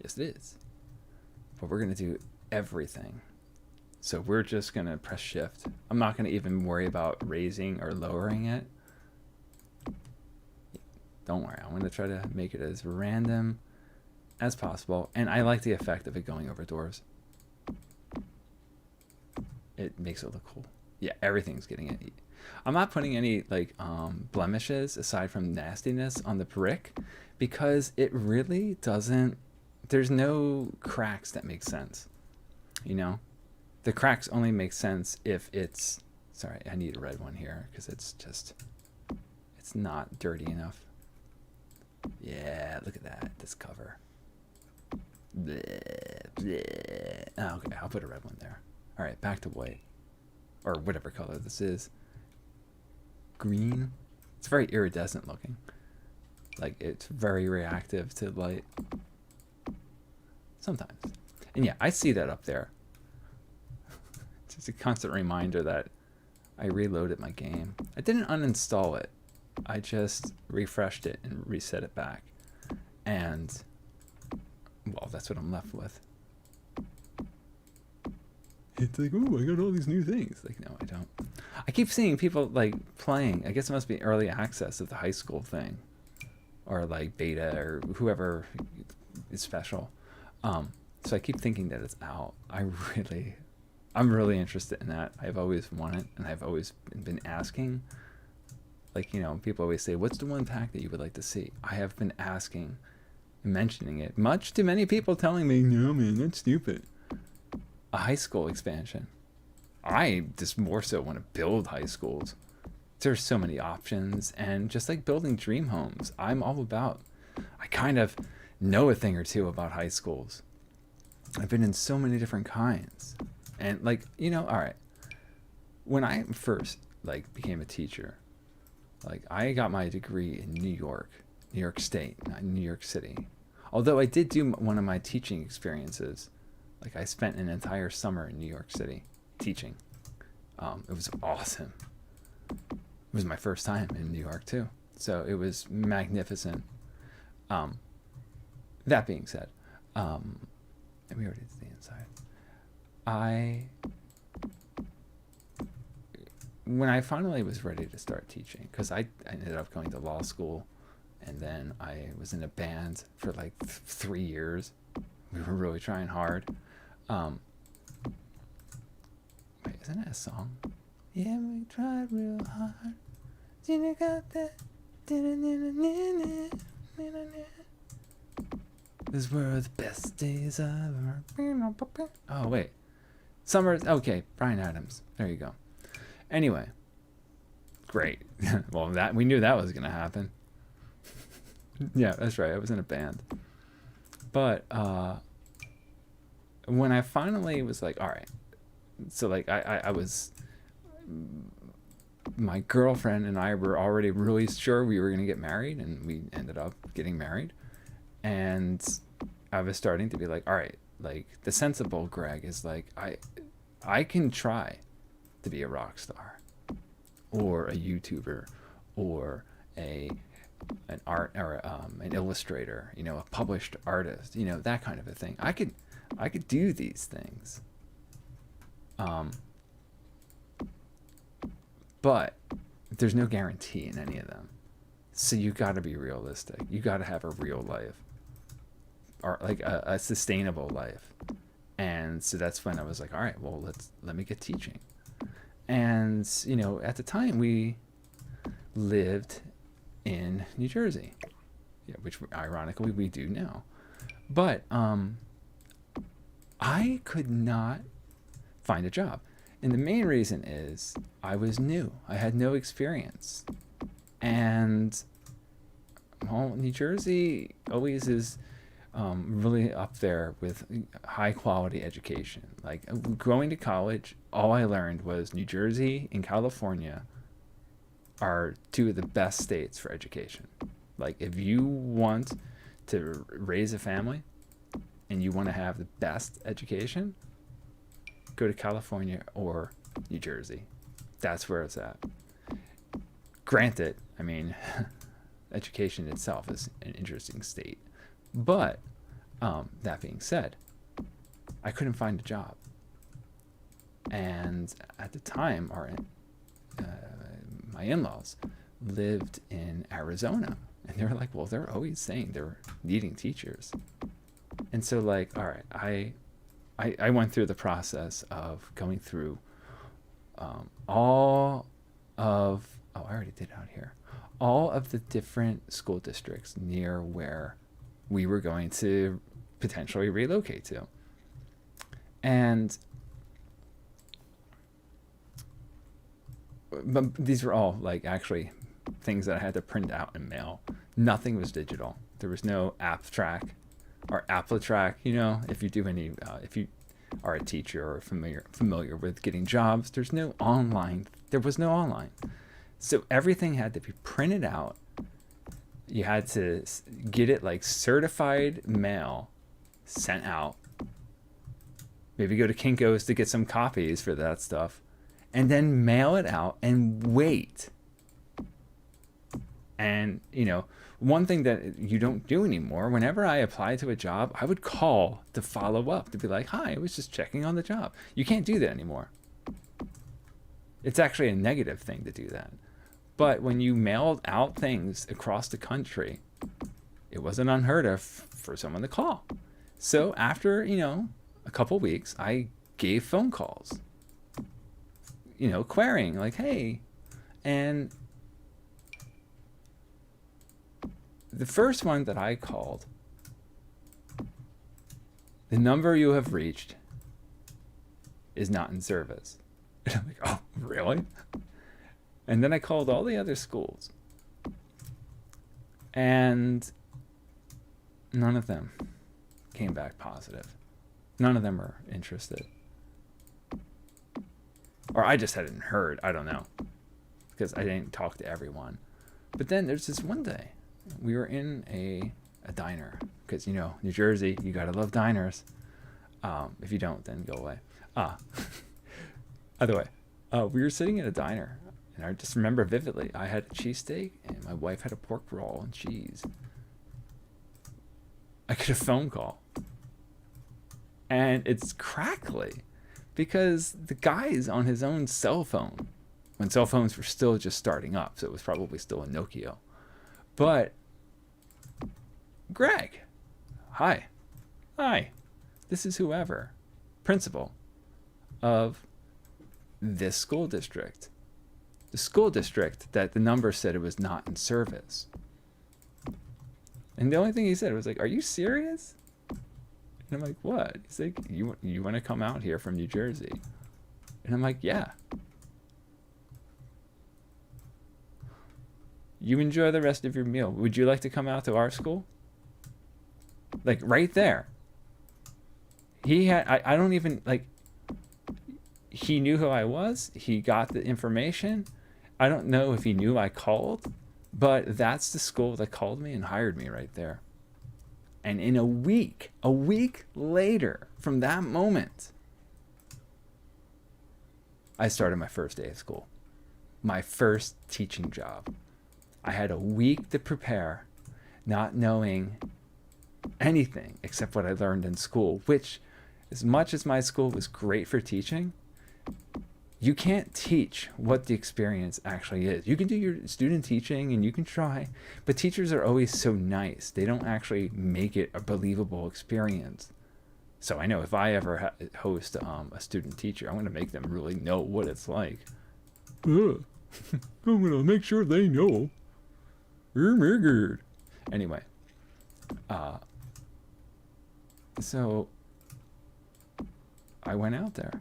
Yes, it is. But we're gonna do everything. So we're just gonna press shift. I'm not gonna even worry about raising or lowering it. Don't worry, I'm gonna try to make it as random as possible. And I like the effect of it going over doors. It makes it look cool. Yeah, everything's getting it. I'm not putting any like blemishes aside from nastiness on the brick because it really doesn't. There's no cracks that make sense. You know, the cracks only make sense if it's. Sorry, I need a red one here because it's not dirty enough. Yeah, look at that. This cover. Bleh, bleh. Oh, okay, I'll put a red one there. All right, back to white. Or whatever color this is. Green. It's very iridescent looking. Like, it's very reactive to light. Sometimes. And yeah, I see that up there. It's just a constant reminder that I reloaded my game. I didn't uninstall it. I just refreshed it and reset it back. And, well, that's what I'm left with. It's like, oh, I got all these new things. Like, no, I don't. I keep seeing people, like, playing. I guess it must be early access of the high school thing. Or, like, beta or whoever is special. So I keep thinking that it's out. I'm really interested in that. I've always wanted, and I've always been asking. Like, you know, people always say, what's the one pack that you would like to see? I have been asking and mentioning it. Much too many people telling me, no, man, that's stupid. A high school expansion. I just more so want to build high schools. There's so many options, and just like building dream homes, I'm all about. I kind of know a thing or two about high schools. I've been in so many different kinds, and like, you know, all right. When I first like became a teacher, like I got my degree in New York State, not New York City. Although I did do one of my teaching experiences. Like I spent an entire summer in New York City teaching. It was awesome. It was my first time in New York too. So it was magnificent. That being said, and we already did the inside. When I finally was ready to start teaching, because I ended up going to law school, and then I was in a band for like 3 years. We were really trying hard. Wait, isn't that a song? Yeah, we tried real hard. You got that? These were the best days ever. Oh wait, summer. Okay, Bryan Adams. There you go. Anyway, great. Well, that we knew that was gonna happen. Yeah, that's right. I was in a band, but when I finally was like, all right, so like I was, my girlfriend and I were already really sure we were gonna get married, and we ended up getting married, and I was starting to be like, all right, like the sensible Greg is like, I can try to be a rock star, or a YouTuber, or an art or an illustrator, you know, a published artist, you know, that kind of a thing. I could do these things. But there's no guarantee in any of them. So you got to be realistic. You got to have a real life, or like a sustainable life. And so that's when I was like, all right, well, let me get teaching. And, you know, at the time we lived in New Jersey, yeah, which ironically we do now. But I could not find a job. And the main reason is I was new. I had no experience. And, well, New Jersey always is really up there with high quality education. Like going to college, all I learned was New Jersey and California are two of the best states for education. Like if you want to raise a family and you want to have the best education, go to California or New Jersey. That's where it's at. Granted, I mean, education itself is an interesting state. But that being said, I couldn't find a job. And at the time, my in-laws lived in Arizona. And they were like, well, they're always saying they're needing teachers. And so like, all right, I went through the process of going through all of, oh, I already did out here, all of the different school districts near where we were going to potentially relocate to. And but these were all like actually things that I had to print out and mail. Nothing was digital. There was no app track or Apple track. You know, if you do any, if you are a teacher or familiar with getting jobs, there's no online. There was no online, so everything had to be printed out. You had to get it like certified mail sent out. Maybe go to Kinko's to get some copies for that stuff, and then mail it out and wait. And, you know, one thing that you don't do anymore, whenever I apply to a job, I would call to follow up, to be like, hi, I was just checking on the job. You can't do that anymore. It's actually a negative thing to do that. But when you mailed out things across the country, it wasn't unheard of for someone to call. So after, you know, a couple weeks, I gave phone calls, you know, querying like, hey, and the first one that I called, the number you have reached is not in service. And I'm like, oh, really? And then I called all the other schools, and none of them came back positive. None of them are interested. Or I just hadn't heard. I don't know. Because I didn't talk to everyone. But then there's this one day. We were in a diner. Because, you know, New Jersey, you gotta love diners. If you don't, then go away. Either way, we were sitting in a diner. And I just remember vividly, I had a cheesesteak and my wife had a pork roll and cheese. I get a phone call. And it's crackly because the guy's on his own cell phone when cell phones were still just starting up. So it was probably still a Nokia. But Greg, hi, this is whoever, principal of this school district. The school district that the number said it was not in service. And the only thing he said was like, are you serious? And I'm like, what? He's like, you want to come out here from New Jersey? And I'm like, yeah. You enjoy the rest of your meal. Would you like to come out to our school? Like right there. He had, I don't even, like, he knew who I was. He got the information. I don't know if he knew I called, but that's the school that called me and hired me right there. And in a week later from that moment, I started my first day of school, my first teaching job. I had a week to prepare, not knowing anything except what I learned in school, which, as much as my school was great for teaching, you can't teach what the experience actually is. You can do your student teaching and you can try, but teachers are always so nice. They don't actually make it a believable experience. So I know if I ever host a student teacher, I'm going to make them really know what it's like. I'm going to make sure they know. Anyway, so I went out there.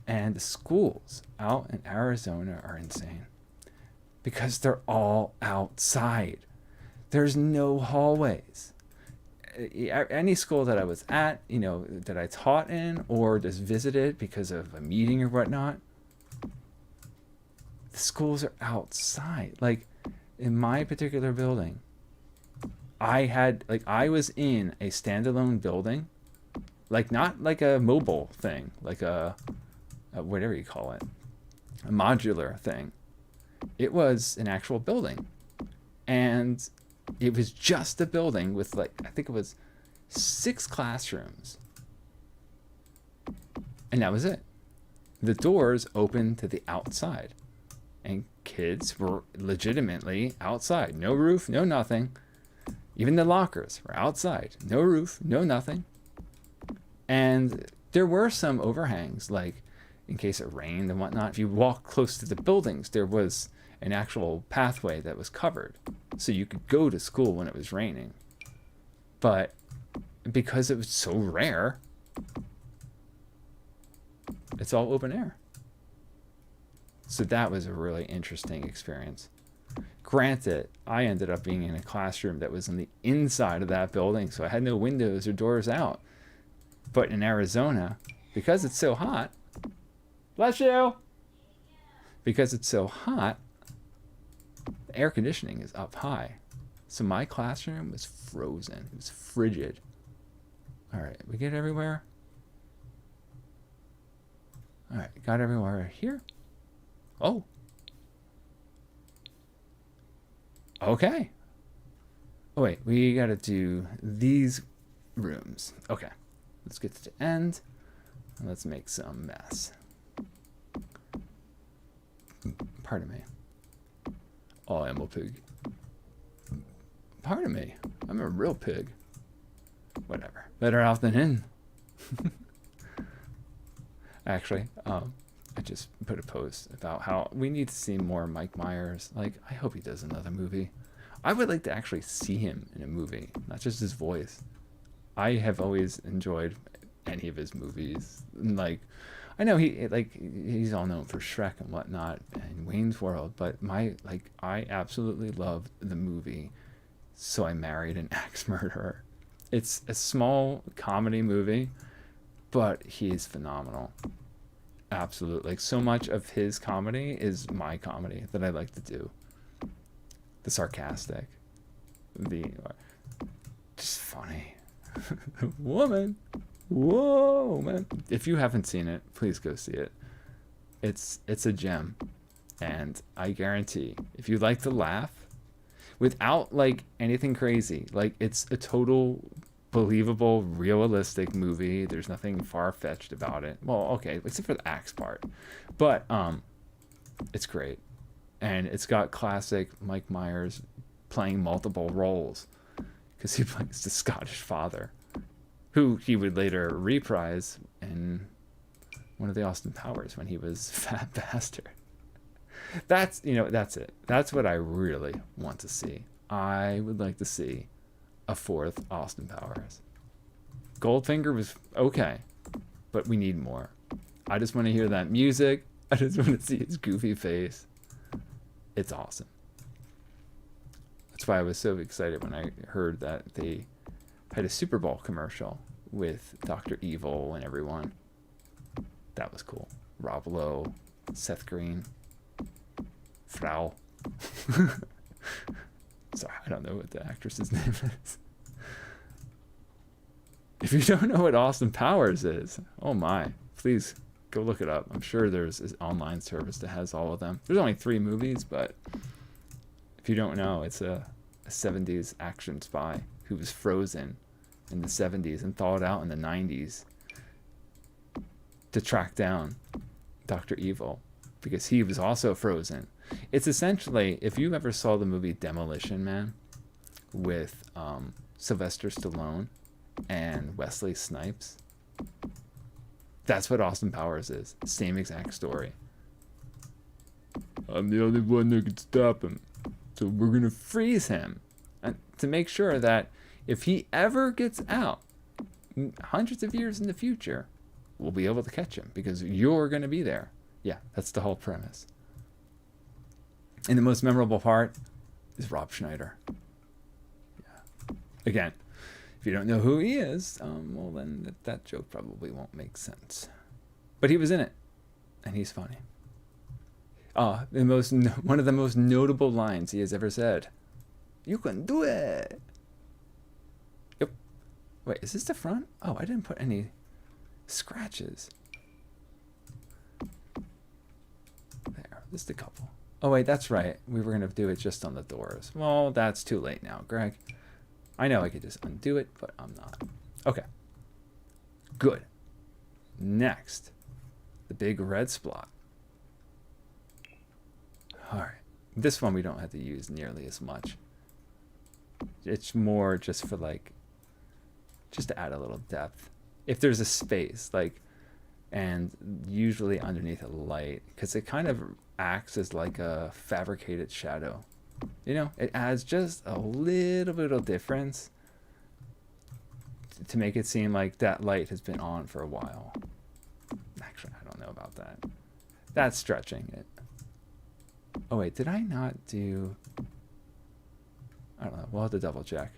And the schools out in Arizona are insane because they're all outside. There's no hallways. Any school that I was at, you know, that I taught in or just visited because of a meeting or whatnot, the schools are outside. Like in my particular building, I was in a standalone building, like not like a mobile thing, like a whatever you call it, a modular thing. It was an actual building, and it was just a building with, like, I think it was 6 classrooms, and that was it. The doors opened to the outside, and kids were legitimately outside. No roof, no nothing. Even the lockers were outside. No roof, no nothing. And there were some overhangs, like, in case it rained and whatnot. If you walk close to the buildings, there was an actual pathway that was covered, so you could go to school when it was raining. But because it was so rare, it's all open air. So that was a really interesting experience. Granted, I ended up being in a classroom that was on the inside of that building, so I had no windows or doors out. But in Arizona, because it's so hot, bless you, because it's so hot, the air conditioning is up high. So my classroom was frozen. It was frigid. All right, we get everywhere. All right, got everywhere here. Oh. Okay. Oh, wait, we got to do these rooms. Okay, let's get to the end. Let's make some mess. Pardon me. Oh, I am a pig. Pardon me. I'm a real pig. Whatever. Better out than in. Actually, I just put a post about how we need to see more Mike Myers. Like, I hope he does another movie. I would like to actually see him in a movie, not just his voice. I have always enjoyed any of his movies. Like, I know he's all known for Shrek and whatnot and Wayne's World, but I absolutely loved the movie So I Married an Axe Murderer. It's a small comedy movie, but he's phenomenal. Absolutely. Like, so much of his comedy is my comedy that I like to do. The sarcastic, the just funny. Woman. Whoa, man. If you haven't seen it, please go see it. It's a gem. And I guarantee, if you like to laugh without like anything crazy, like, it's a total believable, realistic movie. There's nothing far-fetched about it. Well, okay, except for the axe part. But it's great. And it's got classic Mike Myers playing multiple roles, because he plays the Scottish father, who he would later reprise in one of the Austin Powers when he was Fat Bastard. That's it. That's what I really want to see. I would like to see a fourth Austin Powers. Goldfinger was okay, but we need more. I just want to hear that music. I just want to see his goofy face. It's awesome. That's why I was so excited when I heard that they had a Super Bowl commercial with Dr. Evil and everyone. That was cool. Rob Lowe, Seth Green, Frau. Sorry, I don't know what the actress's name is. If you don't know what Austin Powers is, oh my, please go look it up. I'm sure there's an online service that has all of them. There's only 3 movies, but if you don't know, it's a 70s action spy who was frozen in the 70s and thawed out in the 90s to track down Dr. Evil, because he was also frozen. It's essentially, if you ever saw the movie Demolition Man with Sylvester Stallone and Wesley Snipes, that's what Austin Powers is. Same exact story. I'm the only one that can stop him, so we're gonna freeze him, and to make sure that if he ever gets out, hundreds of years in the future, we'll be able to catch him because you're gonna be there. Yeah, that's the whole premise. And the most memorable part is Rob Schneider. Yeah. Again, if you don't know who he is, well, then that joke probably won't make sense. But he was in it, and he's funny. One of the most notable lines he has ever said. You can do it. Yep. Wait, is this the front? Oh, I didn't put any scratches. There, just a couple. Oh wait, that's right. We were gonna do it just on the doors. Well, that's too late now, Greg. I know I could just undo it, but I'm not. Okay. Good. Next, the big red splot. All right. This one we don't have to use nearly as much. It's more just for just to add a little depth. If there's a space, like and usually underneath a light, because it kind of acts as like a fabricated shadow. You know, it adds just a little bit of difference to make it seem like that light has been on for a while. Actually, I don't know about that. That's stretching it. Oh wait, did I not do... I don't know, we'll have to double check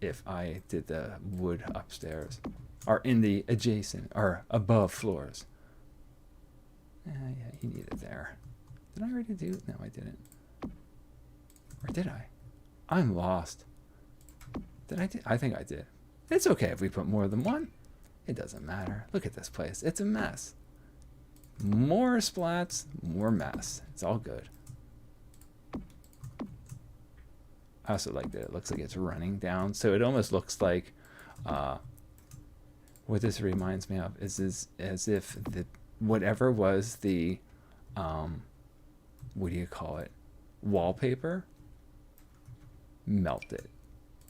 if I did the wood upstairs or in the adjacent or above floors. Yeah, you need it there. Did I already do it? No, I didn't. Or did I? I'm lost. Did I do? I think I did. It's okay if we put more than one. It doesn't matter. Look at this place. It's a mess. More splats, more mess. It's all good. I also like that it looks like it's running down. So it almost looks like what this reminds me of is as if the whatever was the what do you call it? Wallpaper melted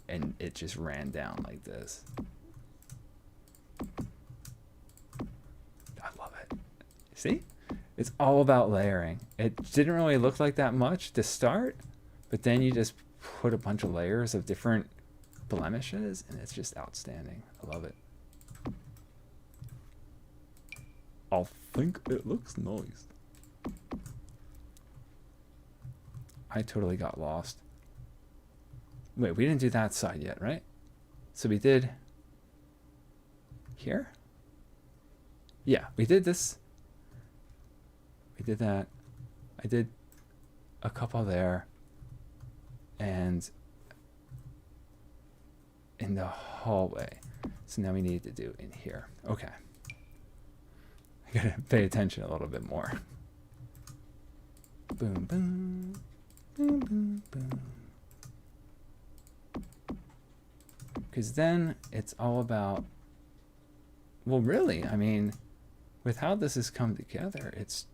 and it just ran down like this. I love it. See? It's all about layering. It didn't really look like that much to start, but then you just put a bunch of layers of different blemishes and it's just outstanding. I love it. I think it looks nice. I totally got lost. Wait, we didn't do that side yet, right? So we did here? Yeah, we did this. We did that. I did a couple there. And in the hallway. So now we need to do in here. Okay. I gotta pay attention a little bit more. Boom, boom. Boom, boom, boom. Because then it's all about, well, really, I mean, with how this has come together, it's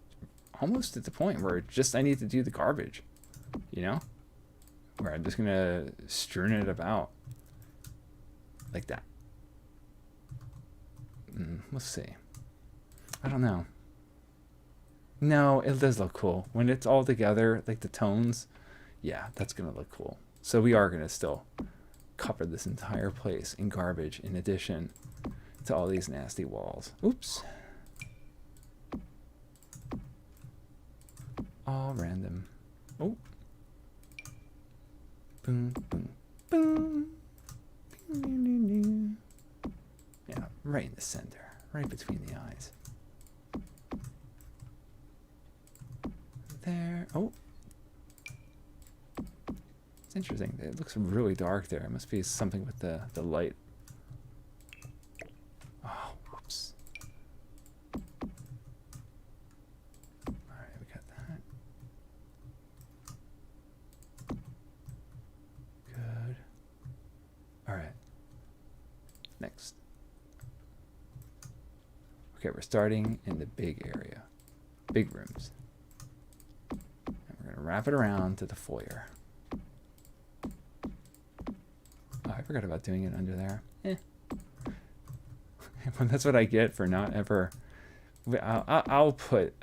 almost at the point where just I need to do the garbage, you know? Where I'm just going to strewn it about like that. We'll see. I don't know. No, it does look cool. When it's all together, like the tones, yeah, that's going to look cool. So we are going to still cover this entire place in garbage in addition to all these nasty walls. Oops. All random. Oh. Boom, boom, boom. Yeah, right in the center, right between the eyes. There. Oh. It's interesting. It looks really dark there. It must be something with the light. Oh, whoops. Alright, we got that. Good. Alright. Next. Okay, we're starting in the big area. Big rooms. And we're going to wrap it around to the foyer. Oh, I forgot about doing it under there. Well, that's what I get for not ever... I'll put,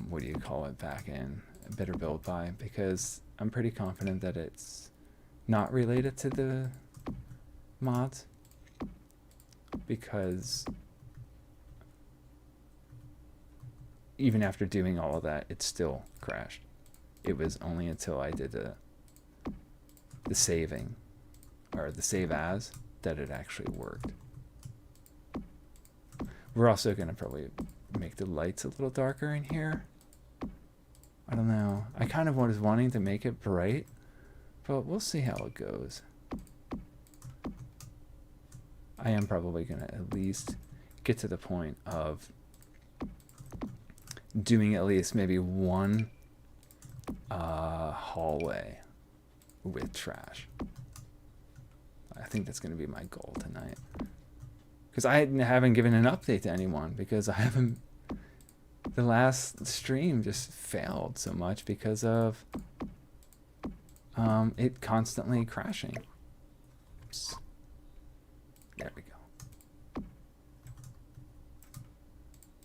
what do you call it, back in a better build by, because I'm pretty confident that it's not related to the mods. Because even after doing all of that, it still crashed. It was only until I did the saving, or the save as, that it actually worked. We're also going to probably make the lights a little darker in here. I don't know. I kind of was wanting to make it bright, but we'll see how it goes. I am probably going to at least get to the point of doing at least maybe one hallway with trash. I think that's going to be my goal tonight. Because I haven't given an update to anyone, because I haven't... The last stream just failed so much because of it constantly crashing. Oops. There we go.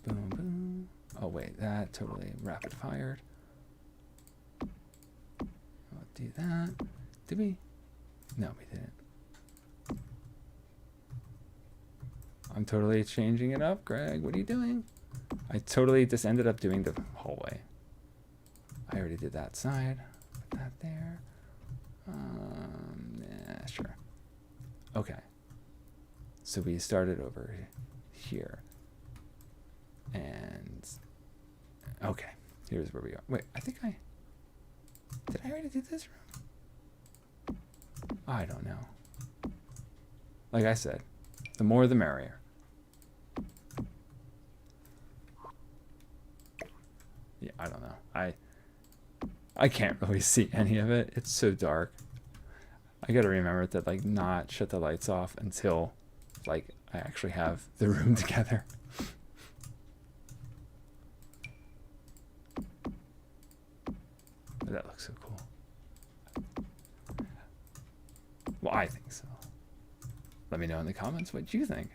Boom, boom. Oh, wait, that totally rapid fired. I'll do that. Did we? No, we didn't. I'm totally changing it up, Greg. What are you doing? I totally just ended up doing the hallway. I already did that side. Put that there. Yeah, sure. Okay. So we started over here. And okay, here's where we are. Wait, I think did I already do this room? I don't know. Like I said, the more the merrier. Yeah, I don't know. I can't really see any of it. It's so dark. I gotta remember to like not shut the lights off until like I actually have the room together. That looks so cool. Well, I think so. Let me know in the comments what you think.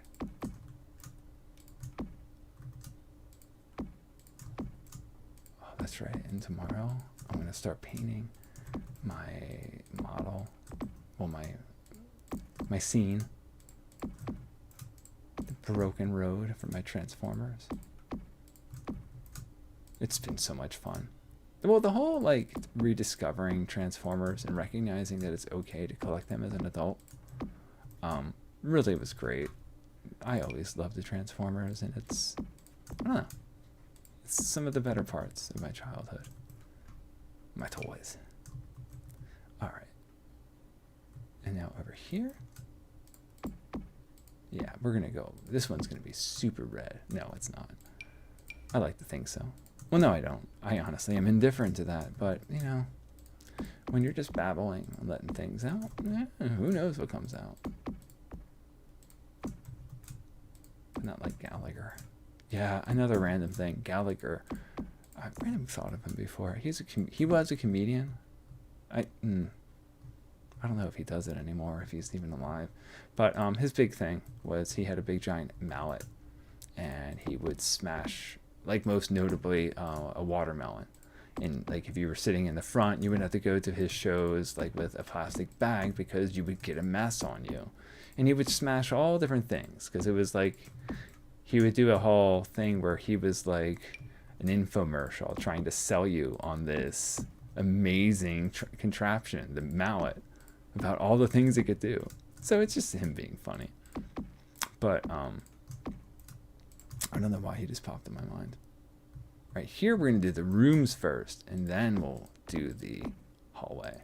Oh, that's right. And tomorrow I'm going to start painting my model. Well, my scene. The broken road for my Transformers. It's been so much fun. Well, the whole like rediscovering Transformers and recognizing that it's okay to collect them as an adult, really was great. I always loved the Transformers, and it's, I don't know, it's some of the better parts of my childhood. My toys. All right. And now over here. Yeah, we're gonna go. This one's gonna be super red. No, it's not. I like to think so. Well, no, I don't. I honestly am indifferent to that. But, you know, when you're just babbling and letting things out, who knows what comes out. Not like Gallagher. Yeah, another random thing. Gallagher. I've randomly thought of him before. He was a comedian. I don't know if he does it anymore, if he's even alive. But his big thing was he had a big giant mallet. And he would smash, like most notably, a watermelon. And like if you were sitting in the front, you would have to go to his shows like with a plastic bag because you would get a mess on you. And he would smash all different things because it was like he would do a whole thing where he was like an infomercial trying to sell you on this amazing contraption, the mallet, about all the things it could do. So it's just him being funny. But I don't know why he just popped in my mind. Right here, we're going to do the rooms first, and then we'll do the hallway.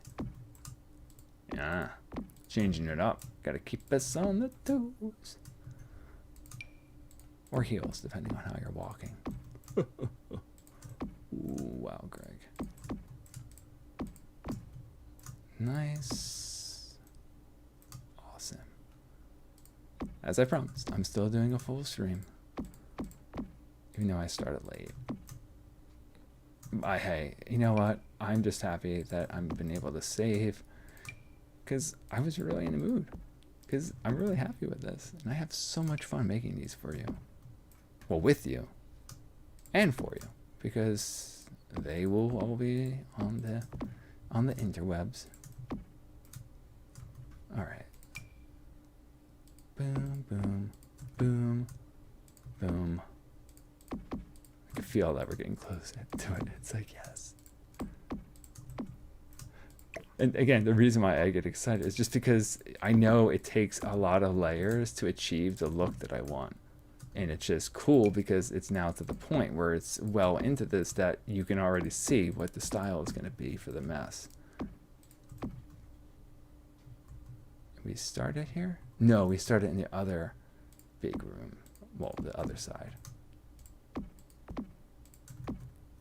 Yeah, changing it up. Got to keep us on the toes. Or heels, depending on how you're walking. Ooh, wow, Greg. Nice. Awesome. As I promised, I'm still doing a full stream. Even though I started late. Hey, you know what? I'm just happy that I've been able to save. Because I was really in the mood. Because I'm really happy with this. And I have so much fun making these for you. Well, with you. And for you. Because they will all be on the interwebs. Alright. Boom, boom, boom, boom. I can feel that we're getting closer to it. It's like, yes. And again, the reason why I get excited is just because I know it takes a lot of layers to achieve the look that I want. And it's just cool because it's now to the point where it's well into this that you can already see what the style is going to be for the mess. We started here? No, we started in the other big room. Well, the other side.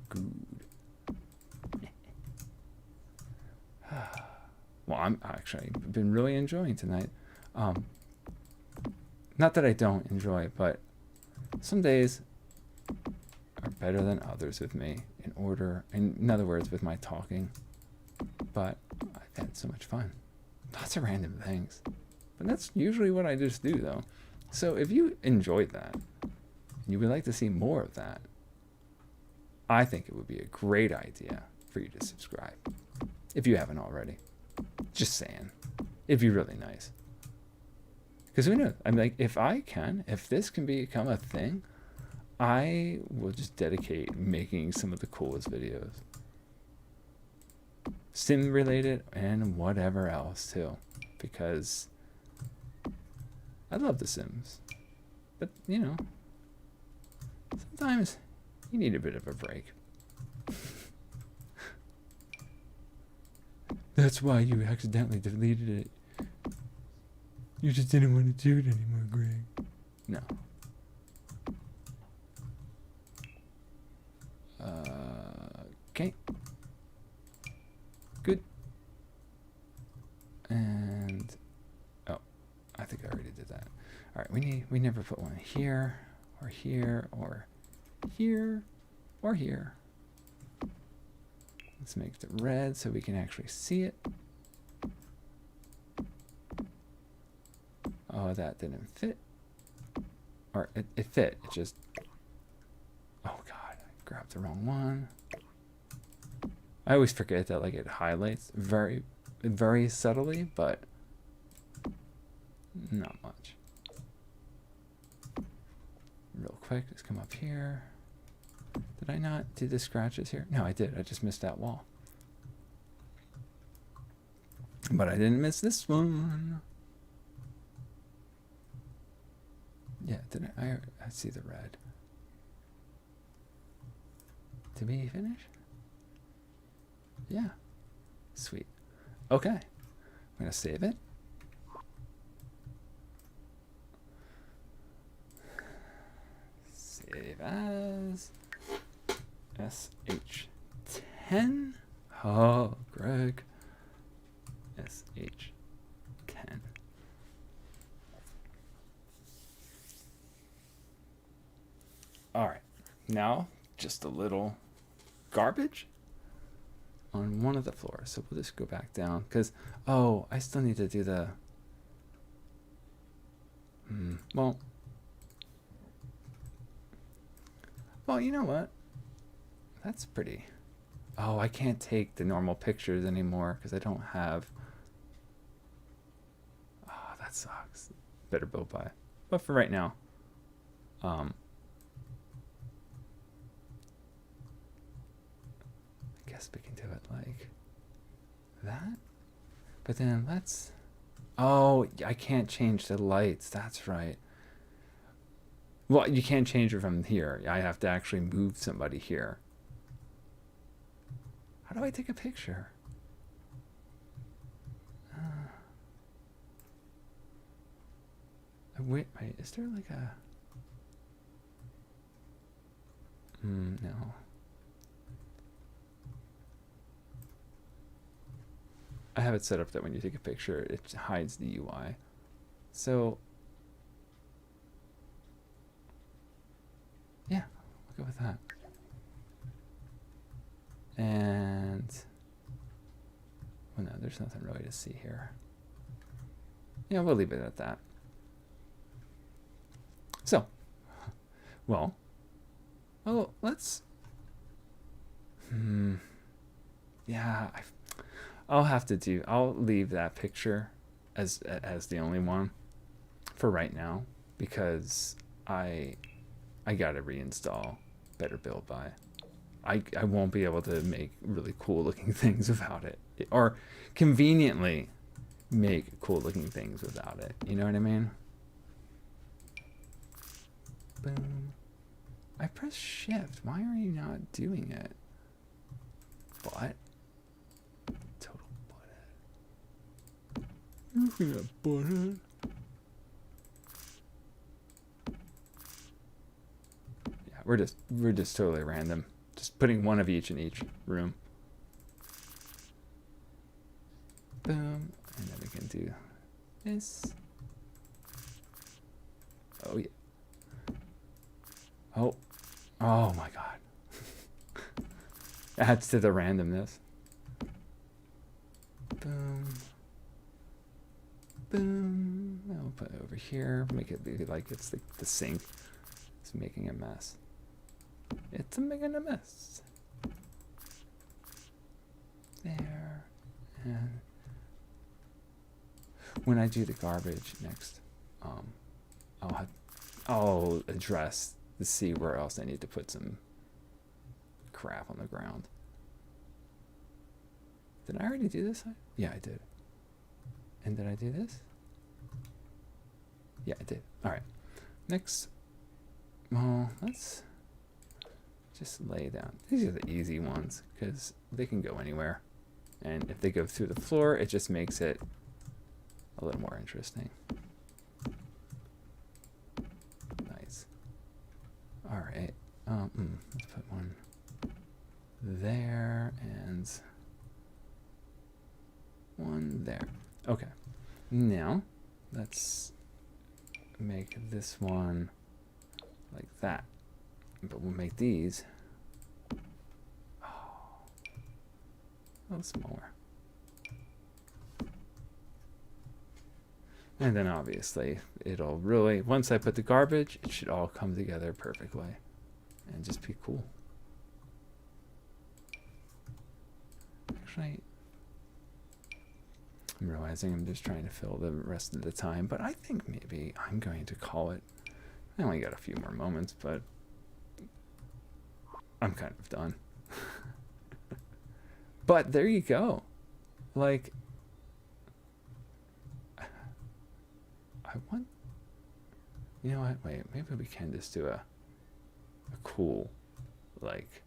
Good. Well, I'm actually been really enjoying tonight. Not that I don't enjoy, but some days are better than others with me in other words, with my talking. But I've had so much fun. Lots of random things. But that's usually what I just do, though. So if you enjoyed that, and you would like to see more of that, I think it would be a great idea for you to subscribe if you haven't already. Just saying. It'd be really nice. Because who knows? I'm like, if this can become a thing, I will just dedicate making some of the coolest videos. Sim related and whatever else too. Because I love The Sims. But, you know, sometimes you need a bit of a break. That's why you accidentally deleted it. You just didn't want to do it anymore, Greg. No. Okay. Good. And oh, I think I already did that. All right, we never put one here or here or here or here. Let's make it red so we can actually see it. Oh, that didn't fit. Or it fit. It just... Oh, God. I grabbed the wrong one. I always forget that, like, it highlights very, very subtly, but not much. Real quick, let's come up here. Did I not do the scratches here? No, I did. I just missed that wall. But I didn't miss this one. Yeah, did I see the red. Did we finish? Yeah. Sweet. Okay. I'm going to save it. Save as SH10. Oh, Greg. SH10. All right. Now, just a little garbage on one of the floors. So we'll just go back down because, oh, I still need to do the, well, you know what? That's pretty. Oh, I can't take the normal pictures anymore because I don't have. Oh, that sucks. Better build by. But for right now, I guess we can do it like that. But then let's. Oh, I can't change the lights. That's right. Well, you can't change it from here. I have to actually move somebody here. How do I take a picture? Wait, is there like a... no. I have it set up that when you take a picture, it hides the UI. So... yeah, I'll go with that. And... well, no, there's nothing really to see here. Yeah, we'll leave it at that. So, well, oh, let's, yeah, I'll leave that picture as the only one for right now because I gotta reinstall Better Build By. I won't be able to make really cool looking things without it, or conveniently make cool looking things without it. You know what I mean? Boom. I pressed shift. Why are you not doing it? Butt. Total butthead. You're gonna butthead. Yeah, we're just totally random. Just putting one of each in each room. Boom. And then we can do this. Oh yeah. Oh my God. Adds to the randomness. Boom. Boom. I'll put it over here. Make it be like it's the sink. Let's making a mess. It's making a mess. There. And when I do the garbage next, I'll address to see where else I need to put some crap on the ground. Did I already do this? Yeah, I did. And did I do this? Yeah, I did. All right. Next, well, let's just lay down. These are the easy ones because they can go anywhere. And if they go through the floor, it just makes it a little more interesting. Nice. All right. Let's put one there and one there. Okay. Now, let's make this one like that. But we'll make these a little smaller. And then obviously it'll really, once I put the garbage, it should all come together perfectly and just be cool. Actually, I'm realizing I'm just trying to fill the rest of the time, but I think maybe I'm going to call it. I only got a few more moments, but I'm kind of done. But there you go. Like, I want, you know what? Wait, maybe we can just do a cool, like,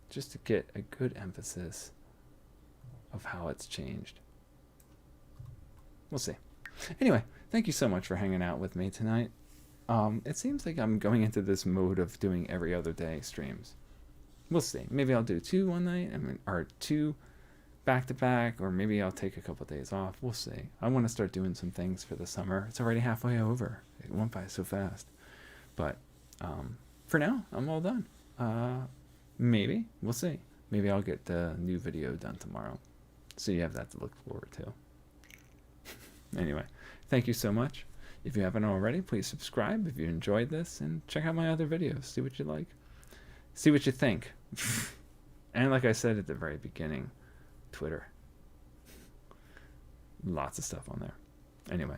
just to get a good emphasis of how it's changed. We'll see. Anyway, thank you so much for hanging out with me tonight. It seems like I'm going into this mode of doing every other day streams. We'll see. Maybe I'll do 2 one night, or 2 back to back, or maybe I'll take a couple days off. We'll see. I want to start doing some things for the summer. It's already halfway over. It went by so fast. But for now, I'm all done. Maybe. We'll see. Maybe I'll get the new video done tomorrow. So you have that to look forward to. Anyway, thank you so much. If you haven't already, please subscribe if you enjoyed this, and check out my other videos. See what you like. See what you think. And like I said at the very beginning, Twitter. Lots of stuff on there. Anyway,